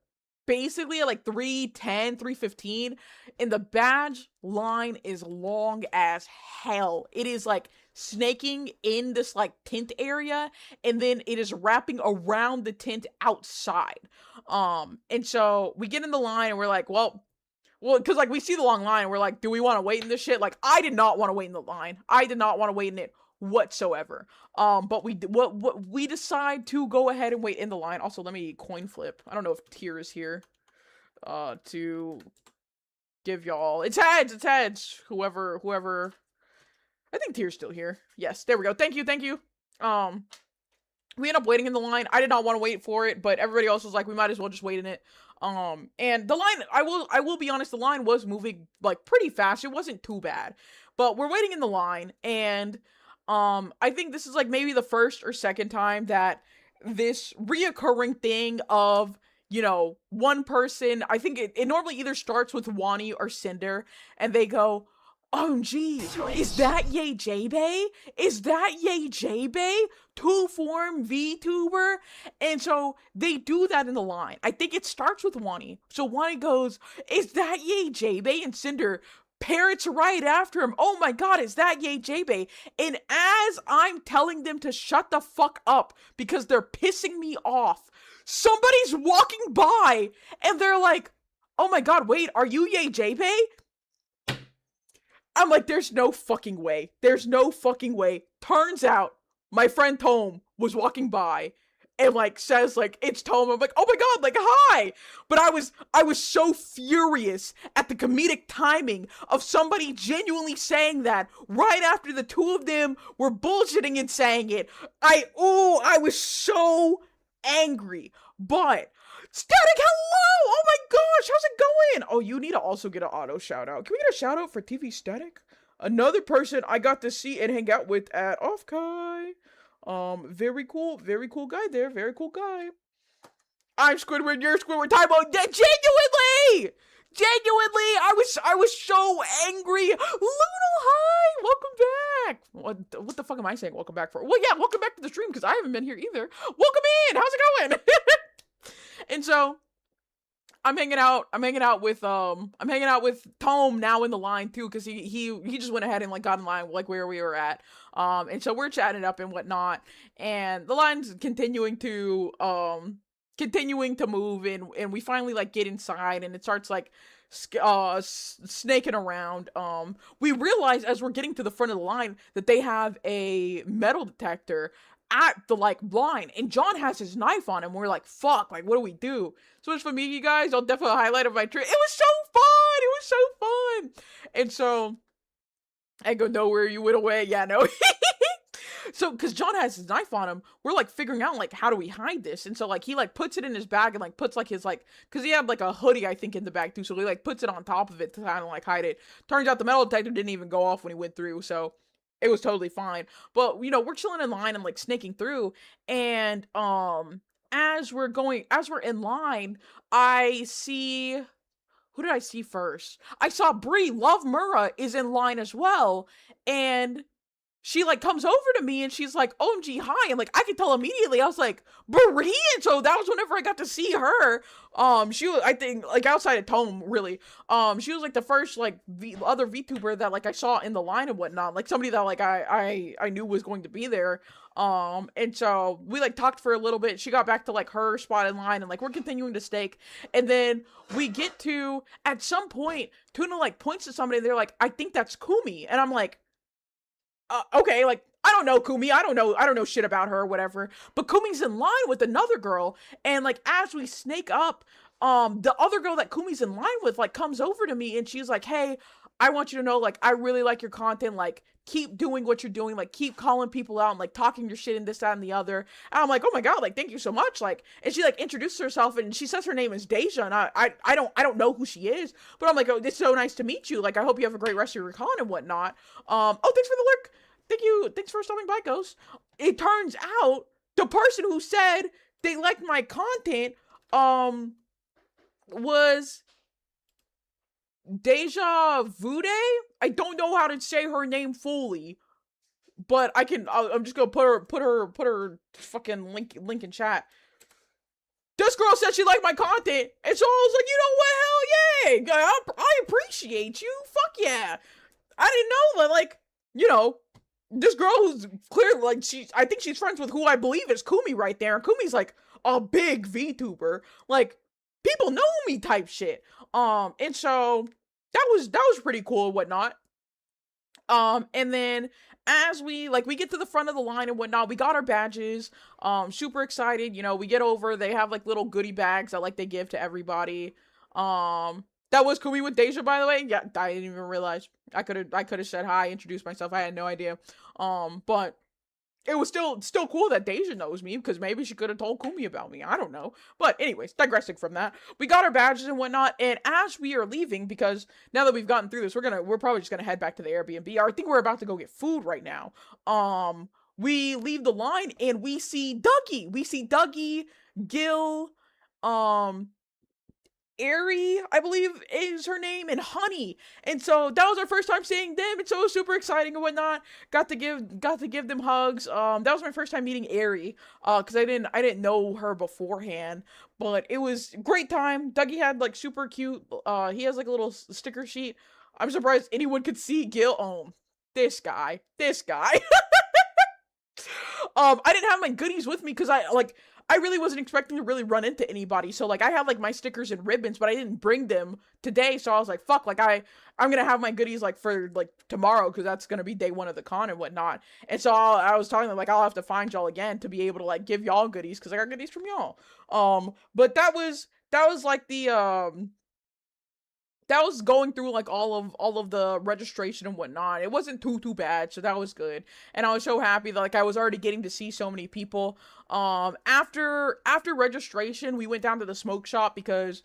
basically at, like, 3:10, 3:15, and the badge line is long as hell. It is, like, snaking in this, like, tent area, and then it is wrapping around the tent outside. And so we get in the line, and we're like, well, because, like, we see the long line, and we're like, do we want to wait in this shit? Like, I did not want to wait in the line. I did not want to wait in it whatsoever. But we decide to go ahead and wait in the line. Also, let me coin flip. I don't know if Tier is here to give y'all... It's heads. Whoever... I think Tier's still here. Yes, there we go. Thank you. We end up waiting in the line. I did not want to wait for it, but everybody else was like, we might as well just wait in it. And the line, I will be honest, the line was moving, like, pretty fast. It wasn't too bad. But we're waiting in the line, and I think this is, like, maybe the first or second time that this reoccurring thing of, you know, one person, I think it normally either starts with Wani or Cinder, and they go, oh, geez, is that Yay J-Bay? Is that Yay J-Bay? Two-form VTuber? And so they do that in the line. I think it starts with Wani. So Wani goes, is that Yay J-Bay? And Cinder parrots right after him. Oh my god, is that Yay J-Bay? And as I'm telling them to shut the fuck up because they're pissing me off, somebody's walking by and they're like, oh my god, wait, are you Yay J-Bay? I'm like, there's no fucking way. There's no fucking way. Turns out, my friend Tome was walking by and, like, says, like, it's Tome. I'm like, oh my god, like, hi! But I was so furious at the comedic timing of somebody genuinely saying that right after the two of them were bullshitting and saying it. I was so angry. But... Static, hello! Oh my gosh, how's it going? Oh, you need to also get an auto shout out. Can we get a shout out for TV Static? Another person I got to see and hang out with at Offkai. Very cool guy there. Very cool guy. I'm Squidward, you're Squidward. Time out. Genuinely! I was so angry. Luno, hi! Welcome back. What the fuck am I saying welcome back for? Well, yeah, welcome back to the stream because I haven't been here either. Welcome in. How's it going? And so I'm hanging out with Tome now in the line too, because he just went ahead and, like, got in line, like, where we were at. And so we're chatting up and whatnot, and the line's continuing to move, and we finally, like, get inside, and it starts, like, snaking around. We realize as we're getting to the front of the line that they have a metal detector at the, like, line, and John has his knife on him. We're like, fuck, like, what do we do? So much for me, you guys. I'll definitely highlight of my trip. It was so fun. It was was so fun. And so I go, nowhere, you went away. Yeah, no. So, because John has his knife on him, we're like figuring out like how do we hide this, and so like he like puts it in his bag and like puts like his like because he had like a hoodie I think in the bag too, so he like puts it on top of it to kind of like hide it. Turns out the metal detector didn't even go off when he went through, so it was totally fine. But you know we're chilling in line and like snaking through, and as we're in line, I see. Who did I see first? I saw Bree. Love Murrah is in line as well, and she like comes over to me and she's like, OMG, hi. And like, I could tell immediately. I was like, Brie. And so that was whenever I got to see her. She was, I think, like outside of Tome, really. She was like the first like other VTuber that like I saw in the line and whatnot. Like somebody that like I knew was going to be there. And so we like talked for a little bit. She got back to like her spot in line and like we're continuing to stake. And then we get to, at some point, Tuna like points to somebody and they're like, I think that's Kumi. And I'm like, okay, like, I don't know Kumi, I don't know shit about her or whatever, but Kumi's in line with another girl, and like, as we snake up, the other girl that Kumi's in line with, like, comes over to me, and she's like, hey, I want you to know, like, I really like your content, like, keep doing what you're doing, like, keep calling people out, and, like, talking your shit and this, that, and the other, and I'm like, oh my god, like, thank you so much, like, and she, like, introduces herself, and she says her name is Deja, and I don't know who she is, but I'm like, oh, it's so nice to meet you, like, I hope you have a great rest of your con and whatnot. Oh, thanks for the lurk. Thank you. Thanks for stopping by, Ghost. It turns out the person who said they liked my content, was Deja Vude. I don't know how to say her name fully, but I'm just gonna put her fucking link in chat. This girl said she liked my content, and so I was like, you know what, hell yeah, I appreciate you, fuck yeah. I didn't know that, like, you know, this girl who's clearly, like, I think she's friends with who I believe is Kumi right there, and Kumi's, like, a big VTuber, like, people know me type shit, and so, that was pretty cool and whatnot, and then, as we get to the front of the line and whatnot, we got our badges, super excited, you know, we get over, they have, like, little goodie bags that, like, they give to everybody, that was Kumi with Deja, by the way. Yeah, I didn't even realize. I could have said hi, introduced myself. I had no idea. But it was still cool that Deja knows me, because maybe she could have told Kumi about me. I don't know. But anyways, digressing from that, we got our badges and whatnot. And as we are leaving, because now that we've gotten through this, we're probably just gonna head back to the Airbnb. I think we're about to go get food right now. We leave the line and we see Dougie. We see Dougie, Gil, Airy, I believe is her name, and Honey. And so that was our first time seeing them, and so it was super exciting and whatnot. Got to give them hugs. That was my first time meeting Airy, because I didn't know her beforehand, but it was a great time. Dougie had like super cute, he has like a little sticker sheet. I'm surprised anyone could see Gil. Oh, this guy. I didn't have my goodies with me because I really wasn't expecting to really run into anybody. So, like, I had, like, my stickers and ribbons, but I didn't bring them today. So I was like, fuck, like, I'm going to have my goodies, like, for, like, tomorrow, because that's going to be day one of the con and whatnot. And so I was telling them, like, I'll have to find y'all again to be able to, like, give y'all goodies, because I got goodies from y'all. But that was, like, that was going through like all of the registration and whatnot. It wasn't too bad, so that was good. And I was so happy that like I was already getting to see so many people. After registration, we went down to the smoke shop because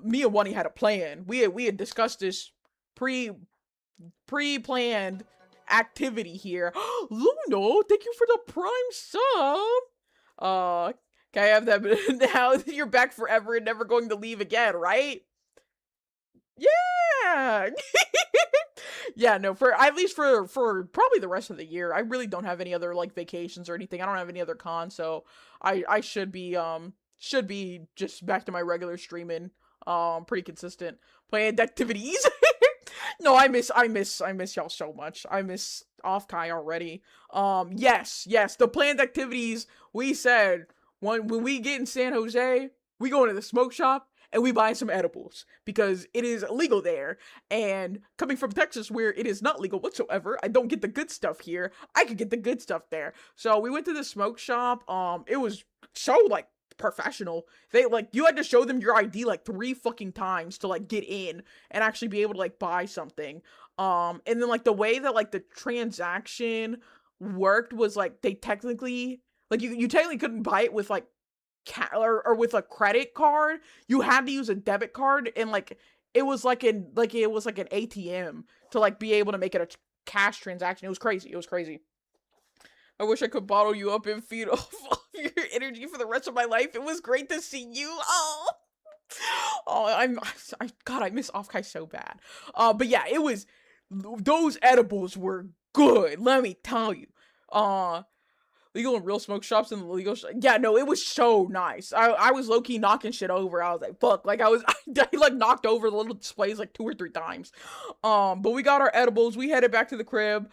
me and Wunny had a plan. We had discussed this pre-planned activity here. Luno, thank you for the prime sub. Can I have that now? You're back forever and never going to leave again, right? Yeah. Yeah, no, for at least for probably the rest of the year. I really don't have any other like vacations or anything. I don't have any other cons, so I should be just back to my regular streaming, pretty consistent playing activities. No, I miss y'all so much. I miss off Kai already. Yes, the planned activities we said when we get in San Jose, we go into the smoke shop and we buy some edibles because it is legal there. And coming from Texas where it is not legal whatsoever, I don't get the good stuff here. I could get the good stuff there. So we went to the smoke shop. It was so like professional. They like you had to show them your ID like 3 fucking times to like get in and actually be able to like buy something. And then like the way that like the transaction worked was like they technically like you technically couldn't buy it with like or with a credit card. You had to use a debit card, and like it was like an ATM to like be able to make it a cash transaction. It was crazy. It was crazy. I wish I could bottle you up and feed off of your energy for the rest of my life. It was great to see you. Oh, God, I miss Offkai so bad. But yeah, it was, those edibles were good. Let me tell you. Legal and real smoke shops and the legal yeah, no, it was so nice. I was low-key knocking shit over. I was like, fuck, like I like knocked over the little displays like 2 or 3 times. But we got our edibles. We headed back to the crib.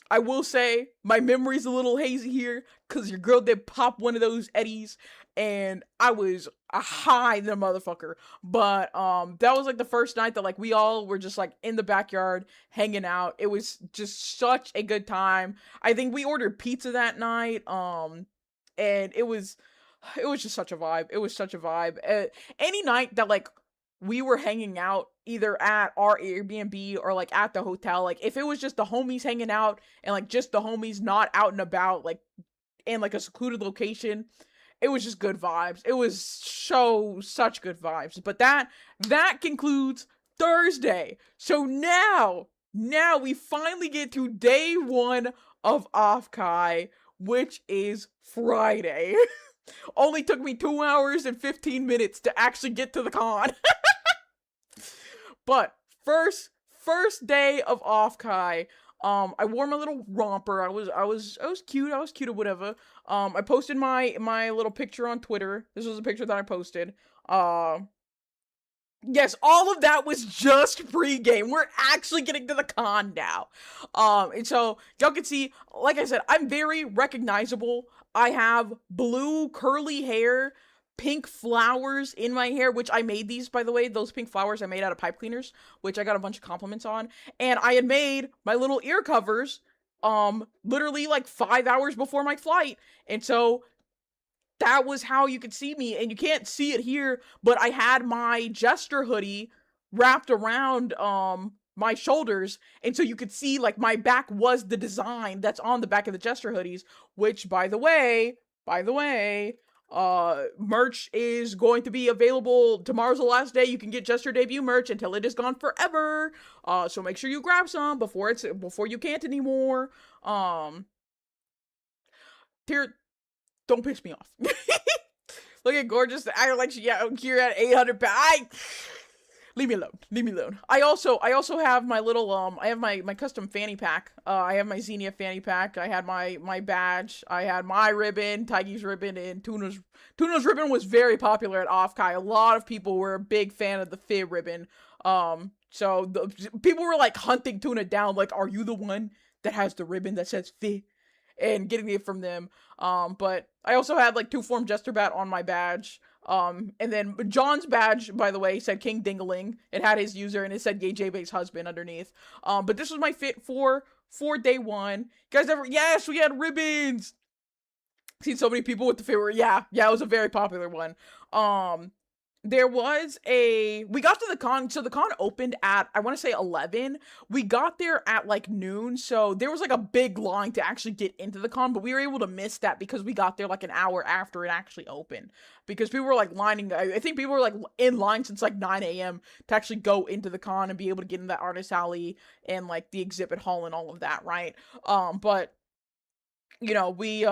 I will say my memory's a little hazy here because your girl did pop one of those eddies and I was a high the motherfucker. But that was like the first night that like we all were just like in the backyard hanging out. It was just such a good time. I think we ordered pizza that night. And it was just such a vibe. It was such a vibe. Any night that like we were hanging out either at our Airbnb or like at the hotel, like if it was just the homies hanging out and like just the homies not out and about like in like a secluded location, it was just good vibes. It was such good vibes. But that concludes Thursday. So now we finally get to day 1 of Offkai, which is Friday. Only took me 2 hours and 15 minutes to actually get to the con. But first day of Offkai, I wore my little romper. I was cute. I was cute or whatever. I posted my little picture on Twitter. This was a picture that I posted. Yes, all of that was just pregame. We're actually getting to the con now. And so y'all can see, like I said, I'm very recognizable. I have blue curly hair, pink flowers in my hair, which I made these, by the way. Those pink flowers I made out of pipe cleaners, which I got a bunch of compliments on. And I had made my little ear covers, literally like 5 hours before my flight. And so that was how you could see me. And you can't see it here, but I had my Jester hoodie wrapped around, my shoulders, and so you could see like my back was the design that's on the back of the Jester hoodies, which by the way, merch is going to be available. Tomorrow's the last day you can get Jester debut merch until it is gone forever. So make sure you grab some before you can't anymore. Here, don't piss me off. Look at gorgeous. I like you're at 800 pounds. Leave me alone. I also have my little I have my custom fanny pack. I have my Xenia fanny pack. I had my badge. I had my ribbon, Taigi's ribbon, and Tuna's ribbon was very popular at Offkai. A lot of people were a big fan of the Fib ribbon. So the people were like hunting Tuna down, like, are you the one that has the ribbon that says Fib? And getting it from them. But I also had like 2 form Jester bat on my badge. And then John's badge, by the way, said King Dingaling. It had his user and it said Gay J-Base's husband underneath. But this was my fit for day 1. You guys ever, yes, we had ribbons. Seen so many people with the favorite. Yeah, it was a very popular one. There was we got to the con, so the con opened at, I want to say 11. We got there at like noon, so there was like a big line to actually get into the con, but we were able to miss that because we got there like an hour after it actually opened. Because people were like lining, I think people were like in line since like 9 a.m. to actually go into the con and be able to get in the artist alley and like the exhibit hall and all of that, right? But, you know, we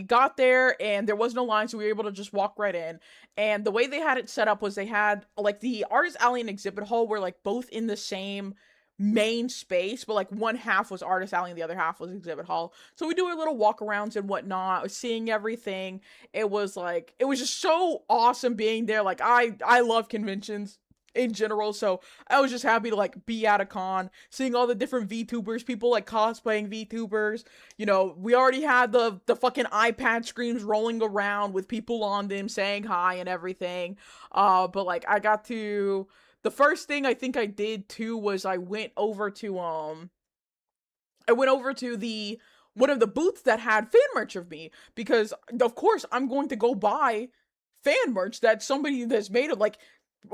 got there and there was no line, so we were able to just walk right in. And the way they had it set up was they had like the artist alley and exhibit hall were like both in the same main space, but like one half was artist alley and the other half was exhibit hall. So we do our little walkarounds and whatnot, seeing everything. It was just so awesome being there. Like I love conventions in general, so I was just happy to like be at a con, seeing all the different VTubers, people like cosplaying VTubers. You know, we already had the fucking iPad screens rolling around with people on them saying hi and everything. But like the first thing I think I did too was I went over to the one of the booths that had fan merch of me, because of course I'm going to go buy fan merch that somebody that's made of, like,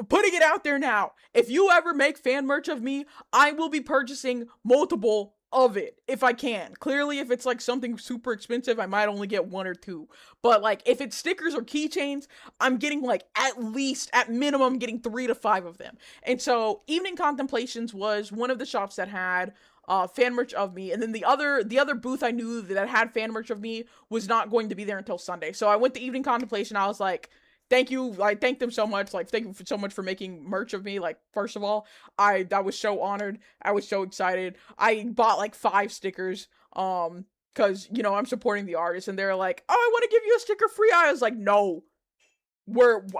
putting it out there now. If you ever make fan merch of me, I will be purchasing multiple of it if I can. Clearly, if it's like something super expensive, I might only get one or two. But like if it's stickers or keychains, I'm getting like at minimum getting 3 to 5 of them. And so Evening Contemplations was one of the shops that had fan merch of me, and then the other booth I knew that had fan merch of me was not going to be there until Sunday. So I went to Evening Contemplation. I was like, thank you. I thank them so much. Like, thank you so much for making merch of me. Like, first of all, I was so honored. I was so excited. I bought like 5 stickers. Cause, you know, I'm supporting the artist, and they're like, oh, I want to give you a sticker free. I was like, no.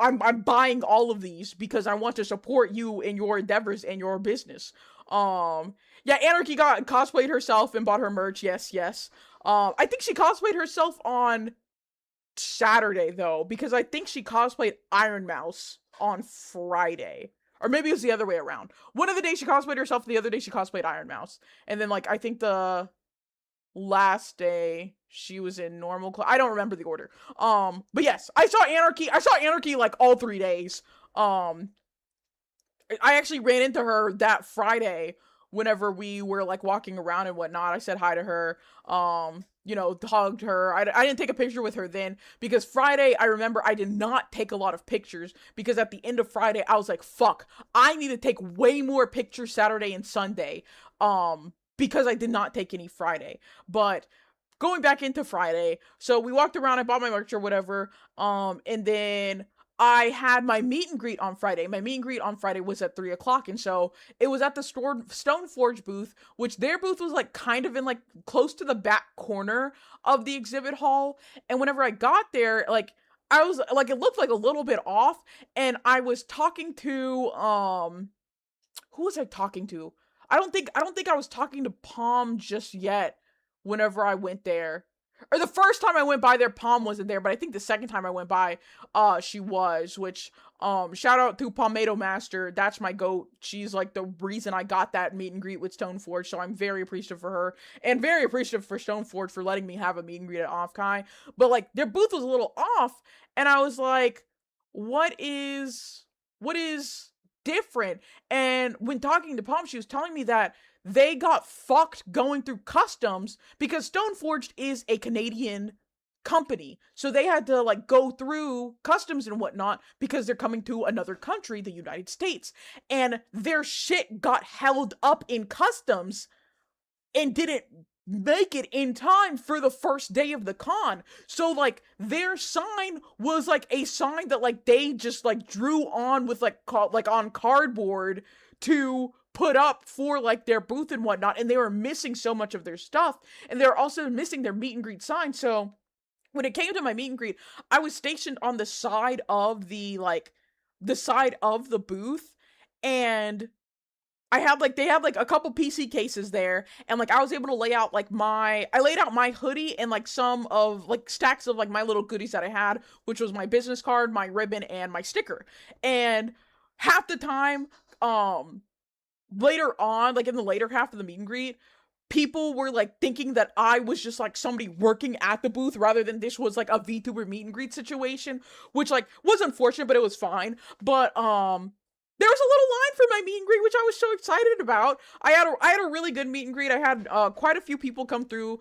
I'm buying all of these because I want to support you in your endeavors and your business. Yeah, Anarchy got cosplayed herself and bought her merch. Yes. I think she cosplayed herself on Saturday though, because I think she cosplayed Iron Mouse on Friday. Or maybe it was the other way around. One of the days she cosplayed herself, the other day she cosplayed Iron Mouse. And then like I think the last day she was in normal clothes. I don't remember the order. But yes, I saw Anarchy like all 3 days. I actually ran into her that Friday whenever we were like walking around and whatnot. I said hi to her, you know, hugged her. I didn't take a picture with her then because Friday, I remember I did not take a lot of pictures because at the end of Friday, I was like, fuck, I need to take way more pictures Saturday and Sunday, because I did not take any Friday. But going back into Friday, so we walked around, I bought my merch or whatever, and then I had my meet and greet on Friday. My meet and greet on Friday was at 3 o'clock, and so it was at the Stoneforge booth, which their booth was like kind of in like close to the back corner of the exhibit hall. And whenever I got there, like I was like, it looked like a little bit off, and I was talking to who was I talking to? I don't think I was talking to Palm just yet whenever I went there. Or the first time I went by there, Palm wasn't there, but I think the second time I went by, she was, which, shout out to Palmetto Master. That's my goat. She's like the reason I got that meet and greet with Stoneforge, so I'm very appreciative for her, and very appreciative for Stoneforge for letting me have a meet and greet at Offkai. But like, their booth was a little off, and I was like, what is different? And when talking to Palm, she was telling me that they got fucked going through customs because Stoneforged is a Canadian company. So they had to like go through customs and whatnot because they're coming to another country, the United States. And their shit got held up in customs and didn't make it in time for the first day of the con. So like their sign was like a sign that like they just like drew on with like on cardboard to put up for like their booth and whatnot, and they were missing so much of their stuff, and they were also missing their meet and greet sign. So when it came to my meet and greet, I was stationed on the side of the booth, and I had like, they had like a couple PC cases there, and like I was able to lay out like I laid out my hoodie and like some of like stacks of like my little goodies that I had, which was my business card, my ribbon, and my sticker. And half the time, later on, like in the later half of the meet and greet, people were like thinking that I was just like somebody working at the booth rather than this was like a VTuber meet and greet situation, which like was unfortunate, but it was fine. But there was a little line for my meet and greet, which I was so excited about. I had a really good meet and greet. I had quite a few people come through.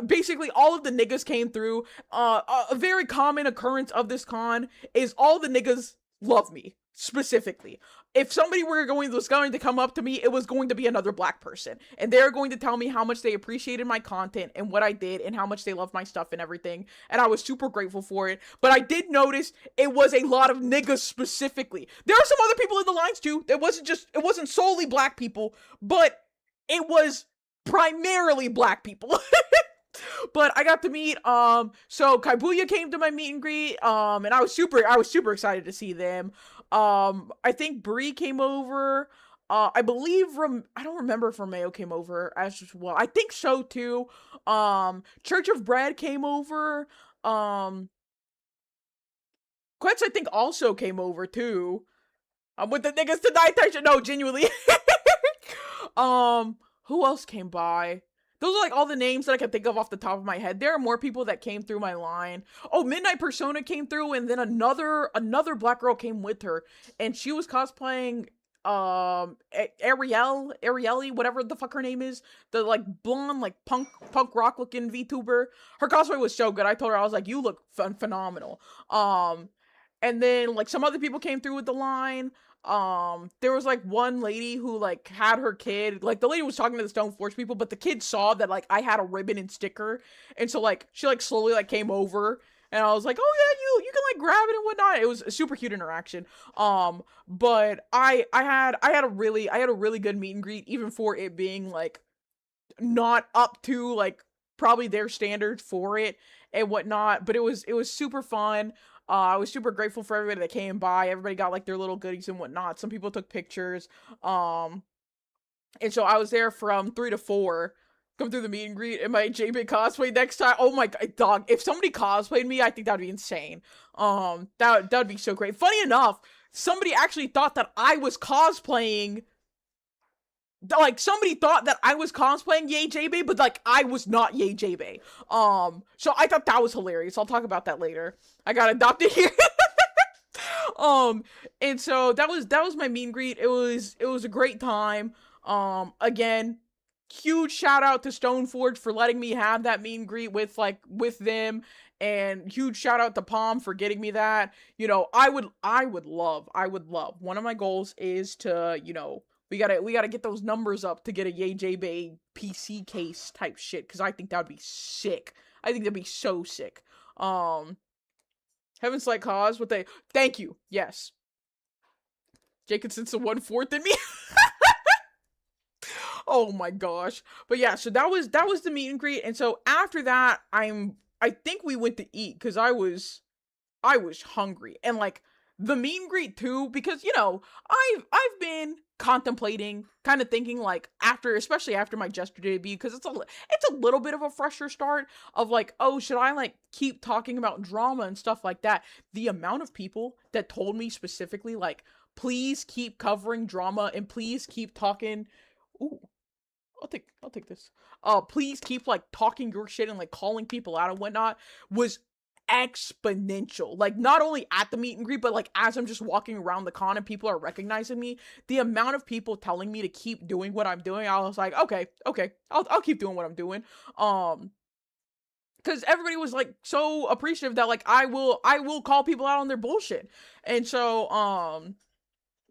Basically all of the niggas came through. A very common occurrence of this con is all the niggas love me. Specifically, if somebody was going to come up to me, it was going to be another black person, and they're going to tell me how much they appreciated my content and what I did and how much they love my stuff and everything, and I was super grateful for it. But I did notice it was a lot of niggas specifically. There are some other people in the lines too. It wasn't solely black people, but it was primarily black people. But I got to meet, so Kaibuya came to my meet and greet, and I was super excited to see them. I think Bree came over. I believe I don't remember if Romeo came over as well. I think so too. Church of Bread came over. Quetz I think also came over too. With the niggas tonight. No, genuinely. Who else came by? those are like all the names that I can think of off the top of my head. There are more people that came through my line. Oh, Midnight Persona came through, and then another black girl came with her, and she was cosplaying Ariel, whatever the fuck her name is, the like blonde, like punk rock looking VTuber. Her cosplay was so good. I told her, I was like, you look phenomenal. And then like some other people came through with the line. There was like one lady who like had her kid, like the lady was talking to the Stone Forge people, but the kid saw that like I had a ribbon and sticker, and so like she like slowly like came over, and I was like, oh yeah, you can like grab it and whatnot. It was a super cute interaction. But I had a really good meet and greet, even for it being like not up to like probably their standards for it and whatnot. But it was super fun. I was super grateful for everybody that came by. Everybody got like their little goodies and whatnot. Some people took pictures. And so I was there from 3 to 4. Come through the meet and greet in my JB cosplay next time. Oh my god, dog! If somebody cosplayed me, I think that'd be insane. That'd be so great. Funny enough, somebody actually thought that I was cosplaying. Like somebody thought that I was cosplaying Yay JB, but like I was not Yay JB. So I thought that was hilarious. I'll talk about that later. I got adopted here. And so that was my meet and greet. It was a great time. Again, huge shout out to Stoneforge for letting me have that meet and greet with them, and huge shout out to Palm for getting me that. You know, I would love. One of my goals is to, you know, we gotta get those numbers up to get a Yay JB PC case type shit, because I think that would be sick. I think that'd be so sick. Heaven's Like Cause, what they thank you. Yes. Jacobson's the 1/4 in me. Oh my gosh. But yeah, so that was the meet and greet. And so after that, I think we went to eat because I was hungry. And like the meet and greet too, because you know, I've been contemplating, kind of thinking like especially after my Jester debut, because it's a little bit of a fresher start of like, oh, should I like keep talking about drama and stuff like that? The amount of people that told me specifically like, please keep covering drama and please keep talking. Ooh, I'll take this. Please keep like talking your shit and like calling people out and whatnot was exponential. Like not only at the meet and greet, but like as I'm just walking around the con and people are recognizing me, the amount of people telling me to keep doing what I'm doing, I was like, okay, I'll keep doing what I'm doing. Because everybody was like so appreciative that like I will call people out on their bullshit, and so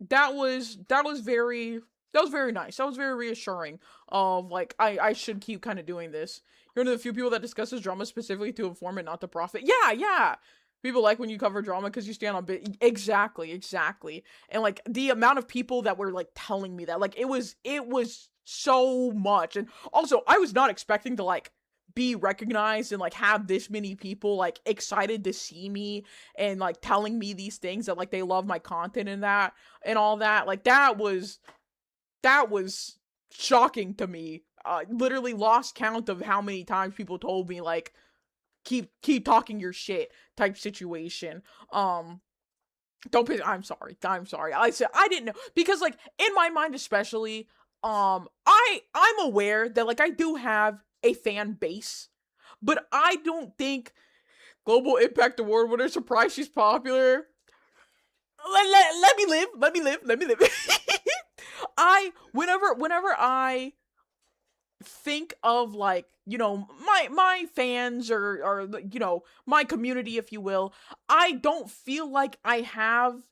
that was very nice. That was very reassuring of like I should keep kind of doing this. You're one of the few people that discusses drama specifically to inform and not to profit. Yeah. People like when you cover drama because you stand on bit. Exactly. And like the amount of people that were like telling me that, like it was so much. And also I was not expecting to like be recognized and like have this many people like excited to see me and like telling me these things that like they love my content and that and all that. Like that was shocking to me. Literally lost count of how many times people told me like keep talking your shit type situation. Don't piss. I'm sorry. I said I didn't know, because like in my mind especially, I'm aware that like I do have a fan base, but I don't think Global Impact Award winner, surprised she's popular. Let me live. Whenever I think of like, you know, my fans or you know, my community, if you will, I don't feel like I have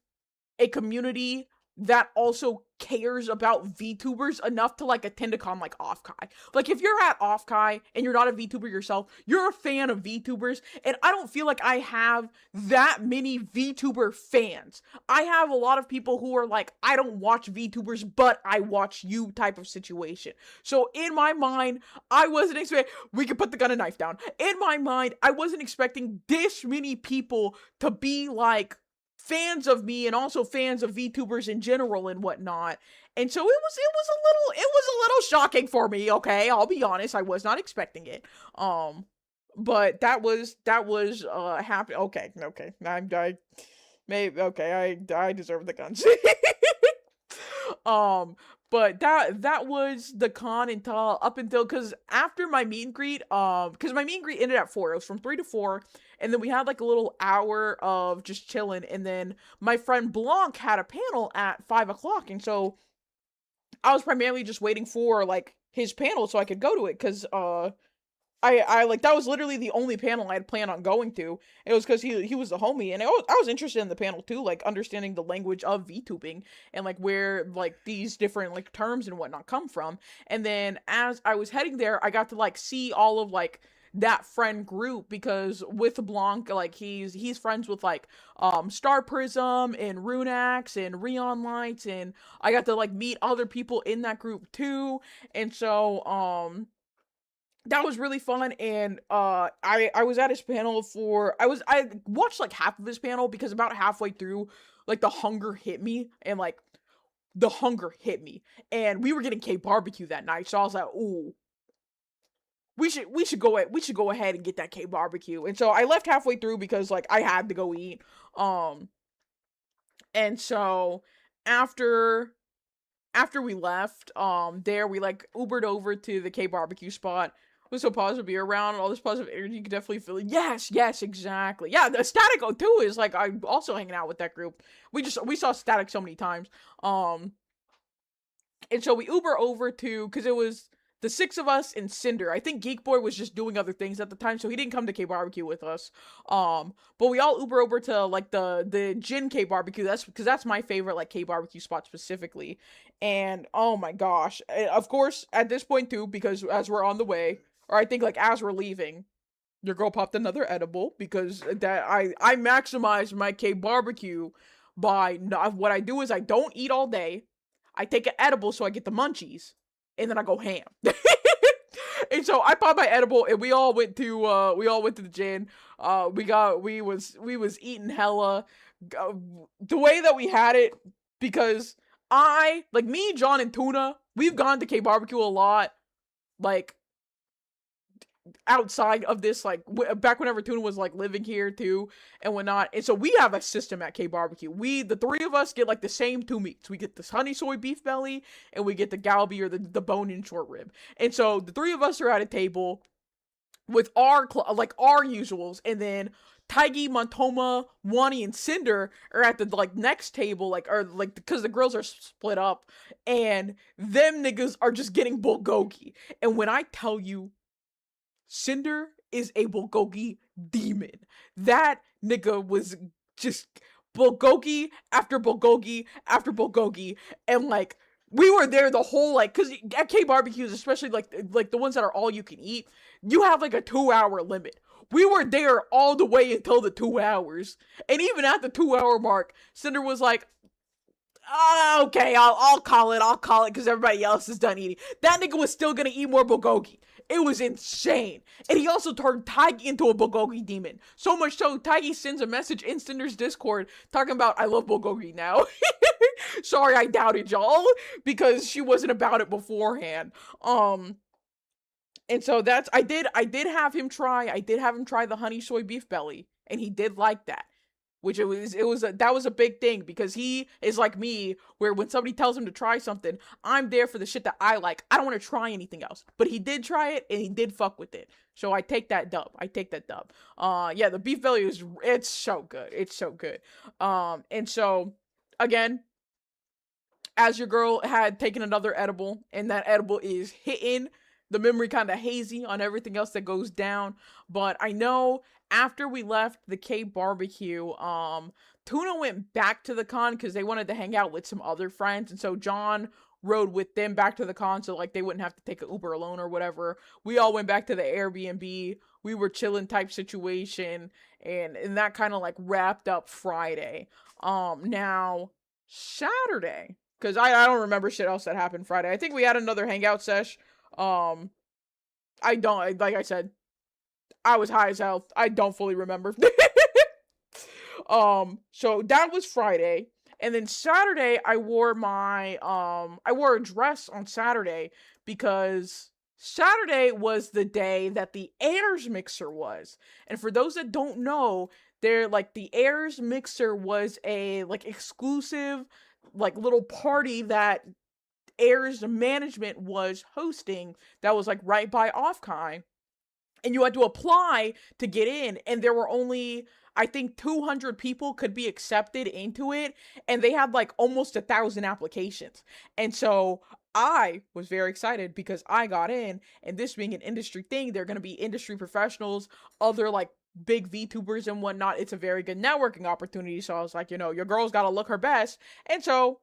a community that also cares about VTubers enough to like attend a con like Offkai. Like if you're at Offkai and you're not a VTuber yourself, you're a fan of VTubers, and I don't feel like I have that many VTuber fans. I have a lot of people who are like, I don't watch VTubers, but I watch you type of situation. So in my mind, I wasn't expecting, we can put the gun and knife down. In my mind, I wasn't expecting this many people to be like fans of me and also fans of VTubers in general and whatnot. And so it was a little shocking for me, okay? I'll be honest, I was not expecting it. But that was happy. Okay. I deserve the guns. But that was the con until up until because after my meet and greet, because my meet and greet ended at 4. It was from 3 to 4, and then we had like a little hour of just chilling, and then my friend Blanc had a panel at 5 o'clock, and so I was primarily just waiting for like his panel so I could go to it because I like that was literally the only panel I had planned on going to. It was because he was the homie, and I was interested in the panel too, like understanding the language of VTubing and like where like these different like terms and whatnot come from. And then as I was heading there, I got to like see all of like that friend group because with Blanc, like he's friends with like Star Prism and Runax and Rion Lights, and I got to like meet other people in that group too. And so that was really fun, and I was at his panel for I watched like half of his panel because about halfway through like the hunger hit me, and like the hunger hit me, and we were getting K barbecue that night, so I was like, ooh, we should go ahead and get that K barbecue. And so I left halfway through because like I had to go eat. um and so after we left, there we like Ubered over to the K barbecue spot. It was so positive to be around, all this positive energy, you could definitely feel it. Yes, exactly. Yeah, the Static O2 is like I'm also hanging out with that group. We saw Static so many times. And so we Uber over to, because it was the 6 of us and Cinder. I think Geek Boy was just doing other things at the time, so he didn't come to K barbecue with us. But we all Uber over to like the Jin K barbecue. That's because that's my favorite like K barbecue spot specifically. And oh my gosh, of course at this point too, because as we're on the way, or I think like as we're leaving, your girl popped another edible because that I maximize my K barbecue by not, what I do is I don't eat all day. I take an edible so I get the munchies, and then I go ham. And so I popped my edible, and we all went to the gym. We was eating hella. The way that we had it, because I like me, John, and Tuna. We've gone to K barbecue a lot, like outside of this, like back whenever Tuna was like living here too and whatnot. And so we have a system at K barbecue. The 3 of us get like the same 2 meats. We get this honey soy beef belly, and we get the galbi or the bone in short rib. And so the 3 of us are at a table with our like our usuals, and then Taigi, Montoma, Wani, and Cinder are at the like next table, like or like because the grills are split up, and them niggas are just getting bulgogi. And when I tell you, Cinder is a bulgogi demon. That nigga was just bulgogi after bulgogi after bulgogi, and like we were there the whole like, cause at K barbecues, especially like the ones that are all you can eat, you have like a 2 hour limit. We were there all the way until the 2 hours, and even at the 2 hour mark, Cinder was like, "Oh, okay, I'll call it. I'll call it because everybody else is done eating." That nigga was still gonna eat more bulgogi. It was insane. And he also turned Taigi into a bulgogi demon. So much so, Taigi sends a message in Cinder's Discord talking about, "I love bulgogi now." Sorry I doubted y'all, because she wasn't about it beforehand. And so that's I did have him try the honey soy beef belly, and he did like that. Which that was a big thing, because he is like me, where when somebody tells him to try something, I'm there for the shit that I like. I don't want to try anything else. But he did try it, and he did fuck with it. So I take that dub. Yeah, the beef belly it's so good. It's so good. And so again, as your girl had taken another edible, and that edible is hitting the memory kind of hazy on everything else that goes down. But I know after we left the K barbecue, Tuna went back to the con because they wanted to hang out with some other friends, and so John rode with them back to the con, so like they wouldn't have to take an Uber alone or whatever. We all went back to the Airbnb. We were chilling type situation, and that kind of like wrapped up Friday. Now Saturday, because I don't remember shit else that happened Friday. I think we had another hangout sesh. Like I said, I was high as hell. I don't fully remember. So that was Friday. And then Saturday, I wore a dress on Saturday because Saturday was the day that the Airs mixer was. And for those that don't know, the Airs mixer was a like exclusive like little party that Air's management was hosting that was like right by Offkai, and you had to apply to get in, and there were only, I think, 200 people could be accepted into it, and they had like almost 1,000 applications. And so I was very excited because I got in, and this being an industry thing, they're going to be industry professionals, other like big VTubers and whatnot. It's a very good networking opportunity. So I was like, your girl's got to look her best. And so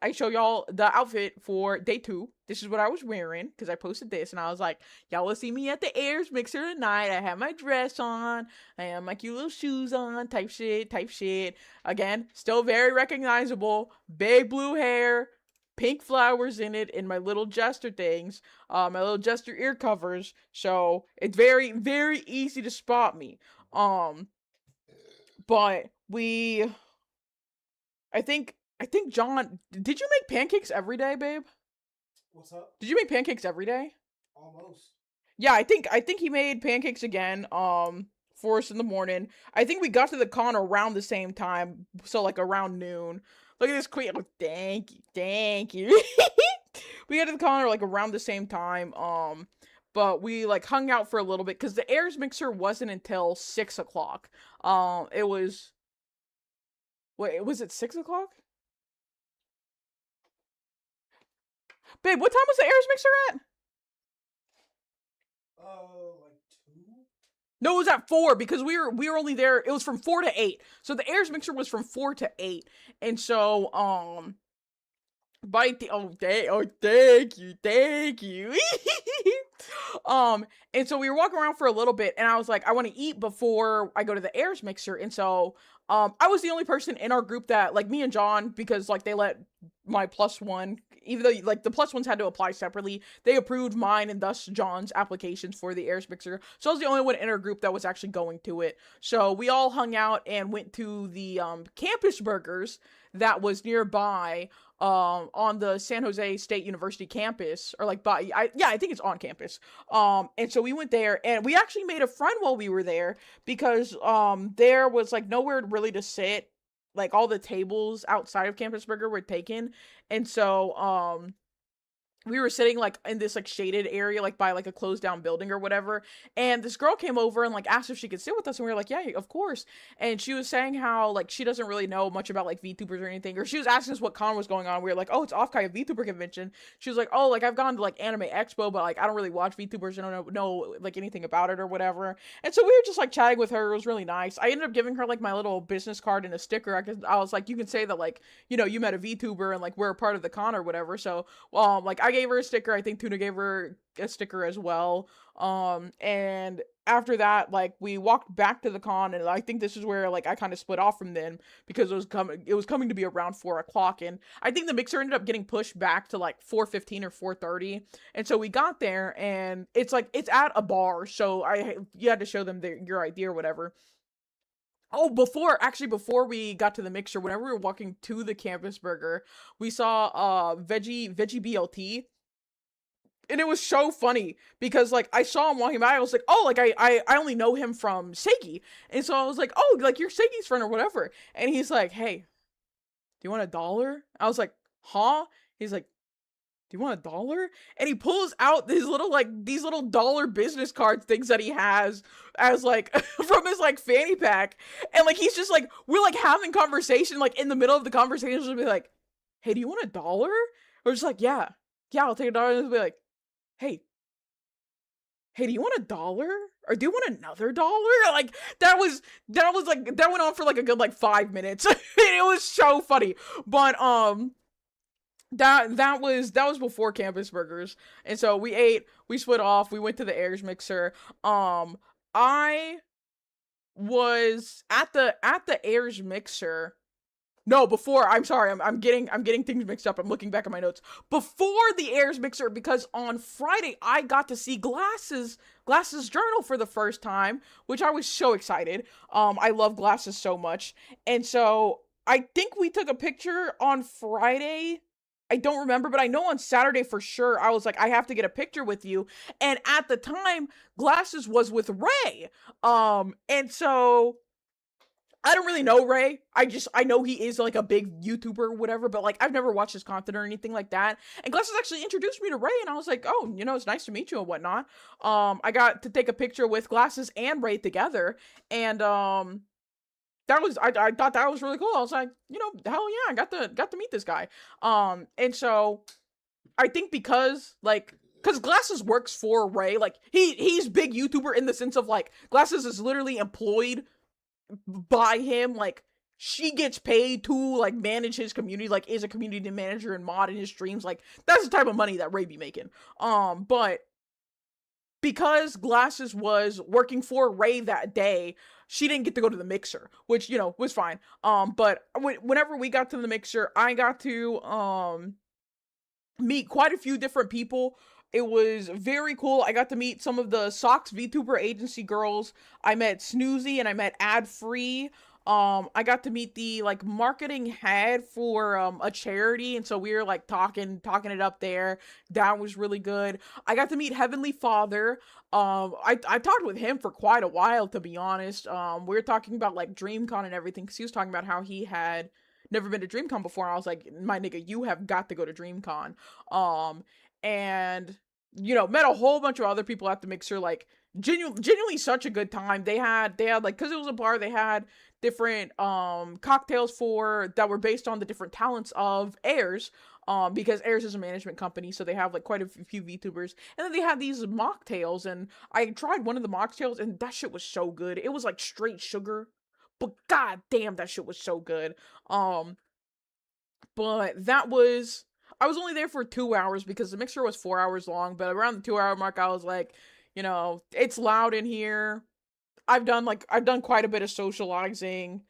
I show y'all the outfit for day 2. This is what I was wearing because I posted this, and I was like, y'all will see me at the Airs Mixer tonight. I have my dress on. I have my cute little shoes on, type shit. Again, still very recognizable. Big blue hair, pink flowers in it, and my little jester things, my little jester ear covers. So it's very, very easy to spot me. But I think John, did you make pancakes every day, babe? What's up? Did you make pancakes every day? Almost. Yeah, I think he made pancakes again, for us in the morning. I think we got to the con around the same time, so like around noon. Look at this queen. Oh, thank you. We got to the con like around the same time. But we like hung out for a little bit because the Airs Mixer wasn't until 6 o'clock. It was. Wait, was it 6 o'clock? Babe, what time was the Airs Mixer at? Like 2? No, it was at 4 because we were only there. It was from 4 to 8. So the Airs Mixer was from 4 to 8. And so thank you. And so we were walking around for a little bit, and I was like, I want to eat before I go to the Airs Mixer. And so I was the only person in our group that, like, me and John, because like they let my +1, even though like the +1s had to apply separately, they approved mine and thus John's applications for the Airs Mixer. So I was the only one in our group that was actually going to it. So we all hung out and went to the campus burgers that was nearby, on the San Jose State University campus, or like I think it's on campus. And so we went there, and we actually made a friend while we were there because there was like nowhere really to sit. Like all the tables outside of Campus Burger were taken. And so we were sitting like in this like shaded area, like by like a closed down building or whatever, and this girl came over and like asked if she could sit with us, and we were like, yeah, of course. And she was saying how like she doesn't really know much about like VTubers or anything, or she was asking us what con was going on. We were like, oh, it's Offkai, a VTuber convention. She was like, oh, like I've gone to like Anime Expo, but like I don't really watch VTubers, I don't know like anything about it or whatever. And so we were just like chatting with her. It was really nice. I ended up giving her like my little business card and a sticker. I was like, you can say that like, you met a VTuber and like we're a part of the con or whatever. So like I gave her a sticker. I think Tuna gave her a sticker as well. And after that, like we walked back to the con, and I think this is where like I kind of split off from them because it was coming to be around 4 o'clock, and I think the mixer ended up getting pushed back to like 4:15 or 4:30. And so we got there, and it's at a bar, so you had to show them your ID or whatever. Oh, before we got to the mixer, whenever we were walking to the campus burger, we saw veggie BLT. And it was so funny because like I saw him walking by. I was like, oh, like I only know him from Seiki. And so I was like, oh, like you're Seiki's friend or whatever. And he's like, hey, do you want $1? I was like, huh? He's like, do you want $1? And he pulls out these little dollar business card things that he has as like from his like fanny pack. And like he's just like, we're like having conversation, like in the middle of the conversation, he'll be like, hey, do you want $1? We're just like, yeah, I'll take $1. And he'll be like, hey, do you want $1? Or do you want another dollar? Like that was like that went on for like a good like 5 minutes. It was so funny. But that was before Campus Burgers. And so we ate, we split off, we went to the Airs Mixer. I was at the Airs Mixer. No, before, I'm sorry, I'm getting things mixed up. I'm looking back at my notes. Before the Airs Mixer, because on Friday I got to see Glasses Journal for the first time, which I was so excited. I love Glasses so much. And so I think we took a picture on Friday. I don't remember, but I know on Saturday for sure, I was like, I have to get a picture with you. And at the time, Glasses was with Ray. And so I don't really know Ray. I know he is like a big YouTuber or whatever, but like I've never watched his content or anything like that. And Glasses actually introduced me to Ray, and I was like, oh, it's nice to meet you and whatnot. I got to take a picture with Glasses and Ray together, and that was I thought that was really cool. I was like, hell yeah, I got to meet this guy. And so I think because Glasses works for Ray, like he's big YouTuber in the sense of like Glasses is literally employed by him, like she gets paid to like manage his community, like is a community manager and mod in his streams. Like that's the type of money that Ray be making. But because Glasses was working for Ray that day, she didn't get to go to the mixer, which was fine. But whenever we got to the mixer, I got to meet quite a few different people. It was very cool. I got to meet some of the Socks VTuber agency girls. I met Snoozy and I met Ad Free. I got to meet the like marketing head for a charity, and so we were like talking it up there. That was really good. I got to meet Heavenly Father. I talked with him for quite a while, to be honest. We were talking about like DreamCon and everything, because he was talking about how he had never been to DreamCon before. I was like, my nigga, you have got to go to DreamCon. And met a whole bunch of other people at the mixer, like genuinely such a good time. They had like, because it was a bar, they had different cocktails that were based on the different talents of Airs, because Airs is a management company, so they have like quite a few VTubers. And then they had these mocktails, and I tried one of the mocktails, and that shit was so good. It was like straight sugar, but god damn, that shit was so good. But I was only there for 2 hours because the mixer was 4 hours long, but around the 2 hour mark, I was like, it's loud in here. I've done quite a bit of socializing.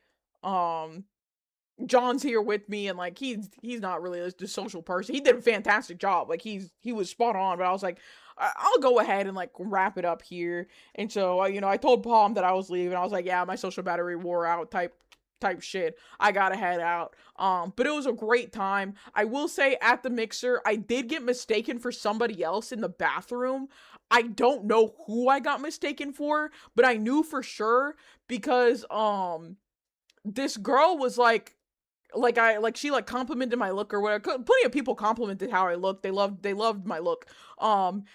John's here with me, and like he's not really a social person. He did a fantastic job. Like he was spot on, but I was like, I'll go ahead and like wrap it up here. And so I told Palm that I was leaving. I was like, yeah, my social battery wore out type shit. I gotta head out. But it was a great time. I will say at the mixer, I did get mistaken for somebody else in the bathroom. I don't know who I got mistaken for, but I knew for sure because this girl was she complimented my look or whatever. Plenty of people complimented how I looked. They loved my look. And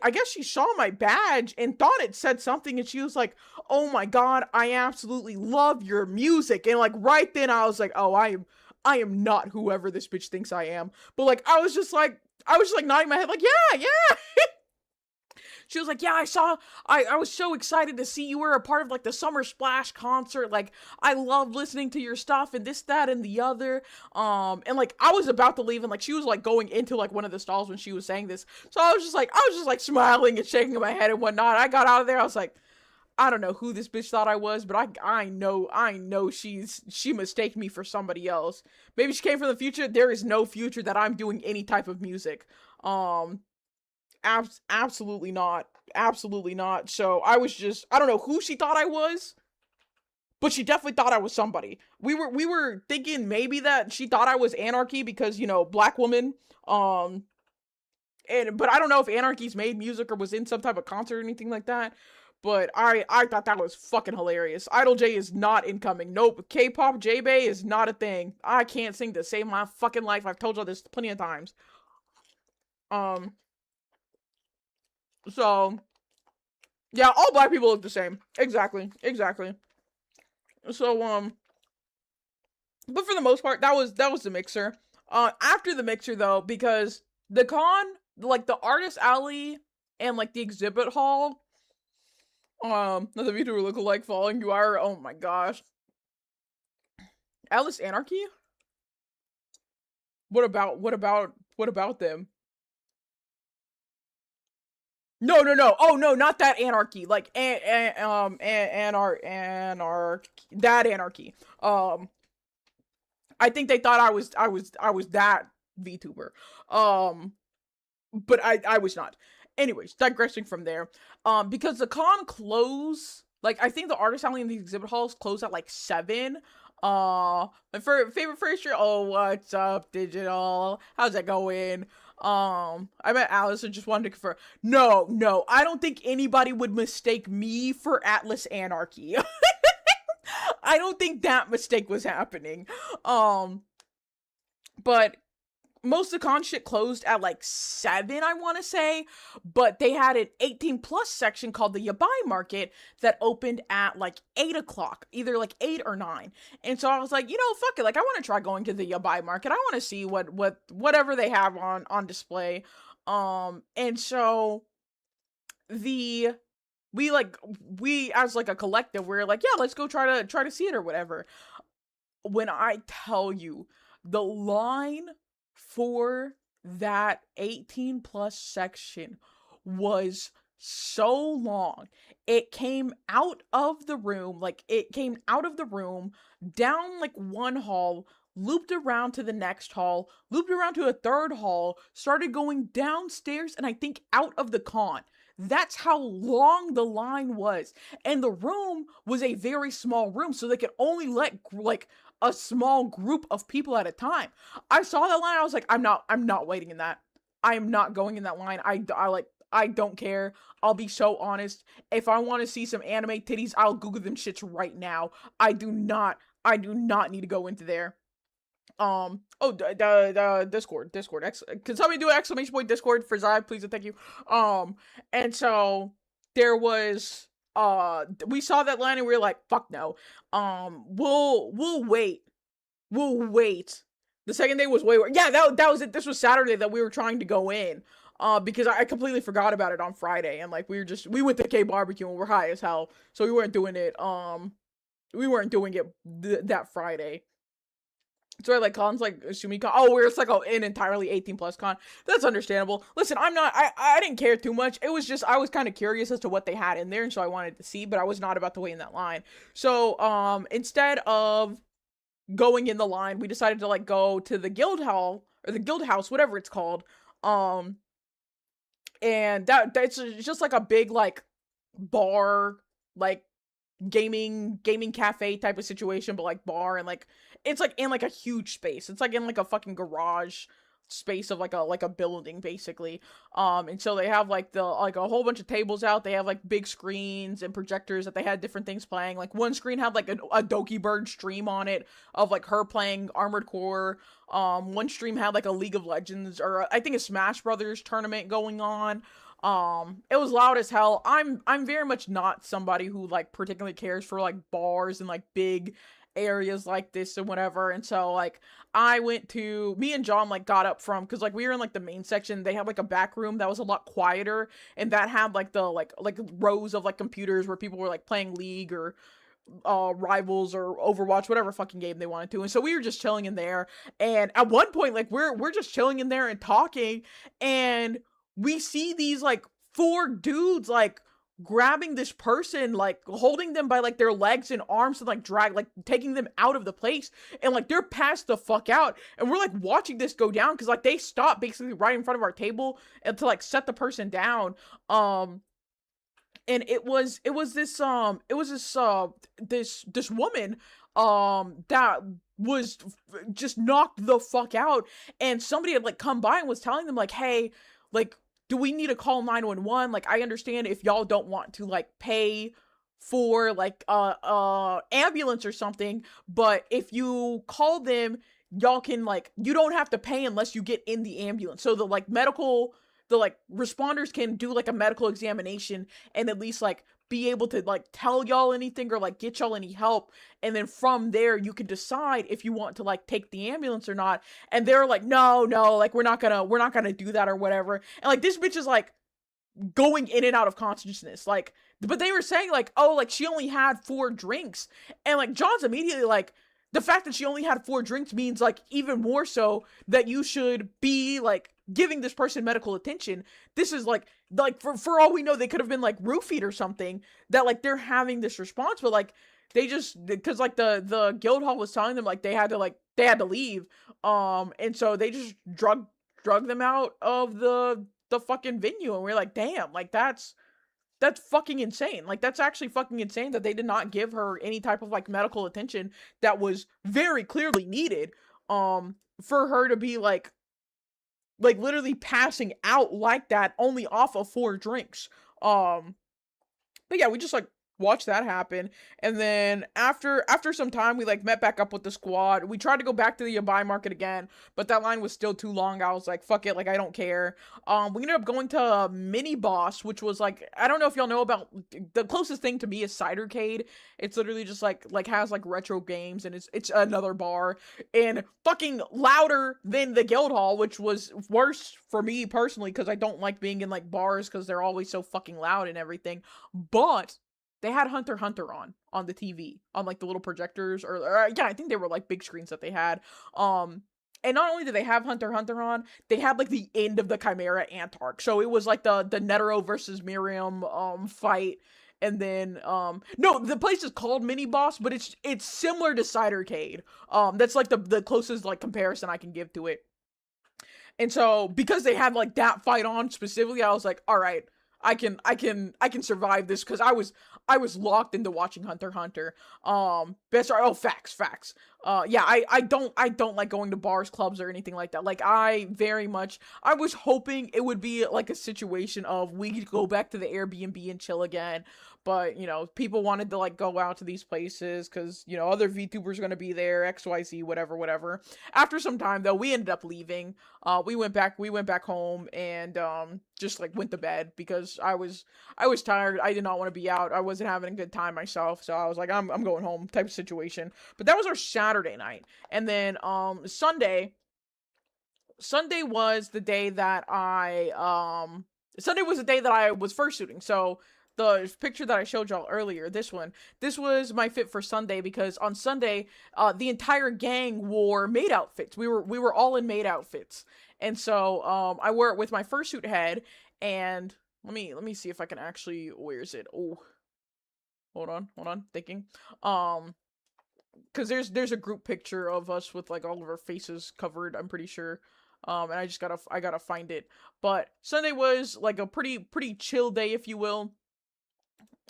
I guess she saw my badge and thought it said something, and she was like, "Oh my god, I absolutely love your music." And like right then I was like, "Oh, I am not whoever this bitch thinks I am." But like I was just nodding my head like, "Yeah, yeah." She was like, yeah, I was so excited to see you were a part of like the Summer Splash concert. Like, I love listening to your stuff and this, that, and the other. And like, I was about to leave, and like, she was like going into like one of the stalls when she was saying this. So I was just like smiling and shaking my head and whatnot. I got out of there. I was like, I don't know who this bitch thought I was, but I know she mistaked me for somebody else. Maybe she came from the future. There is no future that I'm doing any type of music. Absolutely not. Absolutely not. So I don't know who she thought I was, but she definitely thought I was somebody. We were thinking maybe that she thought I was Anarchy because, black woman. But I don't know if Anarchy's made music or was in some type of concert or anything like that. But I thought that was fucking hilarious. Idol J is not incoming. Nope. K-pop J-Bay is not a thing. I can't sing to save my fucking life. I've told y'all this plenty of times. So, yeah, all black people look the same. Exactly. So, but for the most part, that was the mixer. After the mixer though, because the con, like the artist alley and like the exhibit hall, the VTuber look-alike following you are, oh my gosh. Alice Anarchy? What about them? No. Oh no, not that Anarchy. Like that Anarchy. I think they thought I was that VTuber. But I was not. Anyways, digressing from there. Because the con close, like I think the artist alley and the exhibit halls close at like 7. My favorite phrase here. Oh, what's up, digital? How's it going? I met Alice and just wanted to confirm. No, I don't think anybody would mistake me for Atlas Anarchy. I don't think that mistake was happening. But most of the con shit closed at like 7, I want to say, but they had an 18 plus section called the Yabai Market that opened at like 8 o'clock, either like 8 or 9. And so I was like, fuck it, like I want to try going to the Yabai Market. I want to see whatever they have on display. And so we as like a collective, we're like, yeah, let's go try to see it or whatever. When I tell you, the line for that 18 plus section was so long. It came out of the room, down like one hall, looped around to the next hall, looped around to a third hall, started going downstairs, and I think out of the con. That's how long the line was. And the room was a very small room, so they could only let like a small group of people at a time. I saw that line, I was like, I'm not waiting in that. I am not going in that line. I don't care. I'll be so honest. If I want to see some anime titties, I'll Google them shits right now. I do not need to go into there. Discord. Can somebody do an exclamation point Discord for Zai, please and thank you. And so there was, we saw that line and we were like, fuck no. We'll wait. The second day was way worse. Yeah, that was it. This was Saturday that we were trying to go in. Because I completely forgot about it on Friday, and like we went to K barbecue and we're high as hell, so we weren't doing it. That Friday. So like cons like SumiCon. Oh, we're it's like an entirely 18 plus con. That's understandable. Listen, I didn't care too much. It was just I was kind of curious as to what they had in there, and so I wanted to see, but I was not about to wait in that line. So instead of going in the line, we decided to like go to the guild hall or the guild house, whatever it's called. And that's just like a big like bar, like gaming cafe type of situation, but like bar, and like it's like in like a huge space. It's like in like a fucking garage space of like a building basically. And so they have like a whole bunch of tables out. They have like big screens and projectors that they had different things playing. Like one screen had like a Doki Bird stream on it of like her playing Armored Core. One stream had like a League of Legends or I think a Smash Brothers tournament going on. It was loud as hell. I'm very much not somebody who like particularly cares for like bars and like big areas like this and whatever. And so like me and John like got up from, because like we were in like the main section. They had like a back room that was a lot quieter, and that had like the like rows of like computers where people were like playing League or Rivals or Overwatch, whatever fucking game they wanted to. And so we were just chilling in there, and at one point like we're just chilling in there and talking, and we see these like 4 dudes like grabbing this person, like holding them by like their legs and arms and like taking them out of the place, and like they're passed the fuck out, and we're like watching this go down because like they stopped basically right in front of our table and to like set the person down. And it was this woman that was just knocked the fuck out, and somebody had like come by and was telling them like, hey, like, do we need to call 911? Like, I understand if y'all don't want to like pay for like ambulance or something, but if you call them, y'all can like, you don't have to pay unless you get in the ambulance. So the responders can do like a medical examination and at least like be able to like tell y'all anything or like get y'all any help, and then from there you can decide if you want to like take the ambulance or not. And they're like, no, like we're not gonna do that or whatever. And like this bitch is like going in and out of consciousness, like, but they were saying like, oh, like she only had 4 drinks, and like John's immediately like, the fact that she only had 4 drinks means like even more so that you should be like giving this person medical attention. This is like for all we know, they could have been like roofied or something, that like they're having this response, but like they just, because like the guild hall was telling them like they had to leave, and so they just drug them out of the fucking venue, and we're like, damn, like that's fucking insane. Like that's actually fucking insane that they did not give her any type of like medical attention that was very clearly needed, for her to be like literally passing out like that only off of 4 drinks. But yeah, we just like watch that happen. And then after some time, we like met back up with the squad. We tried to go back to the Yabai market again, but that line was still too long. I was like, fuck it, like I don't care. We ended up going to Mini Boss, which was like, I don't know if y'all know about, the closest thing to me is Cidercade. It's literally just like has like retro games, and it's another bar, and fucking louder than the guild hall, which was worse for me personally because I don't like being in like bars because they're always so fucking loud and everything. But they had Hunter x Hunter on the TV, on like the little projectors, or yeah, I think they were like big screens that they had. And not only did they have Hunter x Hunter on, they had like the end of the Chimera Ant arc. So it was like the Netero versus Miriam fight. And then no, the place is called Mini Boss, but it's similar to Cidercade. That's like the closest like comparison I can give to it. And so because they had like that fight on specifically, I was like, all right, I can survive this, because I was locked into watching Hunter x Hunter. Best oh, facts. Yeah, I don't like going to bars, clubs, or anything like that. Like I was hoping it would be like a situation of we could go back to the Airbnb and chill again. But, you know, people wanted to like go out to these places because, you know, other VTubers are going to be there, XYZ, whatever. After some time though, we ended up leaving. We went back home and just like went to bed because I was tired. I did not want to be out. I wasn't having a good time myself. So I was like, I'm going home type of situation. But that was our Saturday night. And then Sunday was the day that I was first shooting. So the picture that I showed y'all earlier, this was my fit for Sunday, because on Sunday, the entire gang wore maid outfits. We were all in maid outfits. And so, I wore it with my fursuit head, and let me see if I can actually, where's it? Oh, hold on, thinking. Cause there's a group picture of us with like all of our faces covered, I'm pretty sure. And I gotta find it. But Sunday was like a pretty chill day, if you will.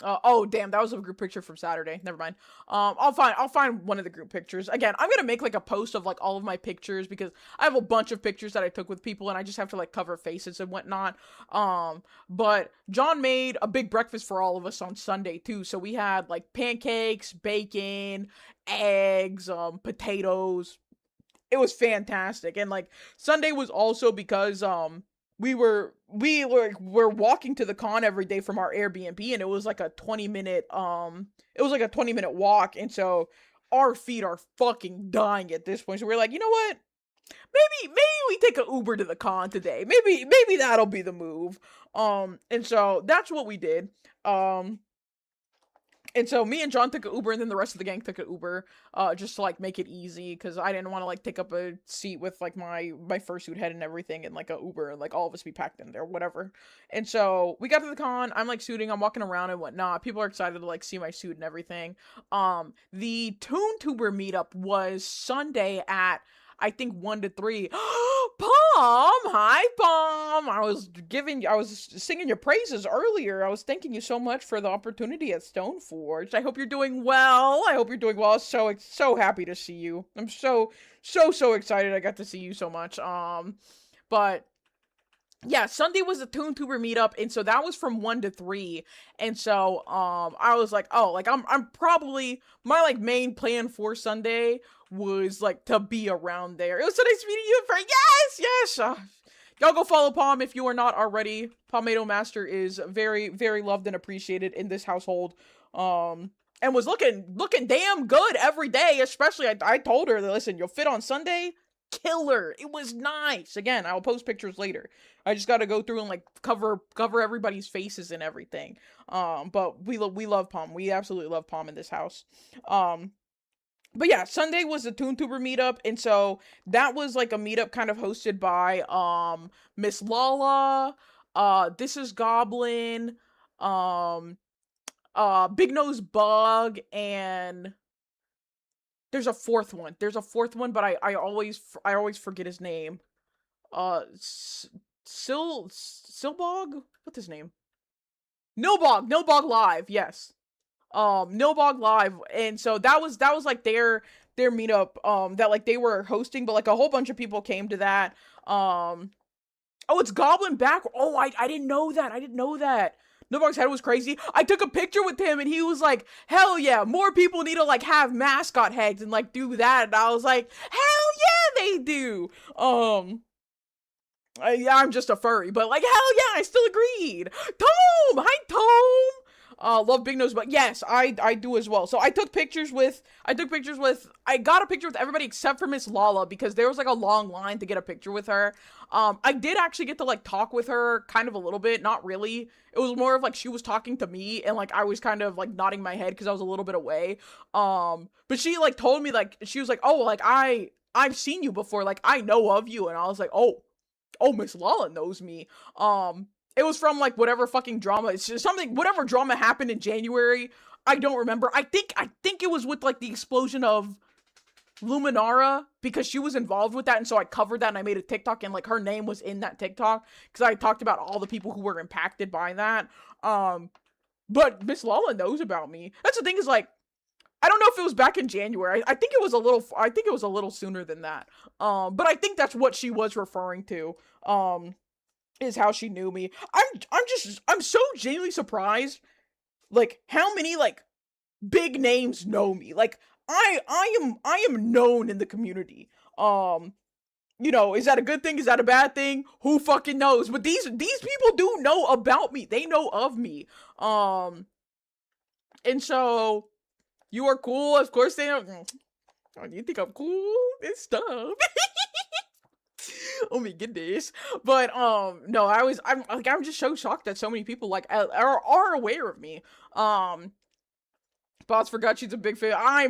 Oh damn, that was a group picture from Saturday. Never mind. I'll find one of the group pictures. Again, I'm gonna make like a post of like all of my pictures, because I have a bunch of pictures that I took with people and I just have to like cover faces and whatnot. But John made a big breakfast for all of us on Sunday too. So we had like pancakes, bacon, eggs, potatoes. It was fantastic. And like Sunday was also because we were walking to the con every day from our Airbnb, and it was like a 20-minute walk, and so our feet are fucking dying at this point. So we're like, you know what? Maybe we take an Uber to the con today. Maybe that'll be the move. And so that's what we did. And so me and John took an Uber, and then the rest of the gang took an Uber, just to like make it easy, because I didn't want to like take up a seat with like my fursuit head and everything in like a Uber, and like all of us be packed in there, whatever. And so we got to the con. I'm like suiting, I'm walking around and whatnot. People are excited to like see my suit and everything. The ToonTuber meetup was Sunday at, I think, 1 to 3. Palm! Hi, Palm! I was singing your praises earlier. I was thanking you so much for the opportunity at Stoneforge. I hope you're doing well. So happy to see you. I'm so excited I got to see you so much. But yeah, Sunday was a ToonTuber meetup, and so that was from 1 to 3. And so I was like, oh, like I'm probably, my like main plan for Sunday was like to be around there. It was so nice meeting you, Frank. Yes. Y'all go follow Palm if you are not already. Palmetto Master is very, very loved and appreciated in this household. And was looking damn good every day. Especially, I told her that, listen, you'll fit on Sunday. Killer. It was nice. Again, I'll post pictures later. I just got to go through and like cover everybody's faces and everything. But we love Palm. We absolutely love Palm in this house. But yeah, Sunday was a ToonTuber meetup, and so that was like a meetup kind of hosted by Miss Lala, This is Goblin, Big Nose Bug, and there's a fourth one. But I always forget his name. Silbog? What's his name? Nilbog Live, yes. Nilbog Live. And so that was like their meetup, that like they were hosting, but like a whole bunch of people came to that. Oh, it's Goblin back. Oh, I didn't know that. Nobug's head was crazy. I took a picture with him and he was like, hell yeah, more people need to like have mascot heads and like do that. And I was like, hell yeah, they do. Yeah, I'm just a furry, but like, hell yeah, I still agreed. Tome! Hi, Tome! Love Big Nose, but yes, I do as well. So I got a picture with everybody except for Miss Lala because there was like a long line to get a picture with her. I did actually get to like talk with her kind of a little bit, not really. It was more of like she was talking to me and like I was kind of like nodding my head because I was a little bit away. But she like told me like, she was like, oh, like I've seen you before, like I know of you. And I was like, oh, Miss Lala knows me. It was from like whatever fucking drama. It's just something, whatever drama happened in January. I don't remember. I think it was with like the explosion of Luminara because she was involved with that, and so I covered that and I made a TikTok and like her name was in that TikTok because I talked about all the people who were impacted by that. But Miss Lala knows about me. That's the thing is like, I don't know if it was back in January. I think it was a little sooner than that. But I think that's what she was referring to. Is how she knew me. I'm so genuinely surprised, like, how many, like, big names know me. Like, I am known in the community. You know, is that a good thing? Is that a bad thing? Who fucking knows? But these people do know about me. They know of me. And so, you are cool. Of course they don't. Oh, you think I'm cool? It's stuff. Oh my goodness. But no, I'm just so shocked that so many people like are aware of me. Boss forgot she's a big fan. I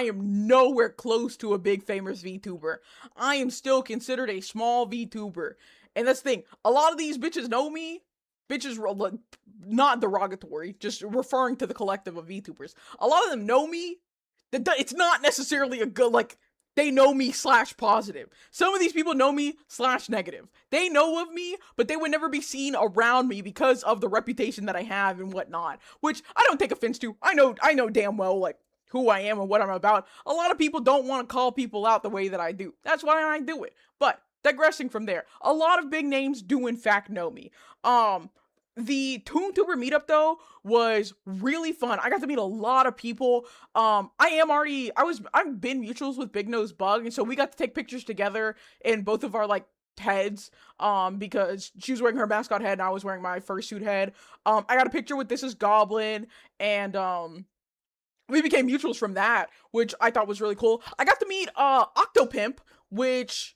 am nowhere close to a big famous VTuber. I am still considered a small VTuber. And that's the thing. A lot of these bitches know me. Bitches, not derogatory, just referring to the collective of VTubers. A lot of them know me. It's not necessarily a good, like, they know me / positive. Some of these people know me / negative. They know of me, but they would never be seen around me because of the reputation that I have and whatnot. Which I don't take offense to. I know damn well, like, who I am and what I'm about. A lot of people don't want to call people out the way that I do. That's why I do it. But digressing from there, a lot of big names do in fact know me. The ToonTuber meetup though was really fun. I got to meet a lot of people. I've been mutuals with Big Nose Bug, and so we got to take pictures together in both of our like heads. Because she was wearing her mascot head and I was wearing my fursuit head. I got a picture with This Is Goblin, and we became mutuals from that, which I thought was really cool. I got to meet Octopimp, which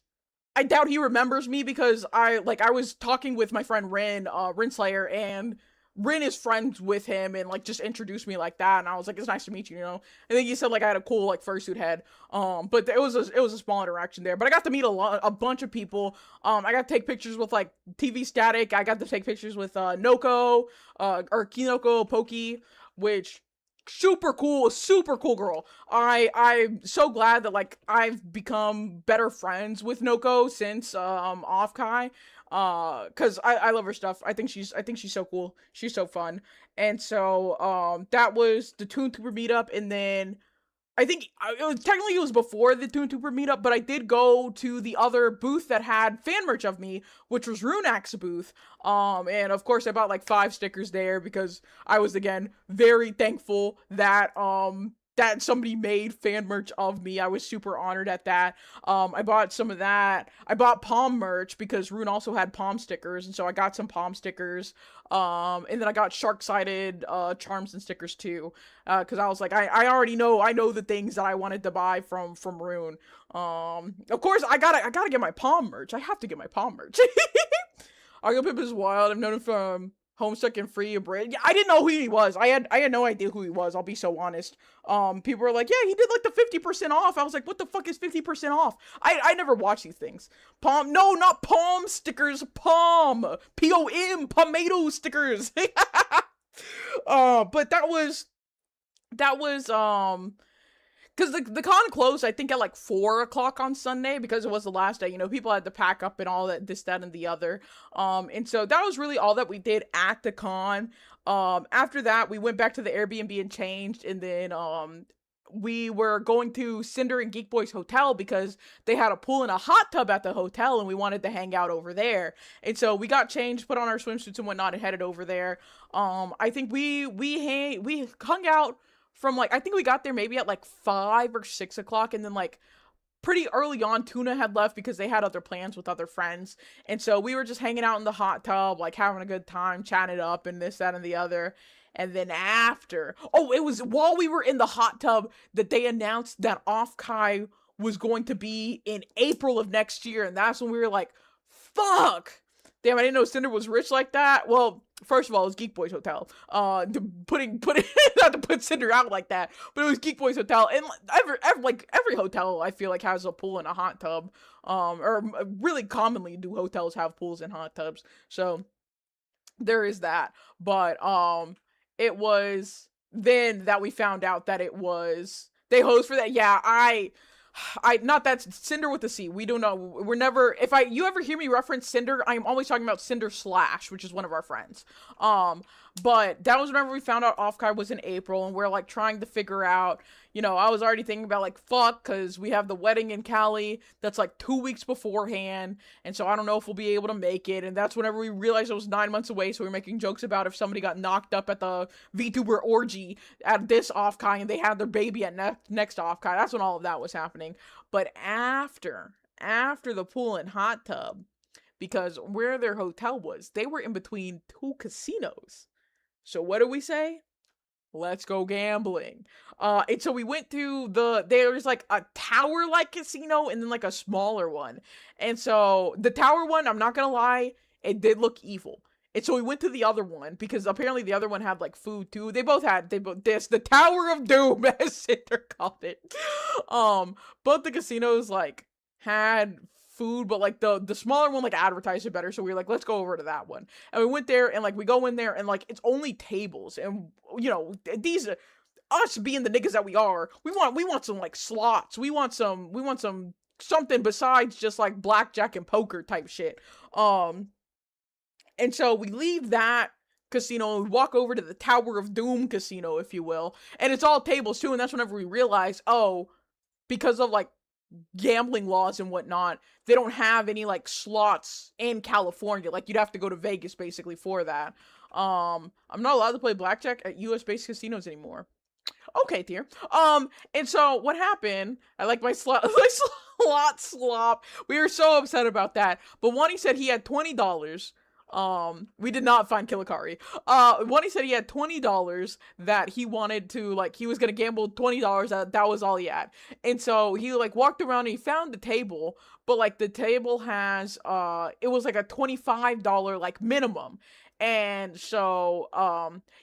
I doubt he remembers me because I was talking with my friend Rin Slayer, and Rin is friends with him and like just introduced me like that, and I was like, it's nice to meet you, you know. I think he said like I had a cool like fursuit head. But it was a small interaction there. But I got to meet a bunch of people. I got to take pictures with like TV Static. I got to take pictures with Noko, or Kinoko Poki, which super cool girl. I'm so glad that like I've become better friends with Noko since off Kai, cuz I love her stuff. I think she's so cool. She's so fun. And so that was the ToonTuber meetup, and then I think it was before the ToonTuber meetup, but I did go to the other booth that had fan merch of me, which was Runak's booth. And of course I bought like 5 stickers there because I was again very thankful that that somebody made fan merch of me. I was super honored at that. I bought some of that. I bought Palm merch because Rune also had Palm stickers, and so I got some Palm stickers. And then I got Shark-sided charms and stickers too, because I was like, I already know the things that I wanted to buy from Rune. Of course, I gotta get my Palm merch. I have to get my Palm merch. Argopip is wild. I've known him from Homestuck and Free a Brit. Yeah, I didn't know who he was. I had no idea who he was. I'll be so honest. People were like, yeah, he did like the 50% off. I was like, what the fuck is 50% off? I never watch these things. Palm, no, not Palm stickers. Palm, POM, Palmetto stickers. But that was because the con closed, I think, at like 4 o'clock on Sunday because it was the last day. You know, people had to pack up and all that, this, that, and the other. And so that was really all that we did at the con. After that, we went back to the Airbnb and changed, and then we were going to Cinder and Geek Boys Hotel because they had a pool and a hot tub at the hotel and we wanted to hang out over there. And so we got changed, put on our swimsuits and whatnot and headed over there. I think we hung out from like, I think we got there maybe at like 5 or 6 o'clock, and then like pretty early on Tuna had left because they had other plans with other friends. And so we were just hanging out in the hot tub, like having a good time, chatting it up and this, that, and the other. And then after, oh, it was while we were in the hot tub that they announced that Off Kai was going to be in April of next year. And that's when we were like, fuck. Damn, I didn't know Cinder was rich like that. Well, first of all, it was Geek Boys Hotel. Putting not to put Cinder out like that, but it was Geek Boys Hotel, and every hotel I feel like has a pool and a hot tub. Or really commonly do hotels have pools and hot tubs. So there is that. But it was then that we found out that it was they host for that. Yeah, I not that Cinder with the C. We don't know. We're never, if you ever hear me reference Cinder, I'm always talking about Cinder Slash, which is one of our friends. But that was whenever we found out Off Kai was in April, and we're like trying to figure out, you know, I was already thinking about like, fuck, because we have the wedding in Cali that's like 2 weeks beforehand, and so I don't know if we'll be able to make it. And that's whenever we realized it was 9 months away, so we were making jokes about if somebody got knocked up at the VTuber orgy at this Off Kai and they had their baby at next Off Kai. That's when all of that was happening. But after the pool and hot tub, because where their hotel was, they were in between 2 casinos. So what do we say? Let's go gambling. And so we went to there was like a tower-like casino and then like a smaller one. And so the tower one, I'm not gonna lie, it did look evil. And so we went to the other one because apparently the other one had like food too. They both the Tower of Doom, as Cinder called it. Both the casinos like had food, but like the smaller one like advertised it better, so we were like, let's go over to that one. And we went there, and like we go in there, and like it's only tables, and you know, these us being the niggas that we are, we want some like slots, we want some something besides just like blackjack and poker type shit. And so we leave that casino and we walk over to the Tower of Doom casino, if you will, and it's all tables too. And that's whenever we realize, oh, because of like gambling laws and whatnot, they don't have any like slots in California. Like you'd have to go to Vegas basically for that. I'm not allowed to play blackjack at US based casinos anymore. Okay, dear. And so what happened, I like my slot slop. We were so upset about that. But Wani said he had $20. We did not find Killikari. Wani said he had $20 that he wanted to, like, he was gonna gamble $20, that was all he had. And so he, like, walked around and he found the table, but, like, the table has, it was, like, a $25, like, minimum. And so,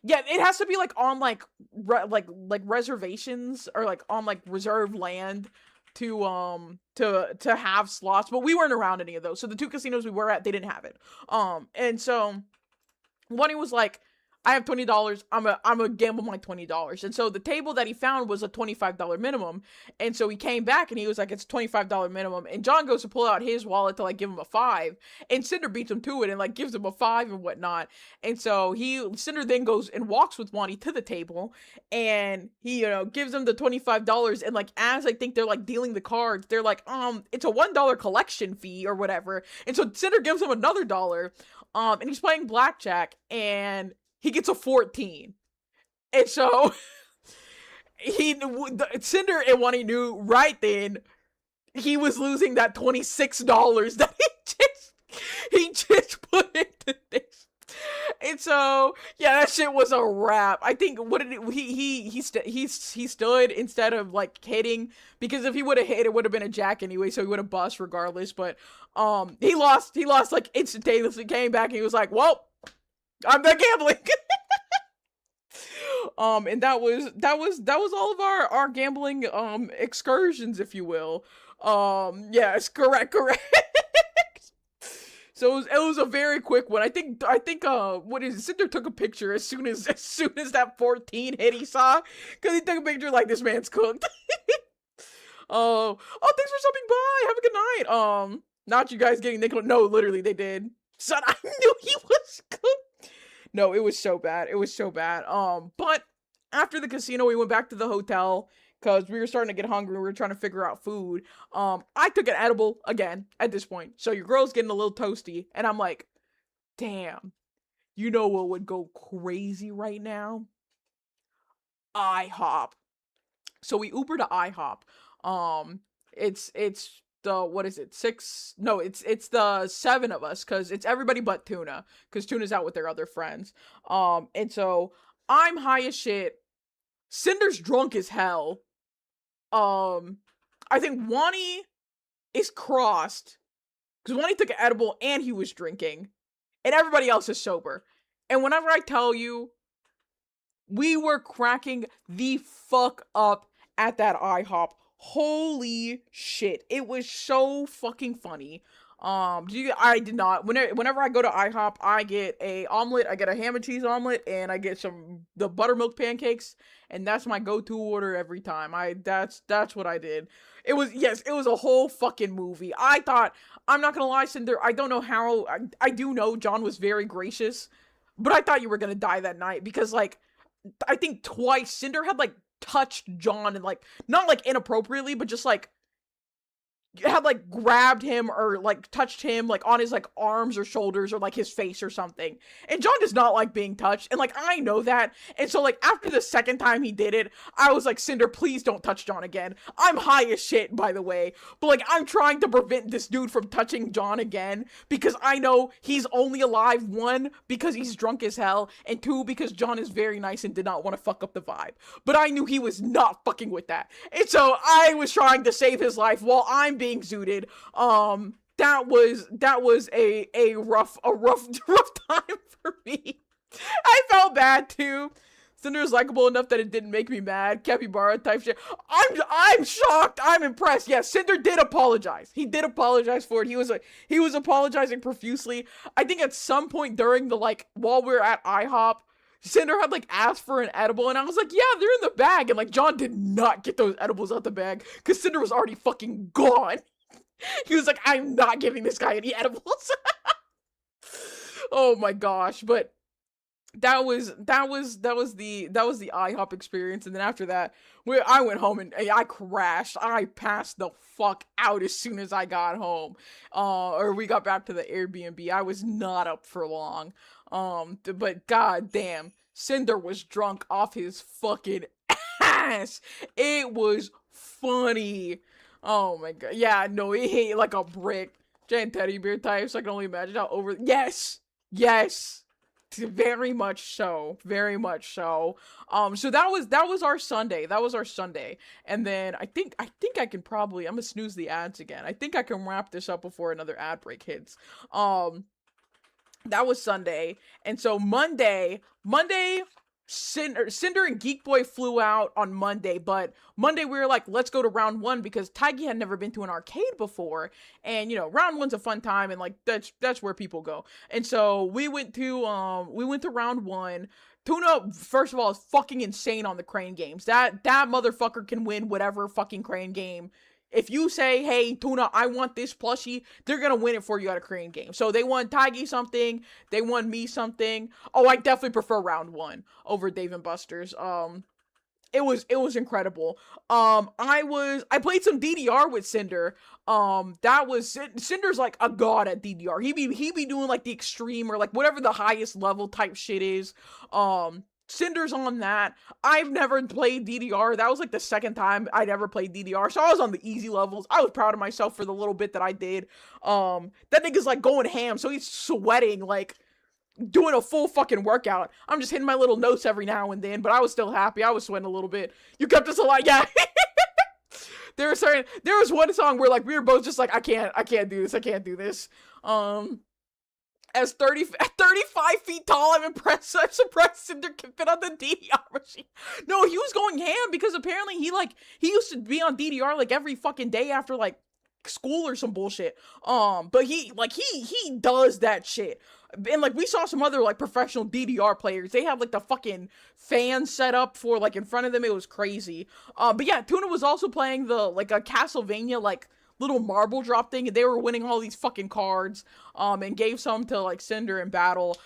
yeah, it has to be, like, on, like, reservations, or, like, on, like, reserved land to have slots, but we weren't around any of those. So the 2 casinos we were at, they didn't have it. And so Wani was like, I have $20. I'm gonna gamble my $20. And so the table that he found was a $25 minimum. And so he came back and he was like, it's $25 minimum. And John goes to pull out his wallet to like give him a $5. And Cinder beats him to it and like gives him a $5 and whatnot. And so Cinder then goes and walks with Wani to the table, and he, you know, gives him the $25. And like, as I think they're like dealing the cards, they're like, it's a $1 collection fee or whatever. And so Cinder gives him another $1. And he's playing blackjack, and he gets a 14. And so Cinder and Wani knew right then he was losing that $26 that he just put into this. And so yeah, that shit was a wrap. I think he stood instead of like hitting, because if he would have hit, it would have been a jack anyway, so he would have bust regardless. But he lost like instantaneously, came back and he was like, well, I'm done gambling. And that was all of our gambling excursions, if you will. Yes, correct. So it was a very quick one. I think what is it? Cinder took a picture as soon as that 14 hit, he saw, because he took a picture like, this man's cooked. Oh, thanks for stopping by. Have a good night. Not you guys getting nickel. No, literally they did. Son, I knew he was cooked. No, it was so bad. But after the casino, we went back to the hotel because we were starting to get hungry. We were trying to figure out food. I took an edible again at this point. So your girl's getting a little toasty. And I'm like, damn, you know what would go crazy right now? IHOP. So we Uber to IHOP. It's the, what is it? It's the 7 of us, because it's everybody but Tuna, because Tuna's out with their other friends. And so I'm high as shit. Cinder's drunk as hell. I think Wani is crossed because Wani took an edible and he was drinking, and everybody else is sober. And whenever I tell you, we were cracking the fuck up at that IHOP. Holy shit. It was so fucking funny. I did not. Whenever I go to IHOP, I get a omelet, I get a ham and cheese omelet, and I get the buttermilk pancakes, and that's my go-to order every time. That's what I did. It was a whole fucking movie. I thought, I'm not gonna lie, Cinder, I don't know how, I do know John was very gracious, but I thought you were gonna die that night, because, like, I think twice Cinder had, like, touched John, and, like, not, like, inappropriately, but just, like, had, like, grabbed him or, like, touched him, like, on his, like, arms or shoulders or, like, his face or something. And John does not like being touched, and, like, I know that. And so, like, after the second time he did it, I was like, Cinder, please don't touch John again. I'm high as shit, by the way, but, like, I'm trying to prevent this dude from touching John again, because I know he's only alive, 1, because he's drunk as hell, and 2, because John is very nice and did not want to fuck up the vibe. But I knew he was not fucking with that. And so I was trying to save his life while I'm being zooted. That was a rough time for me. I felt bad too. Cinder's likable enough that it didn't make me mad. Capybara type shit. I'm shocked. I'm impressed. Yes, Cinder did apologize. He did apologize for it. He was apologizing profusely. I think at some point during the, like, while we were at IHOP, Cinder had, like, asked for an edible, and I was like, yeah, they're in the bag. And, like, John did not get those edibles out the bag because Cinder was already fucking gone. He was like, I'm not giving this guy any edibles. Oh my gosh. But that was the IHOP experience. And then after that, I went home and I crashed. I passed the fuck out as soon as I got home. Or we got back to the Airbnb. I was not up for long. But goddamn, Cinder was drunk off his fucking ass. It was funny. Oh my god. Yeah, no, he hit like a brick. Giant teddy bear types. I can only imagine how over. Yes! Yes! Very much so. Very much so. So that was our Sunday. That was our Sunday. And then I think I can probably, I'm gonna snooze the ads again. I think I can wrap this up before another ad break hits. That was Sunday. And so Monday, Cinder and Geek Boy flew out on Monday, but Monday we were like, let's go to round 1 because Tiggy had never been to an arcade before, and you know, round 1's a fun time, and like that's where people go. And so we went to round 1. Tuna, first of all, is fucking insane on the crane games. That motherfucker can win whatever fucking crane game. If you say, hey, Tuna, I want this plushie, they're gonna win it for you at a crane game. So they won Tiggy something, they won me something. Oh, I definitely prefer round 1 over Dave and Buster's. It was incredible. I played some DDR with Cinder. Cinder's like a god at DDR. He be doing like the extreme or like whatever the highest level type shit is. Cinder's on that. I've never played DDR. That was like the second time I'd ever played DDR. So I was on the easy levels. I was proud of myself for the little bit that I did. That nigga's like going ham. So he's sweating, like doing a full fucking workout. I'm just hitting my little notes every now and then, but I was still happy. I was sweating a little bit. You kept us alive. Yeah. There was one song where like we were both just like, I can't do this. I can't do this. At 35 feet tall, I'm surprised Cinder can fit on the DDR machine. No, he was going ham because apparently he used to be on DDR like every fucking day after like school or some bullshit. But he does that shit. And like we saw some other like professional DDR players. They have like the fucking fan set up for like in front of them. It was crazy. But yeah, Tuna was also playing the like a Castlevania like little marble drop thing, and they were winning all these fucking cards, and gave some to like Cinder in battle.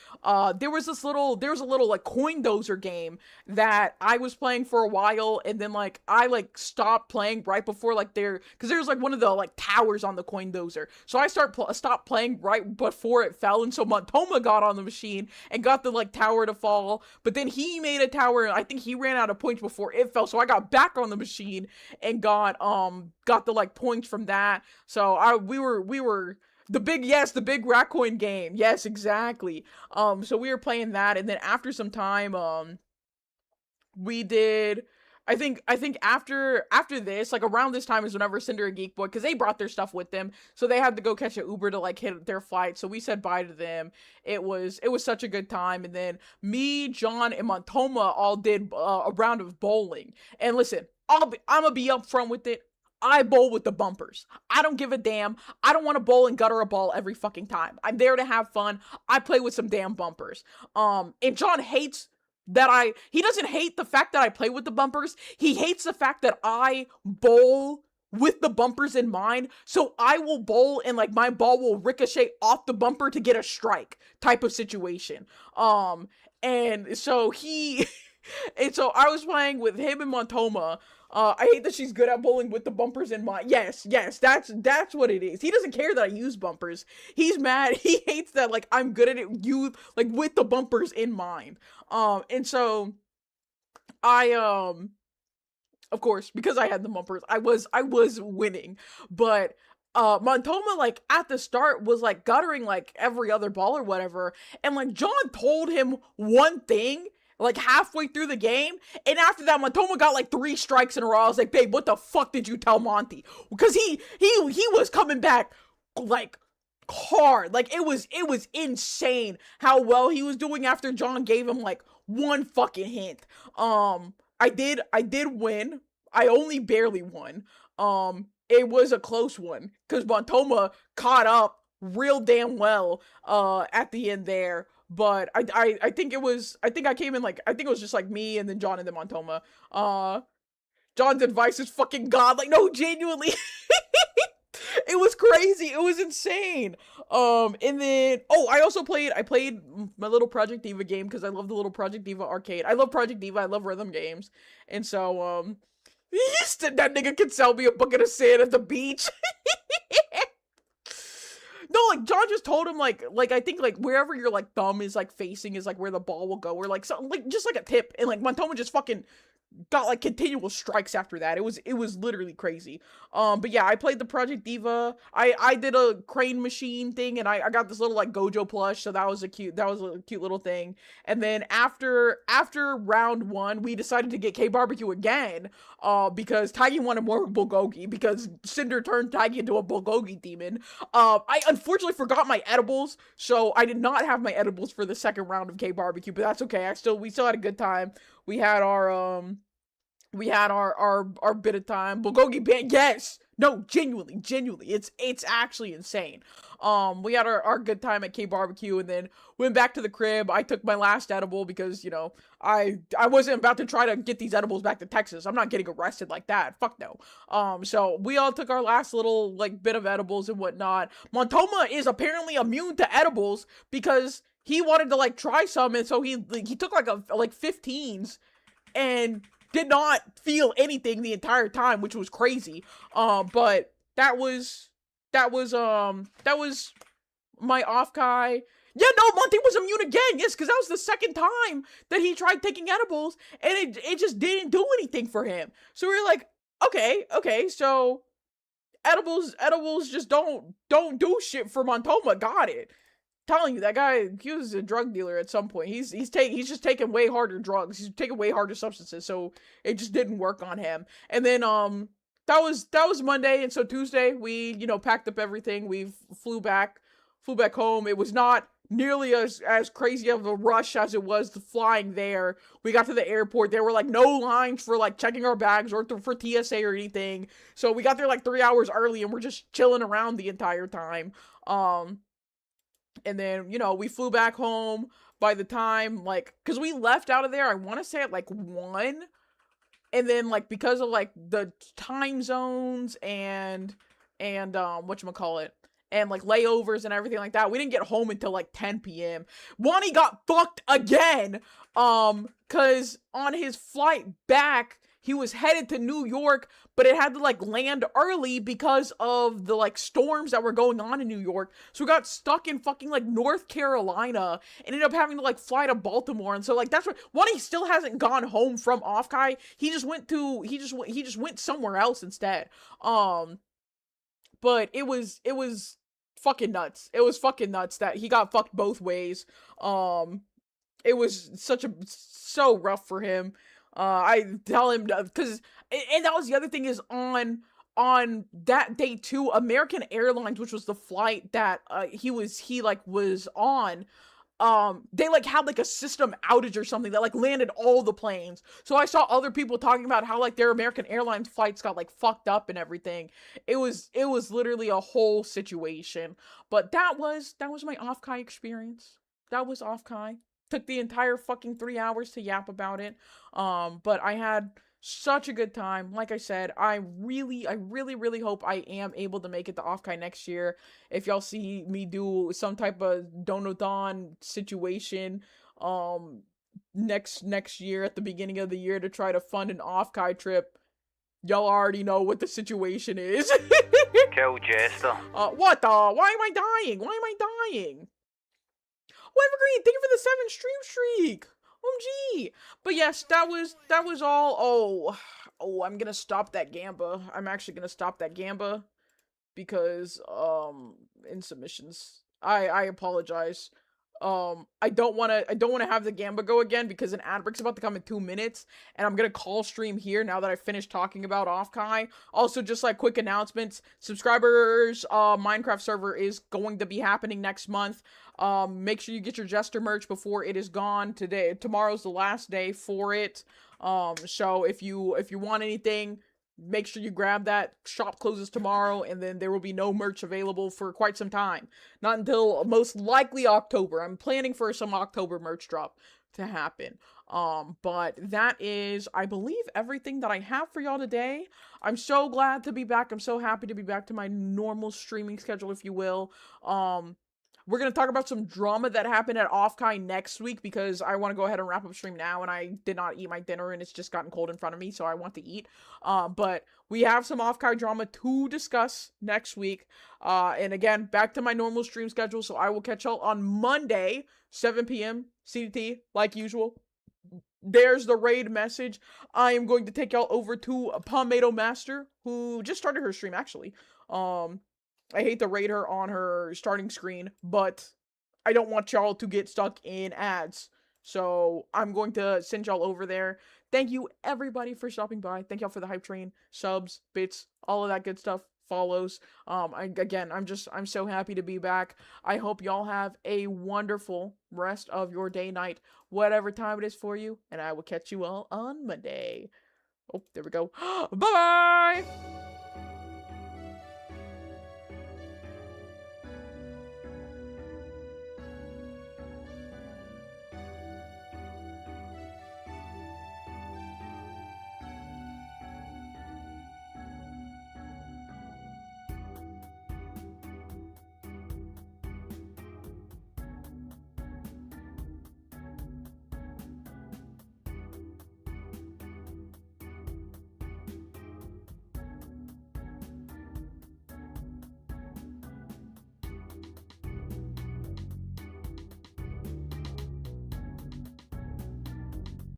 There was a little like coin dozer game that I was playing for a while, and then like I like stopped playing right before like because there's like one of the like towers on the coin dozer, so I stopped playing right before it fell, and so Montoma got on the machine and got the like tower to fall, but then he made a tower, and I think he ran out of points before it fell, so I got back on the machine and got the like points from that. So we were the big Ratcoin game. Yes, exactly. So we were playing that, and then after some time, we did. I think after this, like around this time is whenever Cinder and Geek Boy, because they brought their stuff with them, so they had to go catch an Uber to like hit their flight. So we said bye to them. It was such a good time, and then me, John, and Montoma all did a round of bowling. And listen, I'm gonna be upfront with it. I bowl with the bumpers. I don't give a damn. I don't want to bowl and gutter a ball every fucking time. I'm there to have fun. I play with some damn bumpers. And John hates he doesn't hate the fact that I play with the bumpers. He hates the fact that I bowl with the bumpers in mind. So I will bowl and like my ball will ricochet off the bumper to get a strike type of situation. And so and so I was playing with him and Montoma. I hate that she's good at bowling with the bumpers in mind. Yes, that's what it is. He doesn't care that I use bumpers. He's mad. He hates that like I'm good at it like with the bumpers in mind. And so I of course, because I had the bumpers, I was winning. But Montoma like at the start was like guttering like every other ball or whatever, and like John told him one thing like halfway through the game, and after that Montoma got like 3 strikes in a row. I was like, babe, what the fuck did you tell Monty? Because he was coming back like hard. Like it was insane how well he was doing after John gave him like one fucking hint. I did win. I only barely won. It was a close one because Montoma caught up real damn well at the end there. But I think I came in like, I think it was just like me and then John and then Montoma. John's advice is fucking god. Like, no, genuinely. It was crazy. It was insane. And then, I also played my little Project Diva game because I love the little Project Diva arcade. I love Project Diva. I love rhythm games. And so, that nigga can sell me a bucket of sand at the beach. No, like John just told him like I think like wherever your like thumb is like facing is like where the ball will go, or like something like just like a tip, and like Montoma just fucking got like continual strikes after that. It was literally crazy. But yeah, I played the Project Diva. I did a crane machine thing, and I got this little like Gojo plush, so that was a cute little thing. And then after round 1, we decided to get K barbecue again, because Taggy wanted more bulgogi because Cinder turned Taggy into a bulgogi demon. I unfortunately forgot my edibles, so I did not have my edibles for the second round of K barbecue, but that's okay. We still had a good time. We had our bit of time. Bulgogi band, yes! No, genuinely. It's actually insane. We had our good time at K barbecue, and then went back to the crib. I took my last edible because, you know, I wasn't about to try to get these edibles back to Texas. I'm not getting arrested like that. Fuck no. So we all took our last little like bit of edibles and whatnot. Montoma is apparently immune to edibles because he wanted to like try some, and so he took like 15s and did not feel anything the entire time, which was crazy. But that was my off Kai. Yeah, no, Monty was immune again. Yes, because that was the second time that he tried taking edibles, and it just didn't do anything for him. So we were like, okay, so edibles just don't do shit for Montoma. Got it. Telling you, that guy, he was a drug dealer at some point. He's just taking way harder drugs. He's taking way harder substances, so it just didn't work on him. And then that was Monday, and so Tuesday we, you know, packed up everything. We flew back home. It was not nearly as crazy of a rush as it was flying there. We got to the airport. There were like no lines for like checking our bags or for TSA or anything. So we got there like 3 hours early, and we're just chilling around the entire time. And then, you know, we flew back home by the time, like, because we left out of there, I want to say at, like, 1. And then, like, because of, like, the time zones and and whatchamacallit, and like layovers and everything like that. We didn't get home until like 10 p.m. Wani got fucked again. Cause on his flight back, he was headed to New York, but it had to like land early because of the like storms that were going on in New York. So we got stuck in fucking like North Carolina, and ended up having to like fly to Baltimore. And so like that's what Wani still hasn't gone home from Offkai. He just went somewhere else instead. But it was fucking nuts. It was fucking nuts that he got fucked both ways. It was so rough for him. I tell him because, and that was the other thing is on that day too, American Airlines, which was the flight that he was on, they like had like a system outage or something that like landed all the planes. So I saw other people talking about how like their American Airlines flights got like fucked up and everything. It was literally a whole situation. But that was my Offkai experience. That was Offkai. Took the entire fucking 3 hours to yap about it. But I had such a good time. Like I said, I really hope I am able to make it to Offkai next year. If y'all see me do some type of donathon situation, next year at the beginning of the year to try to fund an Offkai trip, y'all already know what the situation is. Kill Jester. What the? Why am I dying? Why am I dying? Oh, Evergreen, thank you for the 7 stream streak. OMG. But yes, that was all. Oh, I'm gonna stop that Gamba. I'm actually gonna stop that Gamba because in submissions. I apologize. I don't wanna have the Gamba go again because an ad break's about to come in 2 minutes, and I'm gonna call stream here now that I finished talking about Offkai. Also, just like quick announcements, subscribers, Minecraft server is going to be happening next month. Make sure you get your Jester merch before it is gone. Tomorrow's the last day for it. So if you want anything, make sure you grab that. Shop closes tomorrow, and then there will be no merch available for quite some time. Not until most likely October. I'm planning for some October merch drop to happen. But that is, I believe, everything that I have for y'all today. I'm so glad to be back. I'm so happy to be back to my normal streaming schedule, if you will. We're going to talk about some drama that happened at Offkai next week because I want to go ahead and wrap up stream now, and I did not eat my dinner and it's just gotten cold in front of me, so I want to eat. But we have some Offkai drama to discuss next week. And again, back to my normal stream schedule, so I will catch y'all on Monday, 7 p.m. CDT, like usual. There's the raid message. I am going to take y'all over to Palmetto Master, who just started her stream, actually. I hate to rate her on her starting screen, but I don't want y'all to get stuck in ads. So I'm going to send y'all over there. Thank you everybody for stopping by. Thank y'all for the hype train, subs, bits, all of that good stuff, follows. I'm so happy to be back. I hope y'all have a wonderful rest of your day, night, whatever time it is for you, and I will catch you all on Monday. Oh, there we go. Bye-bye!